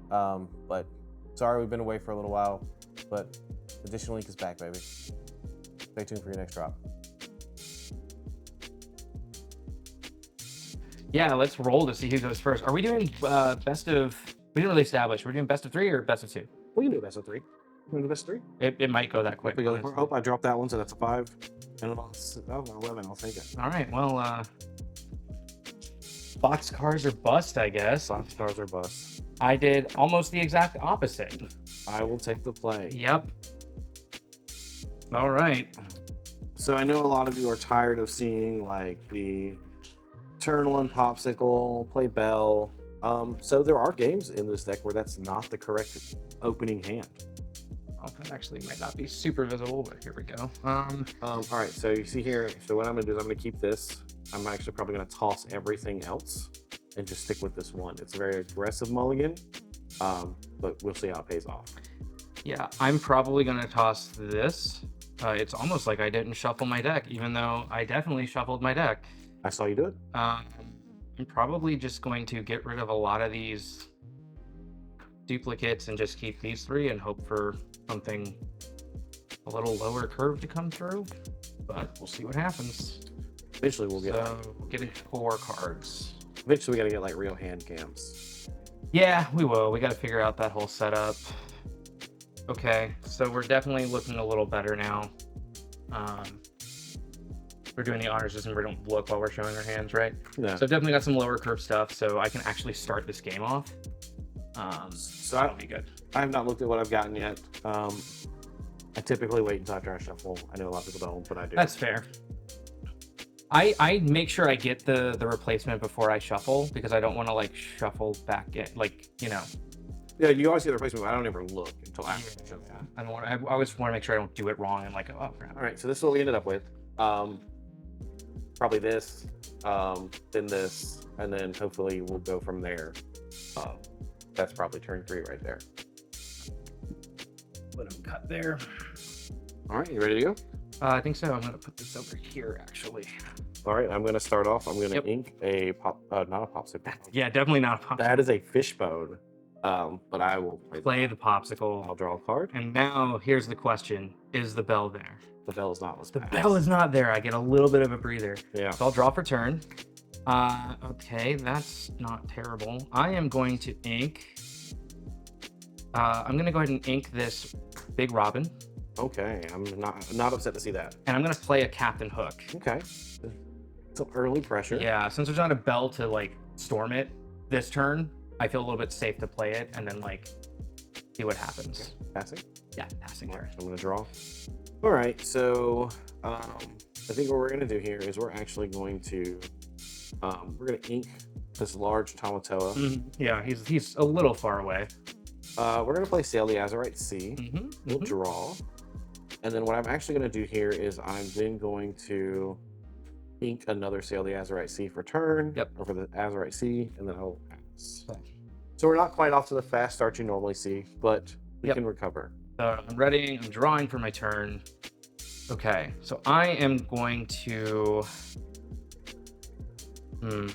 Speaker 1: But sorry we've been away for a little while. But Additional Link is back, baby. Stay tuned for your next drop.
Speaker 2: Yeah, let's roll to see who goes first. Are we doing best of? We didn't really establish. We're doing best of 3 or best of 2?
Speaker 1: We can do best of 3. We can do best of 3.
Speaker 2: It might go that quick.
Speaker 1: I hope I dropped that one, so that's a 5. And an 11, I'll take it.
Speaker 2: All right. Well, boxcars are bust, I guess.
Speaker 1: Boxcars are bust.
Speaker 2: I did almost the exact opposite.
Speaker 1: I will take the play.
Speaker 2: Yep. All right.
Speaker 1: So I know a lot of you are tired of seeing like the turn 1 popsicle, play bell. So there are games in this deck where that's not the correct opening hand.
Speaker 2: Oh, that actually might not be super visible, but here we go.
Speaker 1: All right, so you see here, so what I'm gonna do is I'm gonna keep this. I'm actually probably gonna toss everything else and just stick with this one. It's a very aggressive mulligan, but we'll see how it pays off.
Speaker 2: Yeah, I'm probably gonna toss this. It's almost like I didn't shuffle my deck, even though I definitely shuffled my deck.
Speaker 1: I saw you do it.
Speaker 2: I'm probably just going to get rid of a lot of these duplicates and just keep these 3 and hope for something a little lower curve to come through. But we'll see what happens.
Speaker 1: Eventually we'll get
Speaker 2: we're getting 4 cards.
Speaker 1: Eventually we gotta get like real hand cams.
Speaker 2: Yeah, we will. We gotta figure out that whole setup. Okay, so we're definitely looking a little better now. We're doing the honor system. We don't look while we're showing our hands, right?
Speaker 1: Yeah.
Speaker 2: So I've definitely got some lower curve stuff, so I can actually start this game off. So that'll be good.
Speaker 1: I have not looked at what I've gotten yet. I typically wait until after I shuffle. I know a lot of people don't, but I do.
Speaker 2: That's fair. I make sure I get the replacement before I shuffle because I don't want to like shuffle back in, like, you know.
Speaker 1: Yeah, you always see the replacement, but I don't ever look until after.
Speaker 2: Yeah. I always want to make sure I don't do it wrong and like, oh crap.
Speaker 1: All right, so this is what we ended up with. Probably this, then this, and then hopefully we'll go from there. That's probably turn 3 right there.
Speaker 2: Let him cut there.
Speaker 1: All right, you ready to go?
Speaker 2: I think so. I'm gonna put this over here actually.
Speaker 1: All right, I'm gonna start off. I'm gonna ink a pop, not a popsicle.
Speaker 2: Yeah, definitely not a popsicle.
Speaker 1: That is a fishbone. But I will
Speaker 2: play the popsicle.
Speaker 1: I'll draw a card.
Speaker 2: And now here's the question: is the bell there?
Speaker 1: The bell is not.
Speaker 2: The bell is not there. I get a little bit of a breather.
Speaker 1: Yeah.
Speaker 2: So I'll draw for turn. Okay, that's not terrible. I am going to ink. I'm gonna go ahead and ink this Big Robin.
Speaker 1: Okay, I'm not upset to see that.
Speaker 2: And I'm gonna play a Captain Hook.
Speaker 1: Okay. Some early pressure.
Speaker 2: Yeah, since there's not a bell to like storm it this turn, I feel a little bit safe to play it and then like see what happens.
Speaker 1: Passing?
Speaker 2: Yeah, passing
Speaker 1: All
Speaker 2: her.
Speaker 1: right, so I'm gonna draw. All right, so I think what we're gonna do here is we're actually going to we're gonna ink this large Tamatoa.
Speaker 2: Yeah, he's a little far away.
Speaker 1: We're gonna play Sail the Azurite Sea. We'll draw. And then what I'm actually gonna do here is I'm then going to ink another Sail the Azurite Sea for turn.
Speaker 2: Yep.
Speaker 1: Or for the Azurite Sea, and then I'll pass.
Speaker 2: Okay.
Speaker 1: So we're not quite off to the fast start you normally see, but we can recover.
Speaker 2: So I'm ready. I'm drawing for my turn. Okay, so I am going to. I'm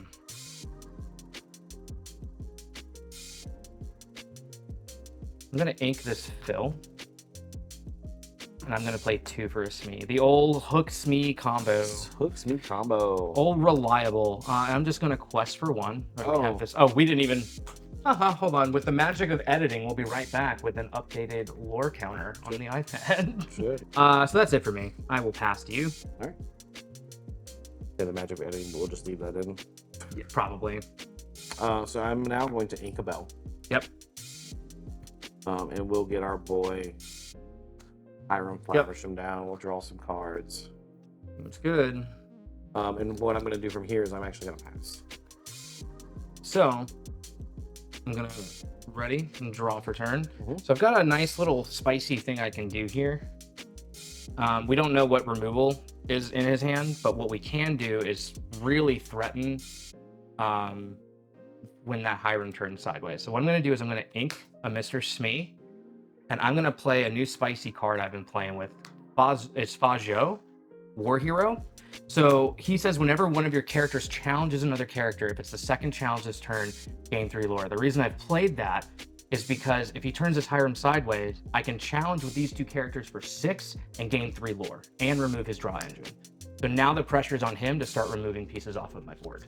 Speaker 2: gonna ink this fill, and I'm gonna play 2 for a Smee. The old hook Smee combo.
Speaker 1: Hook Smee combo.
Speaker 2: Old reliable. I'm just gonna quest for 1. We have
Speaker 1: Oh.
Speaker 2: this. Oh, we didn't even. Hold on. With the magic of editing, we'll be right back with an updated lore counter on the iPad.
Speaker 1: Should.
Speaker 2: So that's it for me. I will pass to you.
Speaker 1: All right. Yeah, the magic of editing, we'll just leave that in.
Speaker 2: Yeah, probably.
Speaker 1: So I'm now going to ink a bell.
Speaker 2: Yep.
Speaker 1: And we'll get our boy Hiram Flowersham down. We'll draw some cards.
Speaker 2: That's good.
Speaker 1: And what I'm going to do from here is I'm actually going to pass.
Speaker 2: So I'm gonna ready and draw for turn.
Speaker 1: Mhm.
Speaker 2: So I've got a nice little spicy thing I can do here. We don't know what removal is in his hand, but what we can do is really threaten when that Hiram turns sideways. So what I'm gonna do is I'm gonna ink a Mr. Smee, and I'm gonna play a new spicy card I've been playing with. It's Fajo, War Hero. So he says whenever one of your characters challenges another character, if it's the second challenge this turn, gain 3 lore. The reason I've played that is because if he turns his Hiram sideways, I can challenge with these 2 characters for 6 and gain 3 lore and remove his draw engine. So now the pressure is on him to start removing pieces off of my board.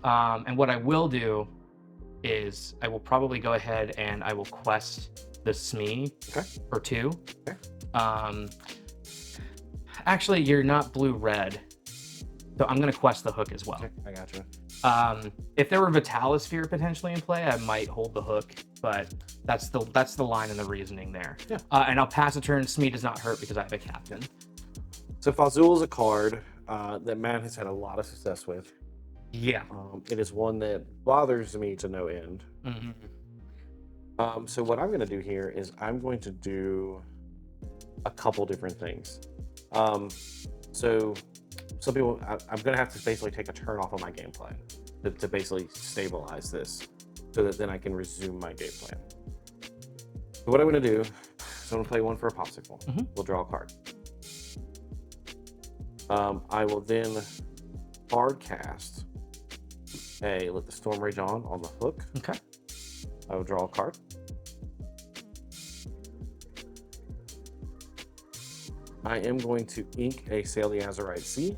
Speaker 2: And what I will do is I will probably go ahead and I will quest the Smee for 2.
Speaker 1: Okay.
Speaker 2: Actually, you're not blue-red. So I'm going to quest the hook as well.
Speaker 1: Okay, I gotcha.
Speaker 2: If there were Vitalisphere potentially in play, I might hold the hook, but that's the line and the reasoning there.
Speaker 1: Yeah.
Speaker 2: And I'll pass a turn. Smee does not hurt because I have a captain.
Speaker 1: So Fazul is a card that Matt has had a lot of success with.
Speaker 2: Yeah.
Speaker 1: It is one that bothers me to no end. So what I'm going to do here is I'm going to do a couple different things. So some people, I'm going to have to basically take a turn off of my game plan to basically stabilize this so that then I can resume my game plan. So what I'm going to do is I'm going to play 1 for a popsicle. We'll draw a card. I will then hard cast a Let the Storm Rage on the hook.
Speaker 2: Okay.
Speaker 1: I will draw a card. I am going to ink a Sail the Azurite Sea.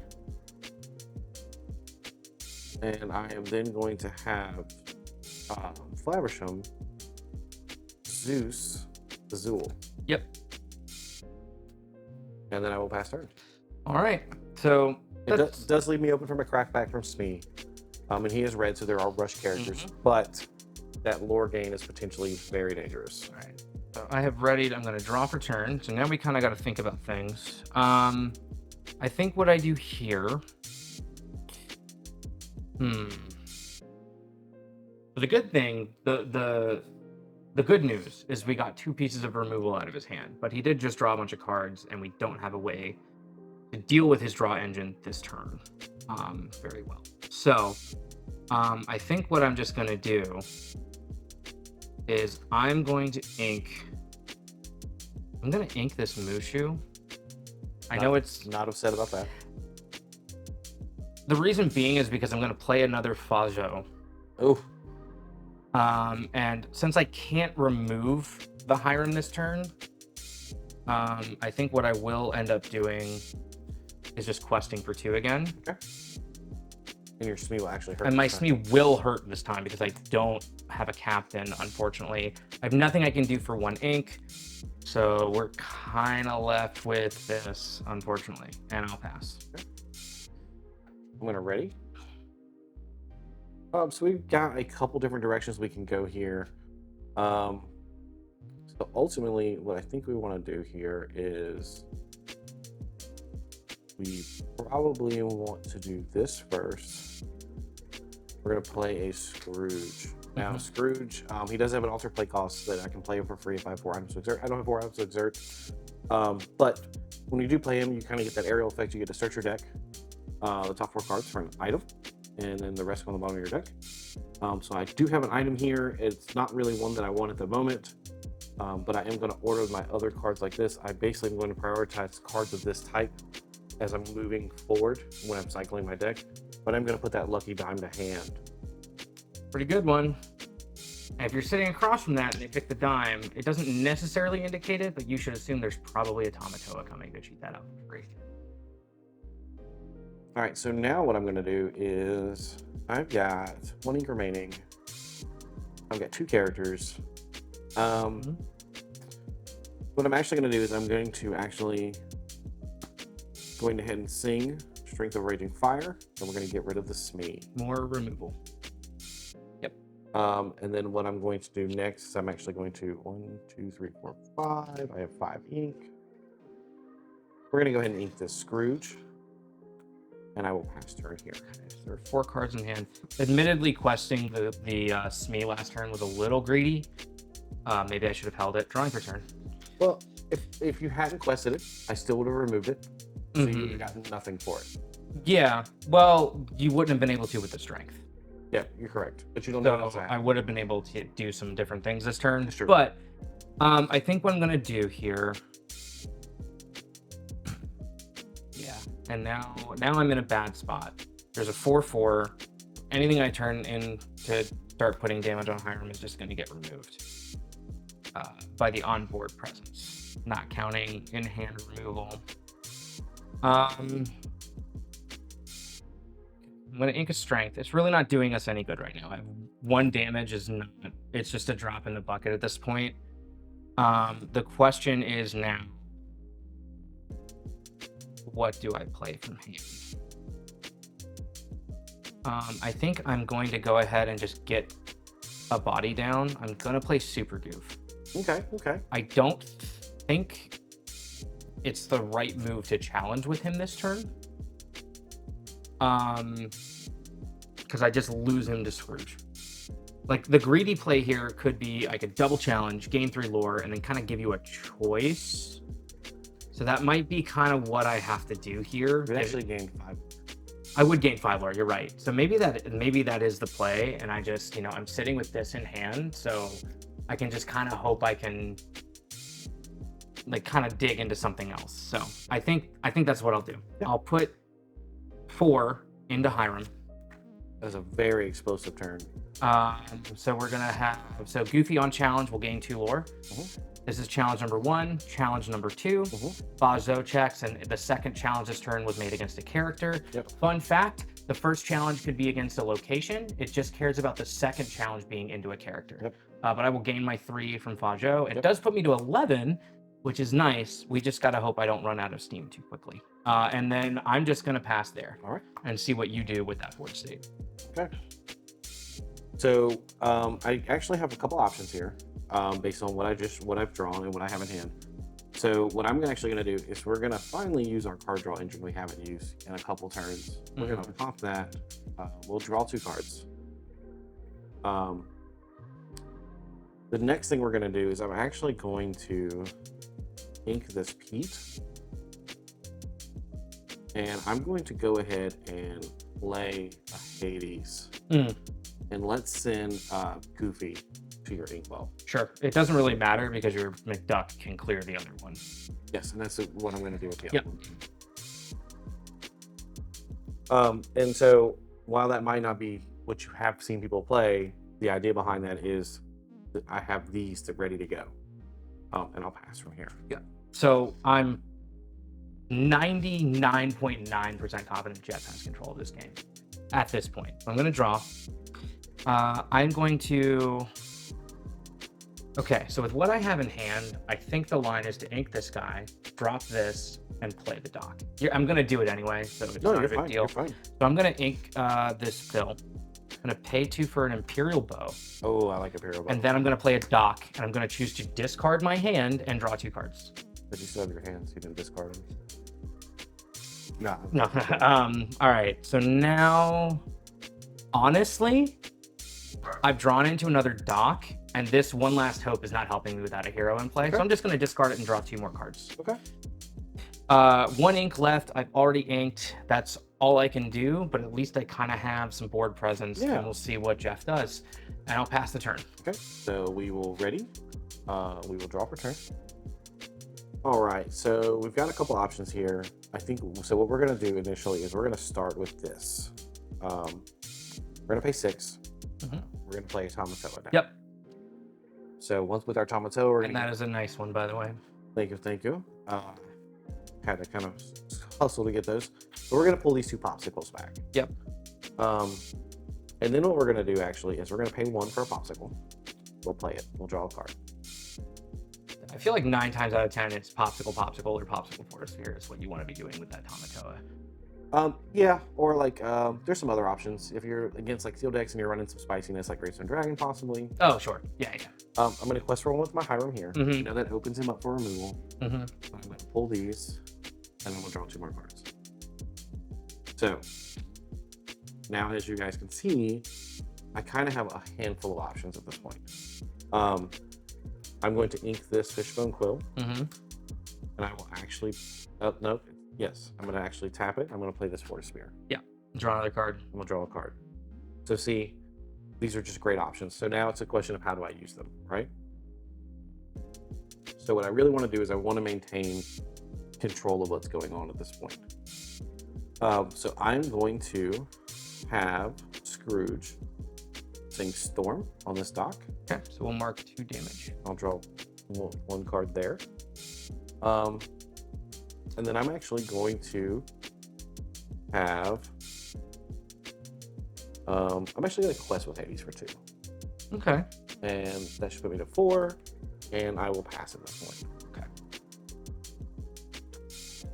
Speaker 1: And I am then going to have Flaversham, Zeus, Azul.
Speaker 2: Yep.
Speaker 1: And then I will pass turn.
Speaker 2: All right. So
Speaker 1: It does leave me open from a crackback from Smee. And he is red, so there are rush characters, but that lore gain is potentially very dangerous.
Speaker 2: All right. So I have readied. I'm going to draw for turn. So now we kind of got to think about things. I think what I do here. So the good thing, the good news is we got 2 pieces of removal out of his hand, but he did just draw a bunch of cards, and we don't have a way to deal with his draw engine this turn very well. So I think what I'm just going to do is I'm going to ink this Mushu. I know it's
Speaker 1: not upset about that.
Speaker 2: The reason being is because I'm going to play another Fajo.
Speaker 1: Oh.
Speaker 2: And since I can't remove the Hiram this turn, I think what I will end up doing is just questing for 2 again.
Speaker 1: Okay. And your Smee will actually hurt.
Speaker 2: And my Smee will hurt this time because I don't have a captain, unfortunately. I have nothing I can do for 1 ink. So we're kind of left with this, unfortunately. And I'll pass.
Speaker 1: Okay. I'm going to ready. So we've got a couple different directions we can go here. So ultimately, what I think we want to do here is we probably want to do this first. We're going to play a Scrooge. Now, Scrooge, he does have an alter play cost that I can play him for free if I have 4 items to exert. I don't have 4 items to exert. But when you do play him, you kind of get that aerial effect. You get to search your deck, the top 4 cards for an item, and then the rest go on the bottom of your deck. So I do have an item here. It's not really one that I want at the moment, but I am going to order my other cards like this. I basically am going to prioritize cards of this type as I'm moving forward when I'm cycling my deck. But I'm going to put that lucky dime to hand.
Speaker 2: Pretty good one. And if you're sitting across from that and they pick the dime, it doesn't necessarily indicate it, but you should assume there's probably a Tamatoa coming to cheat that out for free.
Speaker 1: All right, so now what I'm going to do is I've got 1 ink remaining. I've got 2 characters. What I'm actually going to do is I'm going to actually go ahead and sing Strength of Raging Fire, and we're going to get rid of the Smee.
Speaker 2: More removal. Yep.
Speaker 1: And then what I'm going to do next is I'm actually going to 1, 2, 3, 4, 5. I have 5 ink. We're going to go ahead and ink this Scrooge. And I will pass turn here.
Speaker 2: There are 4 cards in hand. Admittedly, questing the Smee last turn was a little greedy. Maybe I should have held it. Drawing for turn.
Speaker 1: Well, if you hadn't quested it, I still would have removed it. So you would have gotten nothing for it.
Speaker 2: Yeah. Well, you wouldn't have been able to with the strength.
Speaker 1: Yeah, you're correct. But you don't know what else
Speaker 2: So
Speaker 1: I
Speaker 2: I
Speaker 1: have.
Speaker 2: would have been able to do some different things this turn.
Speaker 1: Sure.
Speaker 2: But I think what I'm going to do here... And now I'm in a bad spot. There's a 4/4. Anything I turn in to start putting damage on Hiram is just going to get removed by the onboard presence, not counting in-hand removal. I'm going to ink a strength. It's really not doing us any good right now. I have 1 damage is not. It's just a drop in the bucket at this point. The question is now, what do I play from hand? I think I'm going to go ahead and just get a body down. I'm going to play Super Goof.
Speaker 1: Okay.
Speaker 2: I don't think it's the right move to challenge with him this turn. Because I just lose him to Scrooge. Like, the greedy play here could be I could double challenge, gain 3 lore, and then kind of give you a choice. So that might be kind of what I have to do here.
Speaker 1: You actually gained 5.
Speaker 2: I would gain 5 lore, you're right. So maybe that is the play, and I just, I'm sitting with this in hand, so I can just kind of hope I can like kind of dig into something else. So I think that's what I'll do. Yeah. I'll put 4 into Hiram.
Speaker 1: That's a very explosive turn.
Speaker 2: So we're gonna have Goofy on challenge will gain 2 lore. This is challenge number 1, challenge number 2. Bazo checks, and the second challenge this turn was made against a character.
Speaker 1: Yep.
Speaker 2: Fun fact, the first challenge could be against a location. It just cares about the second challenge being into a character.
Speaker 1: Yep.
Speaker 2: But I will gain my 3 from Fajo. It does put me to 11, which is nice. We just gotta hope I don't run out of steam too quickly. And then I'm just gonna pass there.
Speaker 1: All right.
Speaker 2: And see what you do with that board state.
Speaker 1: Okay. So I actually have a couple options here. Based on what I've drawn and what I have in hand. So what I'm actually going to do is we're going to finally use our card draw engine we haven't used in a couple turns. We're going to pop that. We'll draw 2 cards. The next thing we're going to do is I'm actually going to ink this Pete. And I'm going to go ahead and play a Hades. And let's send Goofy to your inkwell.
Speaker 2: Sure. It doesn't really matter because your McDuck can clear the other one.
Speaker 1: Yes, and that's what I'm going to do with the
Speaker 2: Yep.
Speaker 1: other one. And so while that might not be what you have seen people play, the idea behind that is that I have these ready to go. And I'll pass from here.
Speaker 2: Yeah. So I'm 99.9% confident Jet has control of this game at this point. I'm going to draw. I'm going to... Okay, so with what I have in hand, I think the line is to ink this guy, drop this, and play the dock. I'm going to do it anyway, so it's not a big deal.
Speaker 1: You're fine.
Speaker 2: So I'm going to ink this pill. I'm going to pay 2 for an Imperial Bow.
Speaker 1: Oh, I like Imperial Bow.
Speaker 2: And then I'm going to play a dock, and I'm going to choose to discard my hand and draw 2 cards.
Speaker 1: But you still have your hands, so you didn't discard them. No.
Speaker 2: No. All right, so now, honestly, I've drawn into another dock, and this One Last Hope is not helping me without a hero in play.
Speaker 1: Okay.
Speaker 2: So I'm just going to discard it and draw 2 more cards.
Speaker 1: Okay.
Speaker 2: 1 ink left. I've already inked. That's all I can do, but at least I kind of have some board presence,
Speaker 1: Yeah.
Speaker 2: and we'll see what Jeff does. And I'll pass the turn.
Speaker 1: Okay. So we will ready. We will draw for turn. All right. So we've got a couple options here. I think so. What we're gonna do initially is we're gonna start with this. We're gonna pay 6. We're gonna play Tomato now.
Speaker 2: Yep.
Speaker 1: So once with our Tomato, we're
Speaker 2: And
Speaker 1: gonna.
Speaker 2: that is a nice one, by the way.
Speaker 1: Thank you. Thank you. Had to kind of hustle to get those. So we're gonna pull these 2 popsicles back.
Speaker 2: Yep.
Speaker 1: And then what we're gonna do actually is we're gonna pay 1 for a popsicle. We'll play it. We'll draw a card.
Speaker 2: I feel like 9 times out of 10, it's popsicle, or popsicle fortisphere is what you want to be doing with that Tamatoa.
Speaker 1: Yeah, or like there's some other options. If you're against like steel decks and you're running some spiciness like Gravestone Dragon possibly.
Speaker 2: Oh, sure. Yeah.
Speaker 1: I'm gonna quest roll with my Hiram here.
Speaker 2: Mhm.
Speaker 1: You know that opens him up for removal.
Speaker 2: Mm-hmm.
Speaker 1: I'm gonna pull these and then we'll draw 2 more cards. So now as you guys can see, I kind of have a handful of options at this point. I'm going to ink this Fishbone Quill, and I will actually, no, yes, I'm going to actually tap it. I'm going to play this Fortispear.
Speaker 2: Yeah, draw another card.
Speaker 1: I'm going to draw a card. So see, these are just great options. So now it's a question of how do I use them, right? So what I really want to do is I want to maintain control of what's going on at this point. So I'm going to have Scrooge sing Storm on this dock.
Speaker 2: Okay, so we'll mark 2 damage.
Speaker 1: I'll draw 1 card there. And then I'm actually going to have, I'm actually going to quest with Hades for 2.
Speaker 2: Okay.
Speaker 1: And that should put me to 4, and I will pass at this point.
Speaker 2: Okay.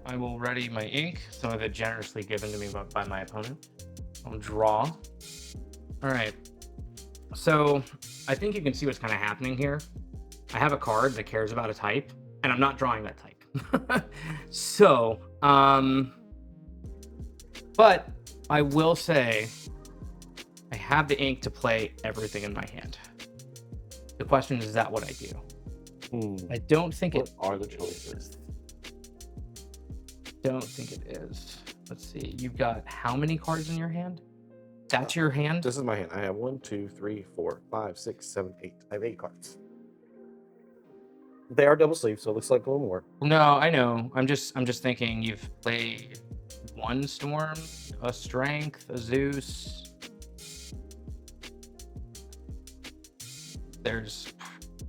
Speaker 2: I will ready my ink, some of it generously given to me by my opponent. I'll draw. All right. So I think you can see what's kind of happening here. I have a card that cares about a type, and I'm not drawing that type. So, but I will say I have the ink to play everything in my hand. The question is that what I do? I don't think
Speaker 1: What
Speaker 2: it
Speaker 1: are the choices?
Speaker 2: Don't think it is. Let's see. You've got how many cards in your hand? That's your hand?
Speaker 1: This is my hand. I have 1, 2, 3, 4, 5, 6, 7, 8. I have 8 cards. They are double sleeved, so it looks like a little more.
Speaker 2: No, I know. I'm just thinking you've played 1 Storm, a Strength, a Zeus.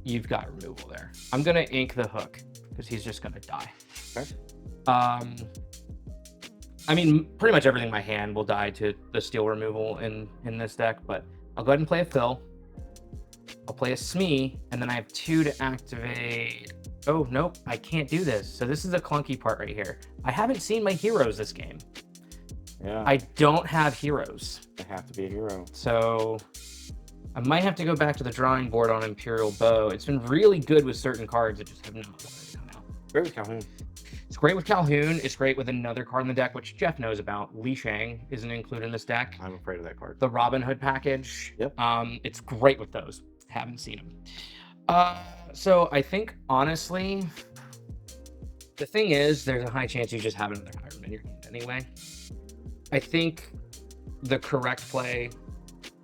Speaker 2: You've got removal there. I'm gonna ink the Hook because he's just gonna die.
Speaker 1: Okay.
Speaker 2: I mean, pretty much everything in my hand will die to the steel removal in this deck, but I'll go ahead and play a Fill. I'll play a Smee, and then I have 2 to activate. Oh, nope, I can't do this. So this is the clunky part right here. I haven't seen my heroes this game.
Speaker 1: Yeah.
Speaker 2: I don't have heroes.
Speaker 1: I have to be a hero.
Speaker 2: So I might have to go back to the drawing board on Imperial Bow. It's been really good with certain cards that just have not wanted to come out.
Speaker 1: Great with Calhoun.
Speaker 2: It's great with Calhoun. It's great with another card in the deck, which Jeff knows about. Li Shang isn't included in this deck.
Speaker 1: I'm afraid of that card.
Speaker 2: The Robin Hood package.
Speaker 1: Yep.
Speaker 2: It's great with those. Haven't seen them. So I think, honestly, the thing is, there's a high chance you just have another Hiram in your hand anyway. I think the correct play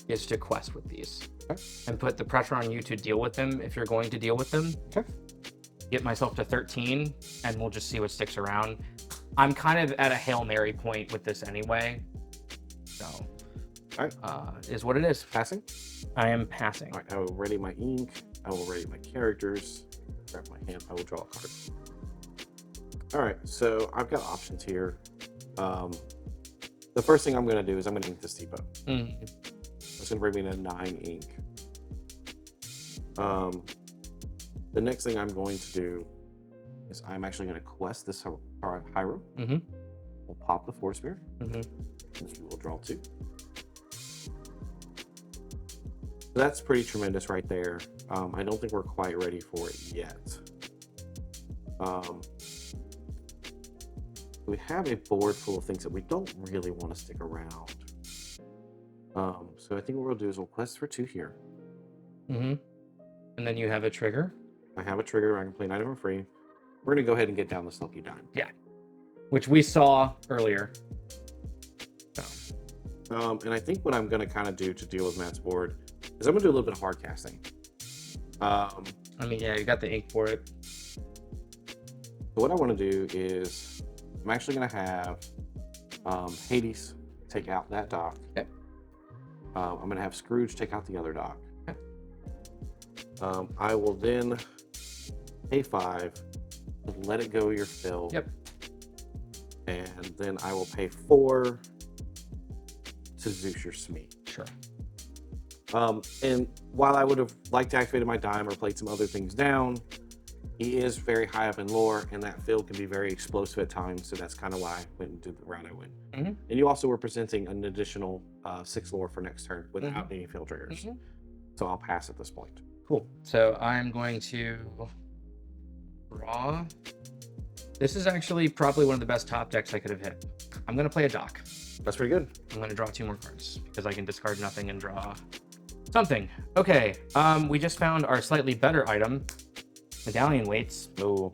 Speaker 2: is to quest with these.
Speaker 1: Okay.
Speaker 2: And put the pressure on you to deal with them if you're going to deal with them.
Speaker 1: Okay.
Speaker 2: Get myself to 13, and we'll just see what sticks around. I'm kind of at a Hail Mary point with this anyway. So,
Speaker 1: all right.
Speaker 2: Is what it is.
Speaker 1: Passing?
Speaker 2: I am passing.
Speaker 1: All right, I will ready my ink. I will ready my characters. Grab my hand. I will draw a card. All right, so I've got options here. The first thing I'm going to do is I'm going to ink this depot. It's going to bring me to 9 ink. The next thing I'm going to do is I'm actually going to quest this Hiram. We'll pop the Force Spear. And we will draw 2. So that's pretty tremendous right there. I don't think we're quite ready for it yet. We have a board full of things that we don't really want to stick around. So I think what we'll do is we'll quest for 2 here.
Speaker 2: Mm-hmm. And then you have a trigger.
Speaker 1: I have a trigger. I can play an item for free. We're going to go ahead and get down this lucky dime.
Speaker 2: Yeah. Which we saw earlier. So.
Speaker 1: And I think what I'm going to kind of do to deal with Matt's board is I'm going to do a little bit of hard casting.
Speaker 2: I mean, yeah, you got the ink for it.
Speaker 1: So what I want to do is I'm actually going to have Hades take out that dock.
Speaker 2: Okay.
Speaker 1: I'm going to have Scrooge take out the other dock.
Speaker 2: Okay.
Speaker 1: I will then pay 5, let it go your fill.
Speaker 2: Yep.
Speaker 1: And then I will pay 4 to Zeus your Smee.
Speaker 2: Sure.
Speaker 1: And while I would have liked to activate my dime or played some other things down, he is very high up in lore, and that field can be very explosive at times, so that's kind of why I went and did the route I went.
Speaker 2: Mm-hmm.
Speaker 1: And you also were presenting an additional 6 lore for next turn without any field triggers.
Speaker 2: Mm-hmm.
Speaker 1: So I'll pass at this point.
Speaker 2: Cool. So I'm going to draw. This is actually probably one of the best top decks I could have hit. I'm going to play a dock.
Speaker 1: That's pretty good.
Speaker 2: I'm going to draw 2 more cards because I can discard nothing and draw something. Okay. We just found our slightly better item, medallion weights.
Speaker 1: Oh.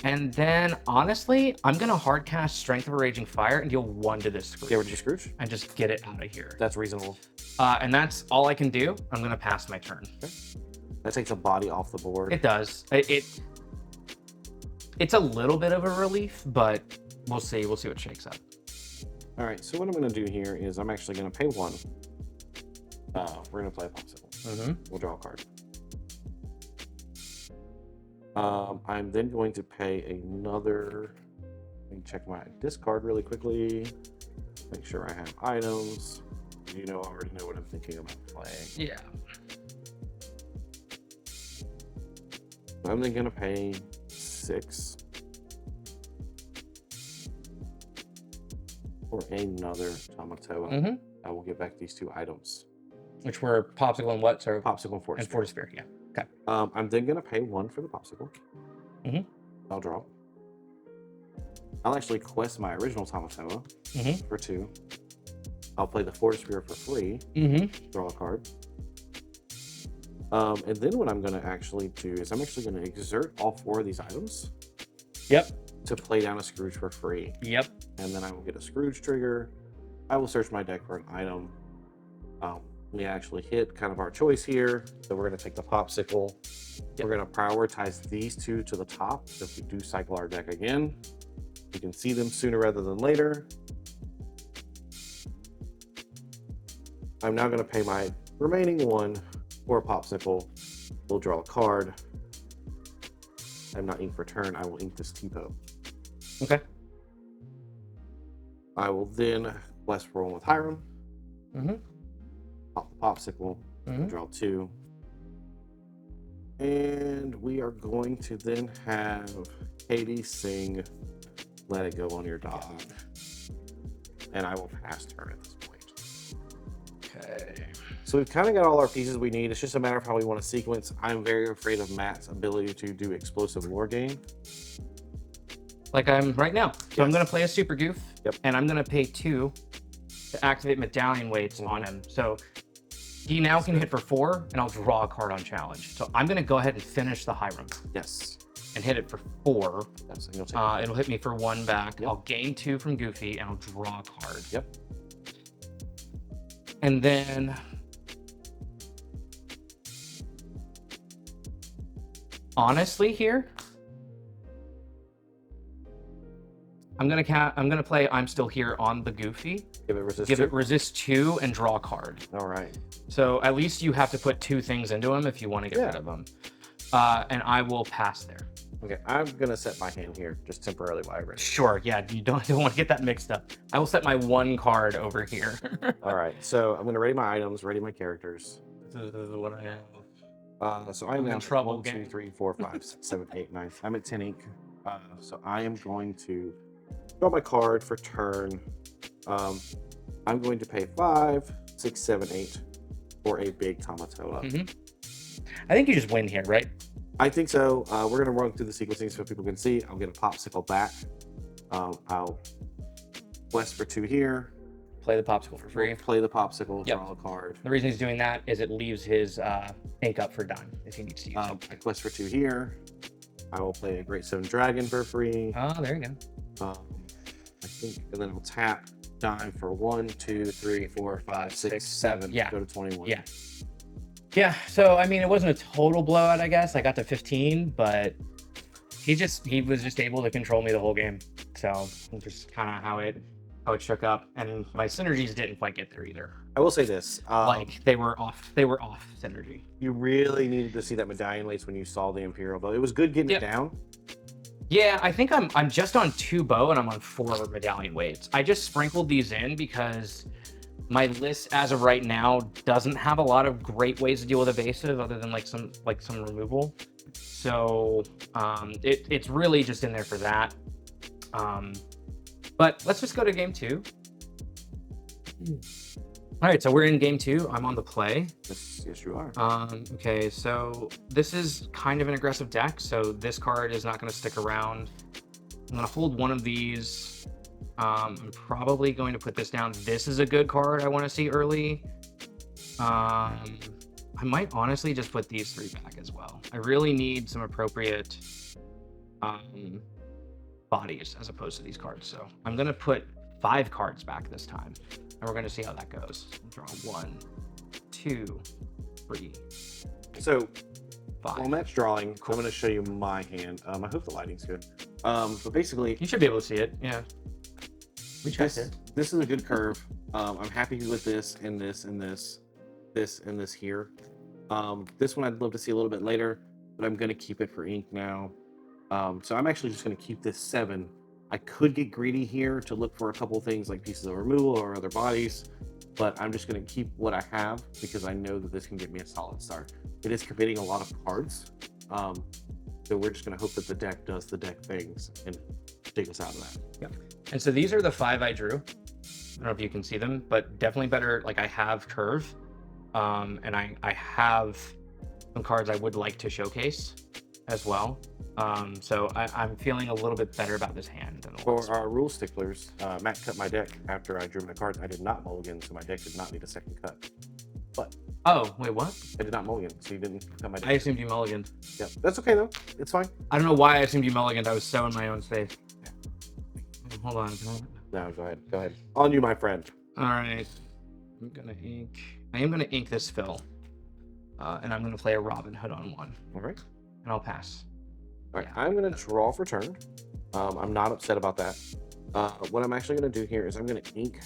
Speaker 2: And then honestly, I'm going to hard cast Strength of a Raging Fire and deal 1 to this Scrooge.
Speaker 1: Get rid of your Scrooge?
Speaker 2: And just get it out of here.
Speaker 1: That's reasonable.
Speaker 2: And that's all I can do. I'm going to pass my turn.
Speaker 1: Okay. That takes a body off the board.
Speaker 2: It does. It's a little bit of a relief, but we'll see. We'll see what shakes up.
Speaker 1: All right, so what I'm going to do here is I'm actually going to pay 1. We're going to play a popsicle.
Speaker 2: Mm-hmm.
Speaker 1: We'll draw a card. I'm then going to pay another. Let me check my discard really quickly. Make sure I have items. You know, I already know what I'm thinking about playing.
Speaker 2: Yeah.
Speaker 1: I'm then going to pay 6 for another Tamatoa.
Speaker 2: Mm-hmm.
Speaker 1: I will get back these 2 items.
Speaker 2: Which were popsicle and what? Sorry.
Speaker 1: Popsicle and Force
Speaker 2: And
Speaker 1: Spear.
Speaker 2: Force Spear. Yeah. Okay.
Speaker 1: I'm then going to pay 1 for the popsicle.
Speaker 2: Mm-hmm.
Speaker 1: I'll draw. I'll actually quest my original Tamatoa
Speaker 2: Mm-hmm.
Speaker 1: for 2. I'll play the Force Spear for free.
Speaker 2: Mm-hmm.
Speaker 1: Draw a card. And then what I'm going to actually do is I'm actually going to exert all 4 of these items.
Speaker 2: Yep.
Speaker 1: To play down a Scrooge for free.
Speaker 2: Yep.
Speaker 1: And then I will get a Scrooge trigger. I will search my deck for an item. We actually hit kind of our choice here. So we're going to take the popsicle. Yep. We're going to prioritize these 2 to the top. So if we do cycle our deck again, we can see them sooner rather than later. I'm now going to pay my remaining 1 for a popsicle. We'll draw a card. I'm not ink for turn. I will ink this Tipo.
Speaker 2: Okay.
Speaker 1: I will then quest for 1 with Hiram.
Speaker 2: Mm-hmm.
Speaker 1: Pop the popsicle.
Speaker 2: Mm-hmm.
Speaker 1: Draw 2. And we are going to then have Katie sing Let It Go on Your Dog. And I will pass turn at this point.
Speaker 2: Okay.
Speaker 1: So we've kind of got all our pieces we need. It's just a matter of how we want to sequence. I'm very afraid of Matt's ability to do explosive war game.
Speaker 2: Like I'm right now. So I'm going to play a Super Goof.
Speaker 1: Yep.
Speaker 2: And I'm going to pay 2 to activate medallion weights on him. So he now can hit for 4, and I'll draw a card on challenge. So I'm going to go ahead and finish the Hiram.
Speaker 1: Yes.
Speaker 2: And hit it for 4.
Speaker 1: Yes, and you'll take
Speaker 2: It'll hit me for 1 back.
Speaker 1: Yep.
Speaker 2: I'll gain 2 from Goofy, and I'll draw a card.
Speaker 1: Yep.
Speaker 2: And then honestly here, I'm gonna play I'm Still Here on the Goofy.
Speaker 1: Give it resist.
Speaker 2: Give
Speaker 1: 2.
Speaker 2: it resist 2 and draw a card.
Speaker 1: All right.
Speaker 2: So at least you have to put 2 things into him if you want to get rid of them. And I will pass there.
Speaker 1: Okay, I'm gonna set my hand here just temporarily while I read.
Speaker 2: Sure, yeah, you don't want to get that mixed up. I will set my 1 card over here.
Speaker 1: All right, so I'm gonna ready my items, ready my characters.
Speaker 2: This is what I have.
Speaker 1: So I'm
Speaker 2: in
Speaker 1: now
Speaker 2: trouble,
Speaker 1: 1, 2,
Speaker 2: gang.
Speaker 1: 3, 4, 5, 6, 7, 8, 9. I'm at 10 ink. So I am going to draw my card for turn. I'm going to pay 5, 6, 7, 8 for a big Tamatoa.
Speaker 2: I think you just win here, right?
Speaker 1: I think so. We're going to run through the sequencing so people can see. I'll get a popsicle back. I'll quest for 2 here.
Speaker 2: play the popsicle for free.
Speaker 1: We'll play the popsicle,
Speaker 2: Yep.
Speaker 1: draw a card.
Speaker 2: The reason he's doing that is it leaves his ink up for done if he needs to use it.
Speaker 1: I quest for 2 here. I will play a Great Seven Dragon for free.
Speaker 2: Oh, there you go.
Speaker 1: I think, and then I'll tap dime for 1, 2, 3, 4, 5, 6, 7.
Speaker 2: Yeah.
Speaker 1: Go to 21.
Speaker 2: Yeah. Yeah. So I mean, it wasn't a total blowout. I guess I got to 15, but he was just able to control me the whole game. So just kind of how it shook up, and my synergies didn't quite get there either.
Speaker 1: I will say this:
Speaker 2: Like they were off synergy.
Speaker 1: you really needed to see that medallion lace when you saw the Imperial bow. It was good getting
Speaker 2: Yep.
Speaker 1: it down.
Speaker 2: Yeah, I think I'm just on 2 bow and I'm on 4 medallion weights. I just sprinkled these in because my list as of right now doesn't have a lot of great ways to deal with evasive other than like some removal. So it's really just in there for that. But let's just go to game 2. All right, so we're in game 2. I'm on the play.
Speaker 1: Yes, you are.
Speaker 2: Okay, so this is kind of an aggressive deck, so this card is not going to stick around. I'm going to hold one of these. I'm probably going to put this down. This is a good card I want to see early. I might honestly just put these 3 back as well. I really need some appropriate bodies as opposed to these cards, so I'm going to put 5 cards back this time. And we're going to see how that goes. Draw 1, 2, 3.
Speaker 1: So
Speaker 2: 5.
Speaker 1: while Matt's drawing, I'm going to show you my hand. I hope the lighting's good. But basically,
Speaker 2: You should be able to see it. Yeah. We checked
Speaker 1: this,
Speaker 2: it.
Speaker 1: this is a good curve. I'm happy with this and this and this, this and this here. This one I'd love to see a little bit later, but I'm going to keep it for ink now. So I'm actually just going to keep this 7. I could get greedy here to look for a couple of things like pieces of removal or other bodies, but I'm just going to keep what I have because I know that this can get me a solid start. It is committing a lot of cards, so we're just going to hope that the deck does the deck things and take us out of that.
Speaker 2: Yep. And so these are the 5 I drew. I don't know if you can see them, but definitely better. Like I have curve, and I have some cards I would like to showcase as well. So I'm feeling a little bit better about this hand than the
Speaker 1: For
Speaker 2: last.
Speaker 1: our rule sticklers, Matt cut my deck after I drew my cards. I did not mulligan, so my deck did not need a second cut. But
Speaker 2: Oh, wait, what?
Speaker 1: I did not mulligan, so you didn't cut my deck.
Speaker 2: I assumed you mulliganed.
Speaker 1: Yeah, that's okay though. It's fine.
Speaker 2: I don't know why I assumed you mulliganed. I was so in my own space. Hold on.
Speaker 1: No, go ahead. Go ahead. On you, my friend.
Speaker 2: All right. I am gonna ink this fill. And I'm gonna play a Robin Hood on 1.
Speaker 1: All right.
Speaker 2: And I'll pass.
Speaker 1: All right.
Speaker 2: Yeah.
Speaker 1: I'm gonna draw for turn. I'm not upset about that. What I'm actually gonna do here is I'm gonna ink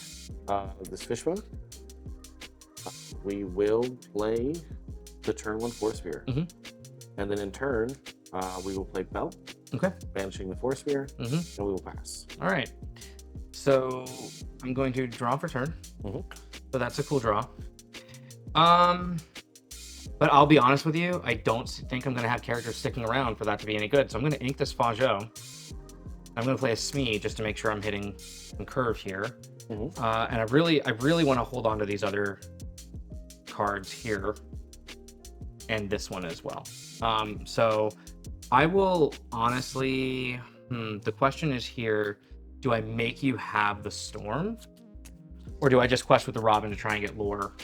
Speaker 1: this fishbone. We will play the turn 1 Force Spear, and then in turn we will play Belt,
Speaker 2: Okay.
Speaker 1: banishing the Force Spear,
Speaker 2: Mm-hmm.
Speaker 1: and we will pass.
Speaker 2: All right. So I'm going to draw for turn. So that's a cool draw. But I'll be honest with you, I don't think I'm going to have characters sticking around for that to be any good. So I'm going to ink this Fajo. I'm going to play a Smee just to make sure I'm hitting some curve here. And I really want to hold on to these other cards here and this one as well. So I will honestly, the question is here, do I make you have the Storm? Or do I just quest with the Robin to try and get lore?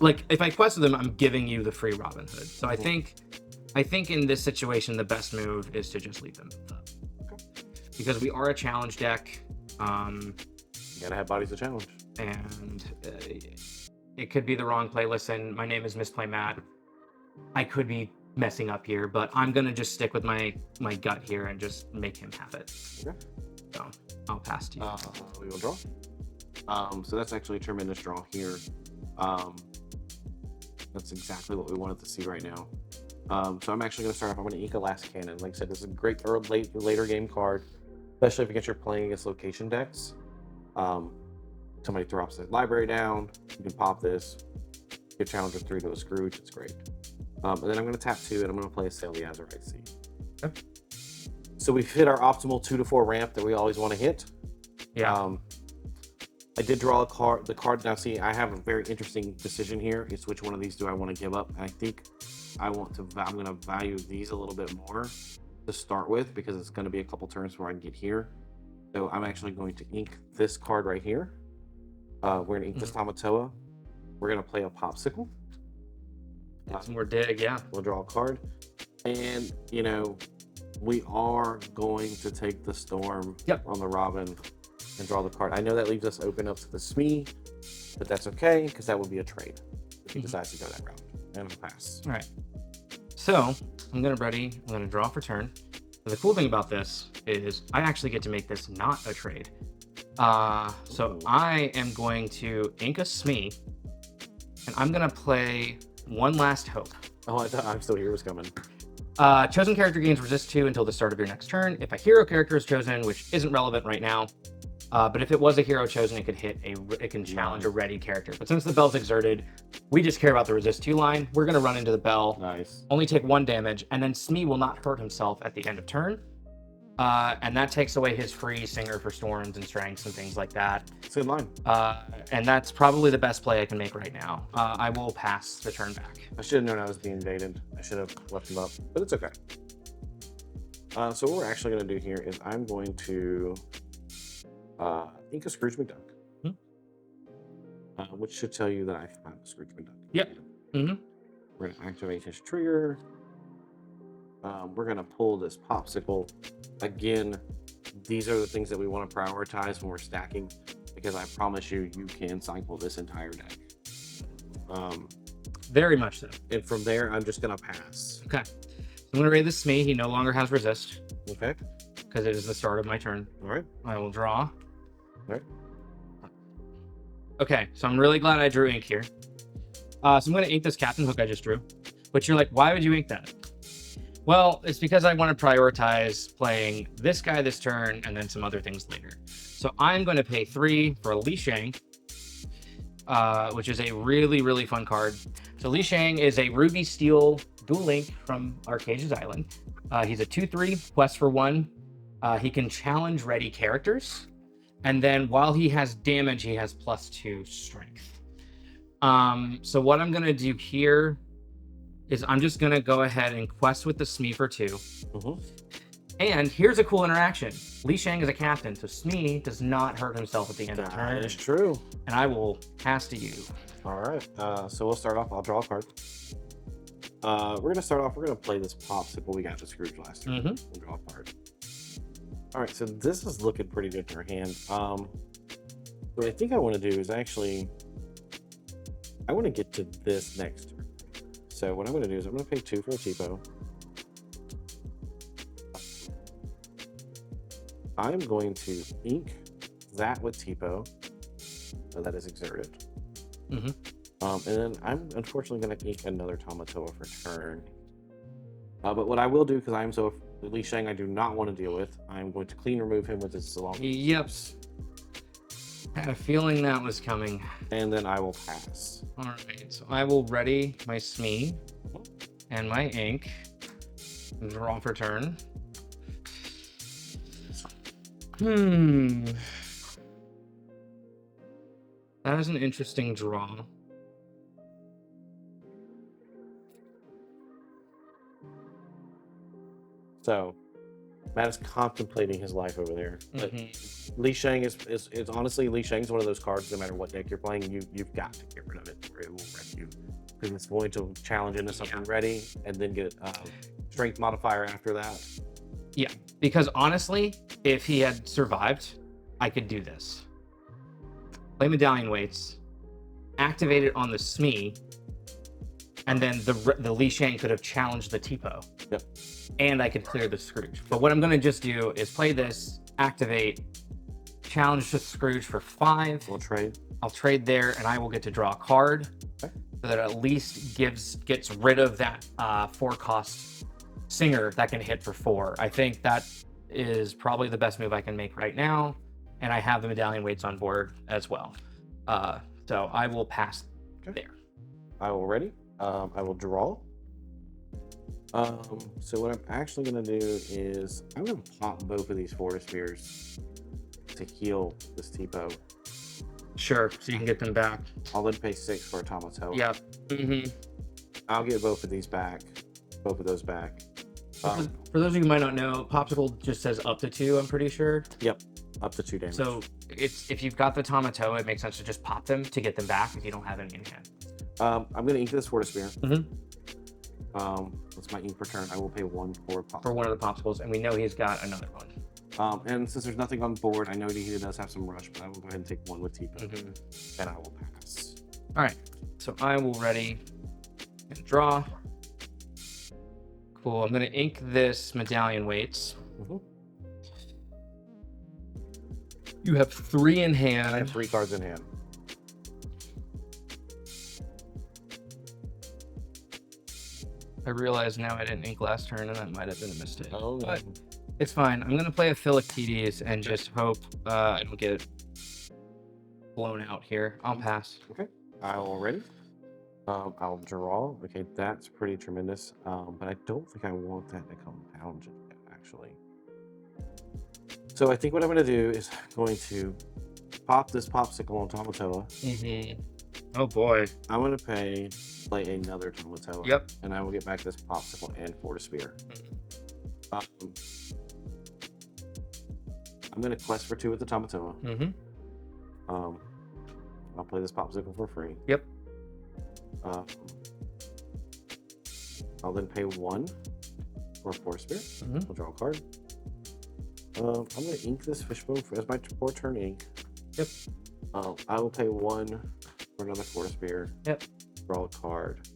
Speaker 2: Like, if I quest with them, I'm giving you the free Robin Hood. So I think in this situation, the best move is to just leave them up. Because we are a challenge deck.
Speaker 1: You gotta have bodies to challenge.
Speaker 2: And it could be the wrong play. Listen, my name is Misplay Matt. I could be messing up here, but I'm gonna just stick with my gut here and just make him have it.
Speaker 1: Okay.
Speaker 2: So I'll pass to you.
Speaker 1: We will draw. So that's actually a tremendous draw here. That's exactly what we wanted to see right now. So I'm actually going to start off. I'm going to ink a Last Cannon. Like I said, this is a great later game card, especially if you're playing against location decks. Somebody drops the library down, you can pop this, get Challenger 3 to a Scrooge. It's great. And then I'm going to tap 2, and I'm going to play a Sail the Azurite Sea.
Speaker 2: Okay.
Speaker 1: So we've hit our optimal 2 to 4 ramp that we always want to hit.
Speaker 2: Yeah.
Speaker 1: I did draw the card. Now, see, I have a very interesting decision here. It's which one of these do I want to give up? And I think I'm going to value these a little bit more to start with because it's going to be a couple turns before I can get here. So I'm actually going to ink this card right here. We're gonna ink this Tamatoa. We're gonna play a popsicle.
Speaker 2: Get some more dig, yeah.
Speaker 1: We'll draw a card, and you know, we are going to take the storm on the Robin and draw the card. I know that leaves us open up to the Smee, but that's okay because that would be a trade if he decides to go that route. And I'll pass.
Speaker 2: All right. So I'm gonna draw for turn. And the cool thing about this is I actually get to make this not a trade. So I am going to ink a Smee, and I'm gonna play One Last Hope.
Speaker 1: Oh, I thought I'm still here was coming.
Speaker 2: Chosen character gains resist 2 until the start of your next turn. If a hero character is chosen, which isn't relevant right now, but if it was a hero chosen, it can challenge a ready character. But since the bell's exerted, we just care about the resist 2 line. We're gonna run into the bell.
Speaker 1: Nice.
Speaker 2: Only take 1 damage, and then Smee will not hurt himself at the end of turn. And that takes away his free Singer for Storms and Strengths and things like that.
Speaker 1: It's a good line.
Speaker 2: And that's probably the best play I can make right now. I will pass the turn back.
Speaker 1: I should have known I was being invaded. I should have left him up, but it's okay. So what we're actually going to do here is I'm going to ink a Scrooge McDuck, which should tell you that I found a Scrooge McDuck.
Speaker 2: Yep. Mm-hmm.
Speaker 1: We're going to activate his trigger. We're going to pull this popsicle. Again, these are the things that we want to prioritize when we're stacking, because I promise you, you can cycle this entire deck.
Speaker 2: Very much so.
Speaker 1: And from there, I'm just going to pass.
Speaker 2: Okay. So I'm going to raid the Smee. He no longer has resist.
Speaker 1: Okay.
Speaker 2: Because it is the start of my turn.
Speaker 1: All right.
Speaker 2: I will draw.
Speaker 1: All right.
Speaker 2: Okay, so I'm really glad I drew ink here. So I'm going to ink this Captain Hook I just drew. But you're like, why would you ink that? Well, it's because I want to prioritize playing this guy this turn and then some other things later. So I'm going to pay 3 for Li Shang, which is a really, really fun card. So Li Shang is a Ruby Steel Dual Link from Arcasia's Island. He's a 2/3, quest for 1. He can challenge ready characters. And then while he has damage, he has +2 strength. So what I'm going to do here is I'm just going to go ahead and quest with the Smee for 2.
Speaker 1: Mm-hmm.
Speaker 2: And here's a cool interaction. Li Shang is a captain, so Smee does not hurt himself at the end of the turn.
Speaker 1: That is true.
Speaker 2: And I will pass to you.
Speaker 1: All right. So we'll start off. I'll draw a card. We're going to start off. We're going to play this popsicle we got to Scrooge last turn.
Speaker 2: Mm-hmm.
Speaker 1: We'll draw a card. All right. So this is looking pretty good in our hand. What I think I want to do is actually, I want to get to this next turn. So what I'm going to do is I'm going to pay 2 for a Tipo. I'm going to ink that with Tipo. So that is exerted.
Speaker 2: Mm-hmm.
Speaker 1: And then I'm unfortunately going to ink another Tamatoa for turn. But what I will do, because I'm so Li Shang I do not want to deal with, I'm going to clean remove him with his Salon.
Speaker 2: Yep. I had a feeling that was coming.
Speaker 1: And then I will pass.
Speaker 2: All right, so I will ready my Smee and my ink. Draw for turn. That is an interesting draw.
Speaker 1: So Matt is contemplating his life over there. But Li Shang is honestly, Li Shang is one of those cards, no matter what deck you're playing, you've got to get rid of it or it will wreck you. Because it's going to challenge into something ready and then get strength modifier after that.
Speaker 2: Yeah, because honestly, if he had survived, I could do this. Play Medallion Weights, activate it on the Smee, and then the Li Shang could have challenged the Tipo.
Speaker 1: Yep.
Speaker 2: And I could clear the Scrooge. But what I'm going to just do is play this, activate, challenge the Scrooge for 5.
Speaker 1: We'll trade.
Speaker 2: I'll trade there, and I will get to draw a card.
Speaker 1: Okay.
Speaker 2: So that at least gets rid of that 4-cost Singer that can hit for 4. I think that is probably the best move I can make right now. And I have the Medallion Weights on board as well. So I will pass there.
Speaker 1: I will ready. I will draw. So what I'm actually going to do is I'm going to pop both of these Fortis Spears to heal this Tipo.
Speaker 2: Sure, so you can get them back.
Speaker 1: I'll then pay 6 for a Tamatoa.
Speaker 2: Yep. Mm-hmm.
Speaker 1: I'll get both of these back. Both of those back.
Speaker 2: For those of you who might not know, Popsicle just says up to 2, I'm pretty sure.
Speaker 1: Yep. Up to 2 damage.
Speaker 2: So it's if you've got the Tamatoa, it makes sense to just pop them to get them back if you don't have any in hand.
Speaker 1: I'm gonna ink this for the spear.
Speaker 2: Mm-hmm.
Speaker 1: That's my ink per turn. I will pay 1 for pop.
Speaker 2: For one of the popsicles, and we know he's got another one.
Speaker 1: And since there's nothing on board, I know he does have some rush, but I will go ahead and take 1 with Tipo.
Speaker 2: Mm-hmm.
Speaker 1: And I will pass.
Speaker 2: All right, so I will ready and draw. Cool. I'm gonna ink this medallion weights.
Speaker 1: Mm-hmm.
Speaker 2: You have 3 in hand.
Speaker 1: I have 3 cards in hand.
Speaker 2: I realize now I didn't ink last turn, and that might have been a mistake.
Speaker 1: Oh, no.
Speaker 2: But it's fine. I'm gonna play a Philoctetes and just hope I don't get blown out here. I'll pass.
Speaker 1: Okay. I will ready. I'll draw. Okay, that's pretty tremendous. But I don't think I want that to compound yet, actually. So I think what I'm going to do is going to pop this popsicle on Tamatoa.
Speaker 2: Mm-hmm. Oh boy.
Speaker 1: I'm going to play another Tamatoa.
Speaker 2: Yep.
Speaker 1: And I will get back this popsicle and Fortis Spear.
Speaker 2: Mm-hmm.
Speaker 1: I'm going to quest for 2 with the Tamatoa.
Speaker 2: Mm-hmm.
Speaker 1: I'll play this popsicle for free.
Speaker 2: Yep.
Speaker 1: I'll then pay 1 for Fortis Spear.
Speaker 2: Mm-hmm.
Speaker 1: I'll draw a card. I'm going to ink this fishbone as my 4-turn ink.
Speaker 2: Yep.
Speaker 1: I will pay 1 for another Fortis Spear.
Speaker 2: Yep.
Speaker 1: Draw a card.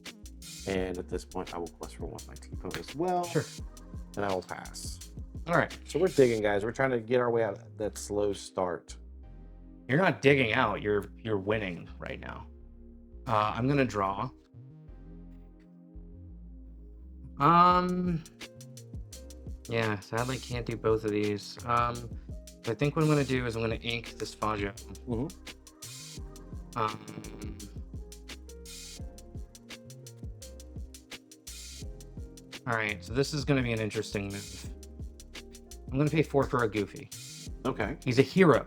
Speaker 1: And at this point, I will quest for 1 my T-Pone as well.
Speaker 2: Sure.
Speaker 1: And I will pass.
Speaker 2: All right.
Speaker 1: So we're digging, guys. We're trying to get our way out of that slow start.
Speaker 2: You're not digging out. You're winning right now. I'm gonna draw. Yeah, sadly can't do both of these. I think what I'm gonna do is I'm gonna ink this Faggio.
Speaker 1: Mm-hmm.
Speaker 2: All right, so this is gonna be an interesting move. I'm gonna pay 4 for a Goofy.
Speaker 1: Okay.
Speaker 2: He's a hero.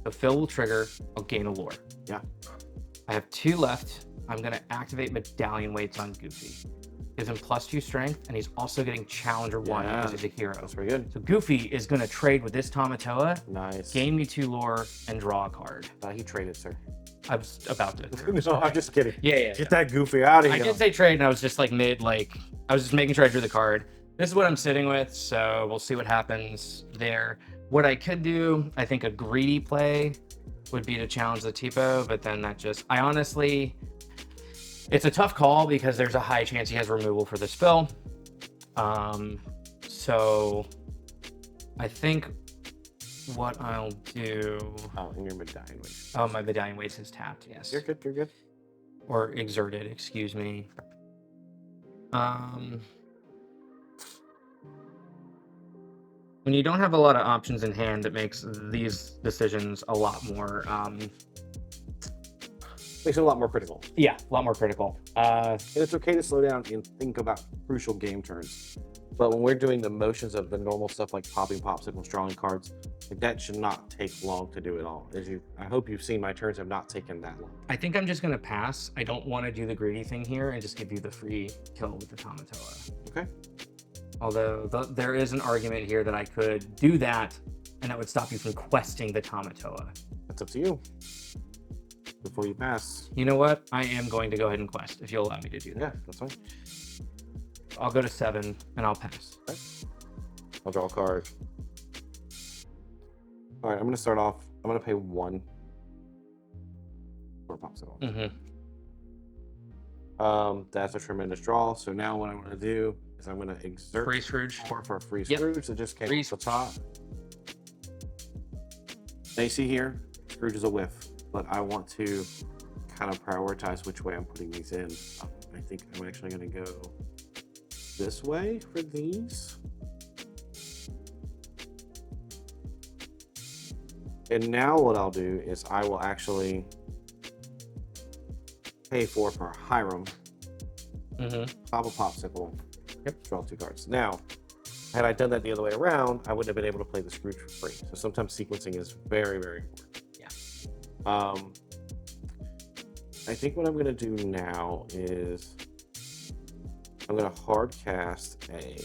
Speaker 2: So Phil will trigger, I'll gain a lore.
Speaker 1: Yeah.
Speaker 2: I have 2 left. I'm gonna activate medallion weights on Goofy. Gives him +2 strength, and he's also getting Challenger 1 because he's a hero.
Speaker 1: That's pretty good.
Speaker 2: So Goofy is gonna trade with this Tamatoa,
Speaker 1: Nice.
Speaker 2: gain me 2 lore, and draw a card.
Speaker 1: He traded, sir.
Speaker 2: I was about to.
Speaker 1: No, I'm just kidding.
Speaker 2: Yeah.
Speaker 1: Get that Goofy out of
Speaker 2: I
Speaker 1: here.
Speaker 2: did say trade, and I was just like I was just making sure I drew the card. This is what I'm sitting with, so we'll see what happens there. What I could do, I think a greedy play would be to challenge the Tipo, but then I honestly, it's a tough call because there's a high chance he has removal for the spell. So I think what I'll do.
Speaker 1: Oh, and your medallion weight.
Speaker 2: Oh, my medallion weights is tapped, yes.
Speaker 1: You're good, you're good.
Speaker 2: Or exerted, excuse me. When you don't have a lot of options in hand, it makes these decisions a lot more
Speaker 1: Makes it a lot more critical.
Speaker 2: yeah, a lot more critical.
Speaker 1: And it's okay to slow down and think about crucial game turns. But when we're doing the motions of the normal stuff like popping popsicles, drawing cards, like that should not take long to do it all. I hope you've seen my turns have not taken that long.
Speaker 2: I think I'm just gonna pass. I don't want to do the greedy thing here and just give you the free kill with the Tamatoa.
Speaker 1: Okay.
Speaker 2: Although there is an argument here that I could do that, and that would stop you from questing the Tamatoa.
Speaker 1: That's up to you. Before you pass.
Speaker 2: You know what? I am going to go ahead and quest if you'll allow me to do that.
Speaker 1: Yeah, that's fine.
Speaker 2: I'll go to 7 and I'll pass.
Speaker 1: Okay. I'll draw a card. All right, I'm going to start off. I'm going to pay 1 for a popsicle. That's a tremendous draw. So now what I'm going to do is I'm going to exert
Speaker 2: Free Scrooge.
Speaker 1: for a free
Speaker 2: Yep.
Speaker 1: Scrooge that just came
Speaker 2: Free
Speaker 1: off the top. Now you see here, Scrooge is a whiff, but I want to kind of prioritize which way I'm putting these in. I think I'm actually going to go this way for these. And now what I'll do is I will actually pay for Hiram, pop a popsicle, draw 2 cards. Now, had I done that the other way around, I wouldn't have been able to play the Scrooge for free. So sometimes sequencing is very, very important.
Speaker 2: Yeah.
Speaker 1: I think what I'm going to do now is I'm going to hard cast a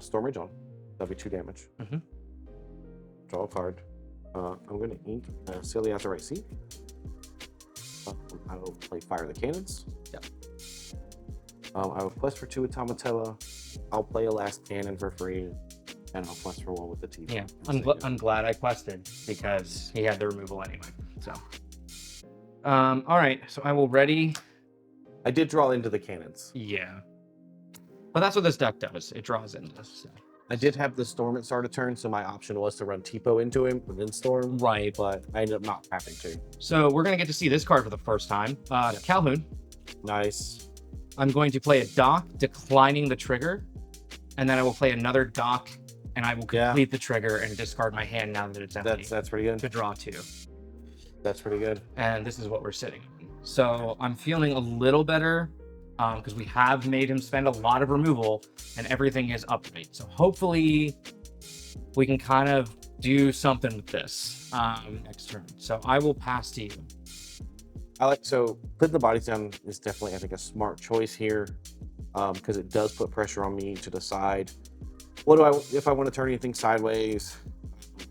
Speaker 1: Storm Rage on. That'll be 2 damage. Draw a card.
Speaker 4: I'm going to ink Silly as a right seat. I will play Fire the Cannons.
Speaker 2: Yep.
Speaker 4: I will quest for 2 with Tamatoa. I'll play a last cannon for free, and I'll quest for 1 with the TV.
Speaker 2: Yeah, I'm glad I quested because he had the removal anyway. So, all right. So I will ready.
Speaker 4: I did draw into the cannons.
Speaker 2: Yeah, but that's what this deck does. It draws in this. So.
Speaker 4: I did have the Storm at start of turn, so my option was to run Tipo into him and then Storm.
Speaker 2: Right.
Speaker 4: But I ended up not having to.
Speaker 2: So we're gonna get to see this card for the first time.
Speaker 4: Yep.
Speaker 2: Calhoun.
Speaker 4: Nice.
Speaker 2: I'm going to play a dock, declining the trigger, and then I will play another dock, and I will complete the trigger and discard my hand now that it's empty.
Speaker 4: That's pretty good.
Speaker 2: To draw 2.
Speaker 4: That's pretty good.
Speaker 2: And this is what we're sitting on. So I'm feeling a little better because we have made him spend a lot of removal and everything is upright. So hopefully we can kind of do something with this next turn. So I will pass to you.
Speaker 4: So putting the bodies down is definitely, I think, a smart choice here because it does put pressure on me to decide if I want to turn anything sideways,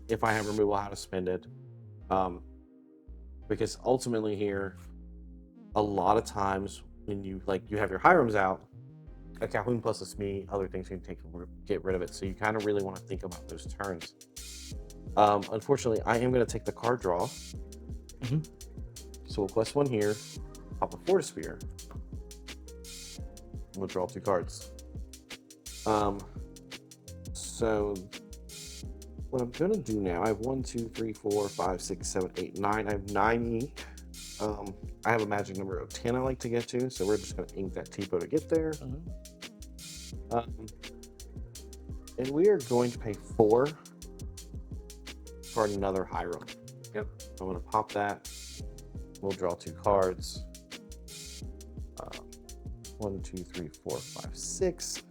Speaker 4: if I have removal, how to spend it. Because ultimately here, a lot of times when you have your Hirams out, a Calhoun plus a Smee, other things you can get rid of it. So you kind of really want to think about those turns. Unfortunately, I am going to take the card draw.
Speaker 2: Mm-hmm.
Speaker 4: So we'll quest 1 here, pop a Force Sphere. We'll draw 2 cards. So what I'm gonna do now, I have 1, 2, 3, 4, 5, 6, 7, 8, 9. I have 9 ink. I have a magic number of 10 I like to get to, so we're just gonna ink that Tipo to get there. And we are going to pay 4 for another Hiram.
Speaker 2: Yep.
Speaker 4: I'm gonna pop that. We'll draw 2 cards. 1, 2, 3, 4, 5, 6.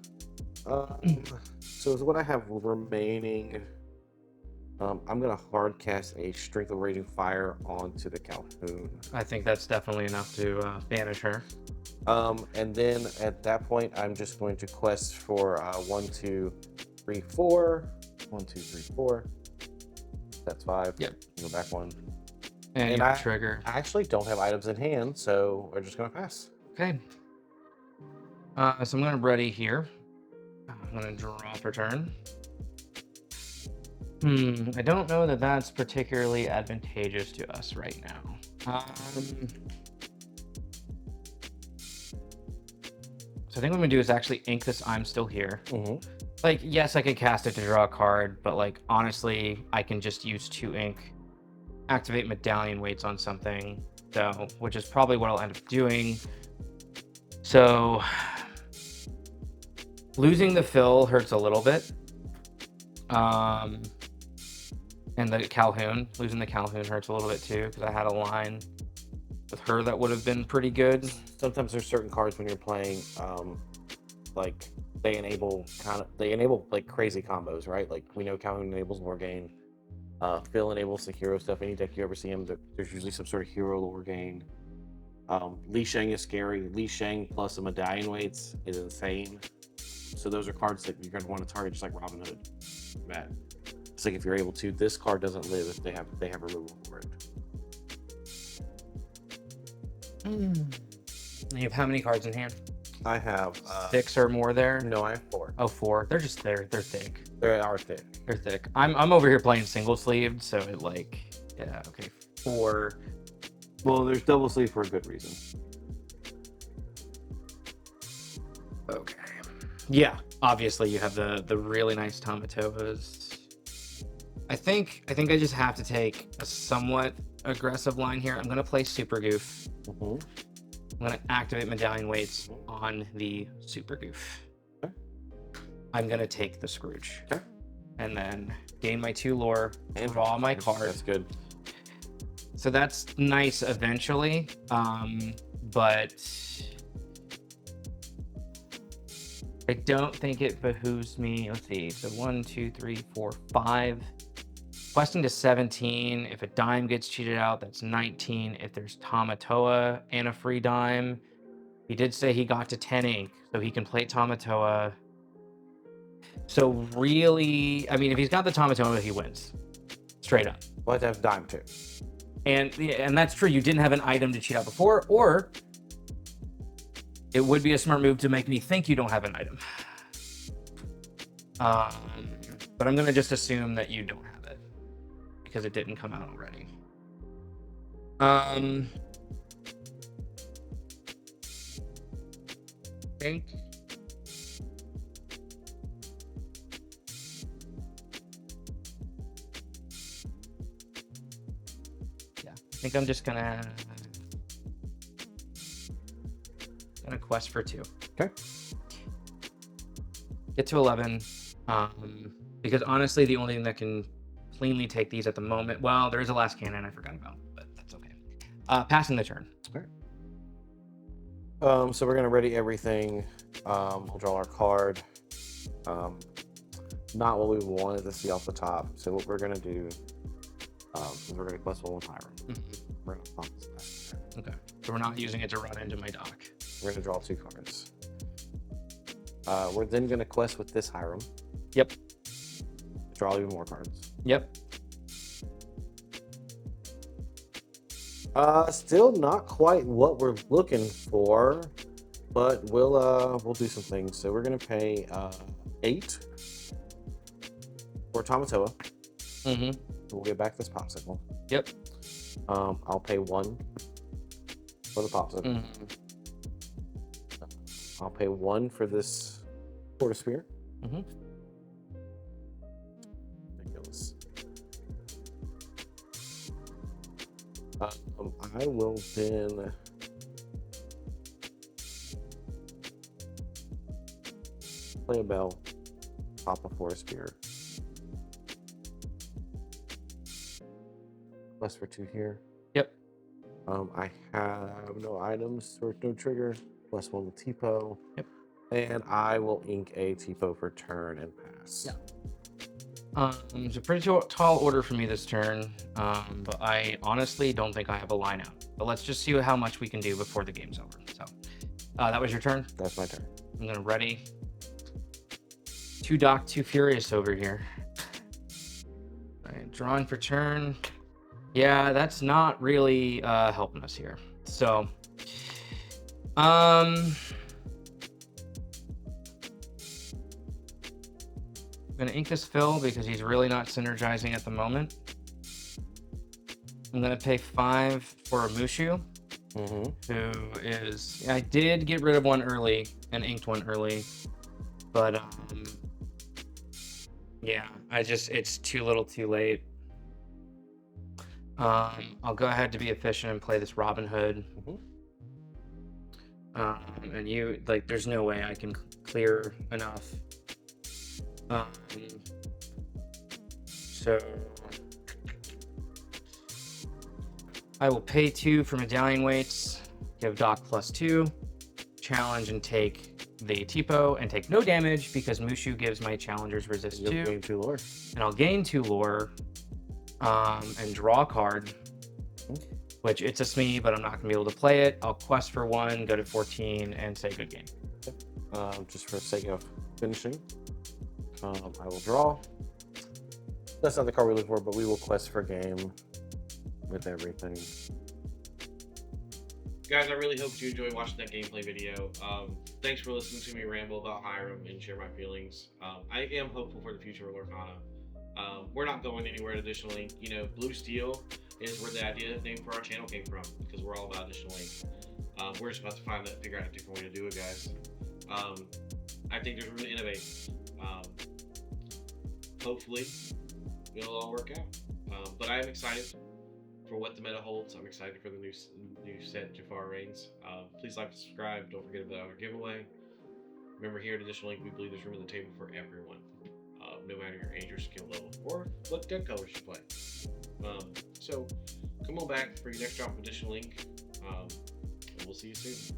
Speaker 4: So what I have remaining, I'm gonna hard cast a Strength of Raging Fire onto the Calhoun.
Speaker 2: I think that's definitely enough to banish her.
Speaker 4: And then at that point, I'm just going to quest for 1, 2, 3, 4. 1, 2, 3, 4. That's 5.
Speaker 2: Yep.
Speaker 4: Go back 1.
Speaker 2: And
Speaker 4: I
Speaker 2: trigger.
Speaker 4: I actually don't have items in hand, so we're just gonna pass.
Speaker 2: Okay. So I'm gonna ready here. I'm gonna draw for turn. I don't know that that's particularly advantageous to us right now. So I think what I'm gonna do is actually ink this I'm Still Here. Like, yes, I could cast it to draw a card, but like, honestly, I can just use 2 ink, activate Medallion Weights on something, so, which is probably what I'll end up doing. So, losing the fill hurts a little bit. And the Calhoun, losing the Calhoun hurts a little bit too, because I had a line with her that would have been pretty good.
Speaker 4: Sometimes there's certain cards when you're playing, like they enable like crazy combos, right? Like we know Calhoun enables Lorgain, Phil enables the hero stuff. Any deck you ever see him, there's usually some sort of hero Lorgain. Li Shang is scary. Li Shang plus the Medallion Weights is insane. So those are cards that you're gonna want to target, just like Robin Hood. Matt. It's like if you're able to, this card doesn't live if they have removal for it.
Speaker 2: You have how many cards in hand?
Speaker 4: I have
Speaker 2: 6 or more there?
Speaker 4: No, I have 4.
Speaker 2: Oh, 4. They're just there. They're thick.
Speaker 4: They are thick.
Speaker 2: They're thick. I'm over here playing single sleeved, so it like, yeah, okay. 4.
Speaker 4: Well, there's double sleeve for a good reason.
Speaker 2: Okay. Yeah, obviously you have the really nice Tamatoas. I think I just have to take a somewhat aggressive line here. I'm gonna play Super Goof. I'm gonna activate Medallion Weights on the Super Goof.
Speaker 4: Okay.
Speaker 2: I'm gonna take the Scrooge.
Speaker 4: Okay.
Speaker 2: And then gain my 2 lore and draw my card.
Speaker 4: That's good.
Speaker 2: So that's nice eventually, but I don't think it behooves me. Let's see. So 1, 2, 3, 4, 5. Questing to 17. If a dime gets cheated out, that's 19. If there's Tamatoa and a free dime, he did say he got to 10 ink, so he can play Tamatoa. So really, I mean, if he's got the Tamatoa, he wins. Straight up.
Speaker 4: Well, I have dime too.
Speaker 2: And that's true. You didn't have an item to cheat out before, or it would be a smart move to make me think you don't have an item. But I'm gonna just assume that you don't have it because it didn't come out already. Think. Yeah, I think I'm just gonna quest for 2.
Speaker 4: Okay.
Speaker 2: Get to 11. Because honestly, the only thing that can cleanly take these at the moment, well, there is a last cannon I forgot about, but that's okay. Passing the turn.
Speaker 4: All right. So we're gonna ready everything. We'll draw our card. Not what we wanted to see off the top. So what we're gonna do is we're gonna quest one with Hiram. We're gonna pump this back.
Speaker 2: Okay. So we're not using it to run into my dock.
Speaker 4: We're gonna draw 2 cards. We're then gonna quest with this Hiram.
Speaker 2: Yep.
Speaker 4: Draw even more cards.
Speaker 2: Yep.
Speaker 4: Still not quite what we're looking for, but we'll do some things. So we're gonna pay 8 for Tamatoa. We'll get back this popsicle.
Speaker 2: Yep.
Speaker 4: I'll pay 1 for the popsicle. I'll pay 1 for this quarter spear. Ridiculous. I will then play a bell, pop a forest spear. Quest for 2 here.
Speaker 2: Yep.
Speaker 4: I have no items or no trigger. Plus 1 with Tipo.
Speaker 2: Yep.
Speaker 4: And I will ink a Tipo for turn and pass.
Speaker 2: Yeah. It's a pretty tall order for me this turn, but I honestly don't think I have a line out. But let's just see how much we can do before the game's over. So, that was your turn?
Speaker 4: That's my turn.
Speaker 2: I'm gonna ready. 2 dock, 2 furious over here. All right, drawing for turn. Yeah, that's not really helping us here. So, I'm gonna ink this Phil because he's really not synergizing at the moment. I'm gonna pay 5 for a Mushu, who is. I did get rid of one early and inked one early, but yeah, it's too little, too late. I'll go ahead to be efficient and play this Robin Hood. And you there's no way I can clear enough. So I will pay 2 for medallion weights, give Doc +2, challenge and take the Tipo and take no damage because Mushu gives my challengers resist
Speaker 4: You'll
Speaker 2: 2.
Speaker 4: gain 2 lore.
Speaker 2: And I'll gain 2 lore and draw a card, which it's a Smee, but I'm not gonna be able to play it. I'll quest for 1, go to 14, and say good game.
Speaker 4: Just for the sake of finishing, I will draw. That's not the card we look for, but we will quest for game with everything.
Speaker 1: Guys, I really hope you enjoyed watching that gameplay video. Thanks for listening to me ramble about Hiram and share my feelings. I am hopeful for the future of Lorcana. We're not going anywhere additionally. You know, Blue Steel is where the idea name for our channel came from because we're all about additional ink. We're just about to figure out a different way to do it, guys. I think there's room to innovate. Hopefully, it'll all work out. But I am excited for what the meta holds. I'm excited for the new set Jafar Reigns. Please like and subscribe. Don't forget about our giveaway. Remember, here at Additional Ink, we believe there's room at the table for everyone, no matter your age or skill level, or what deck colors you play. So come on back for your next drop of Additional Ink, and we'll see you soon.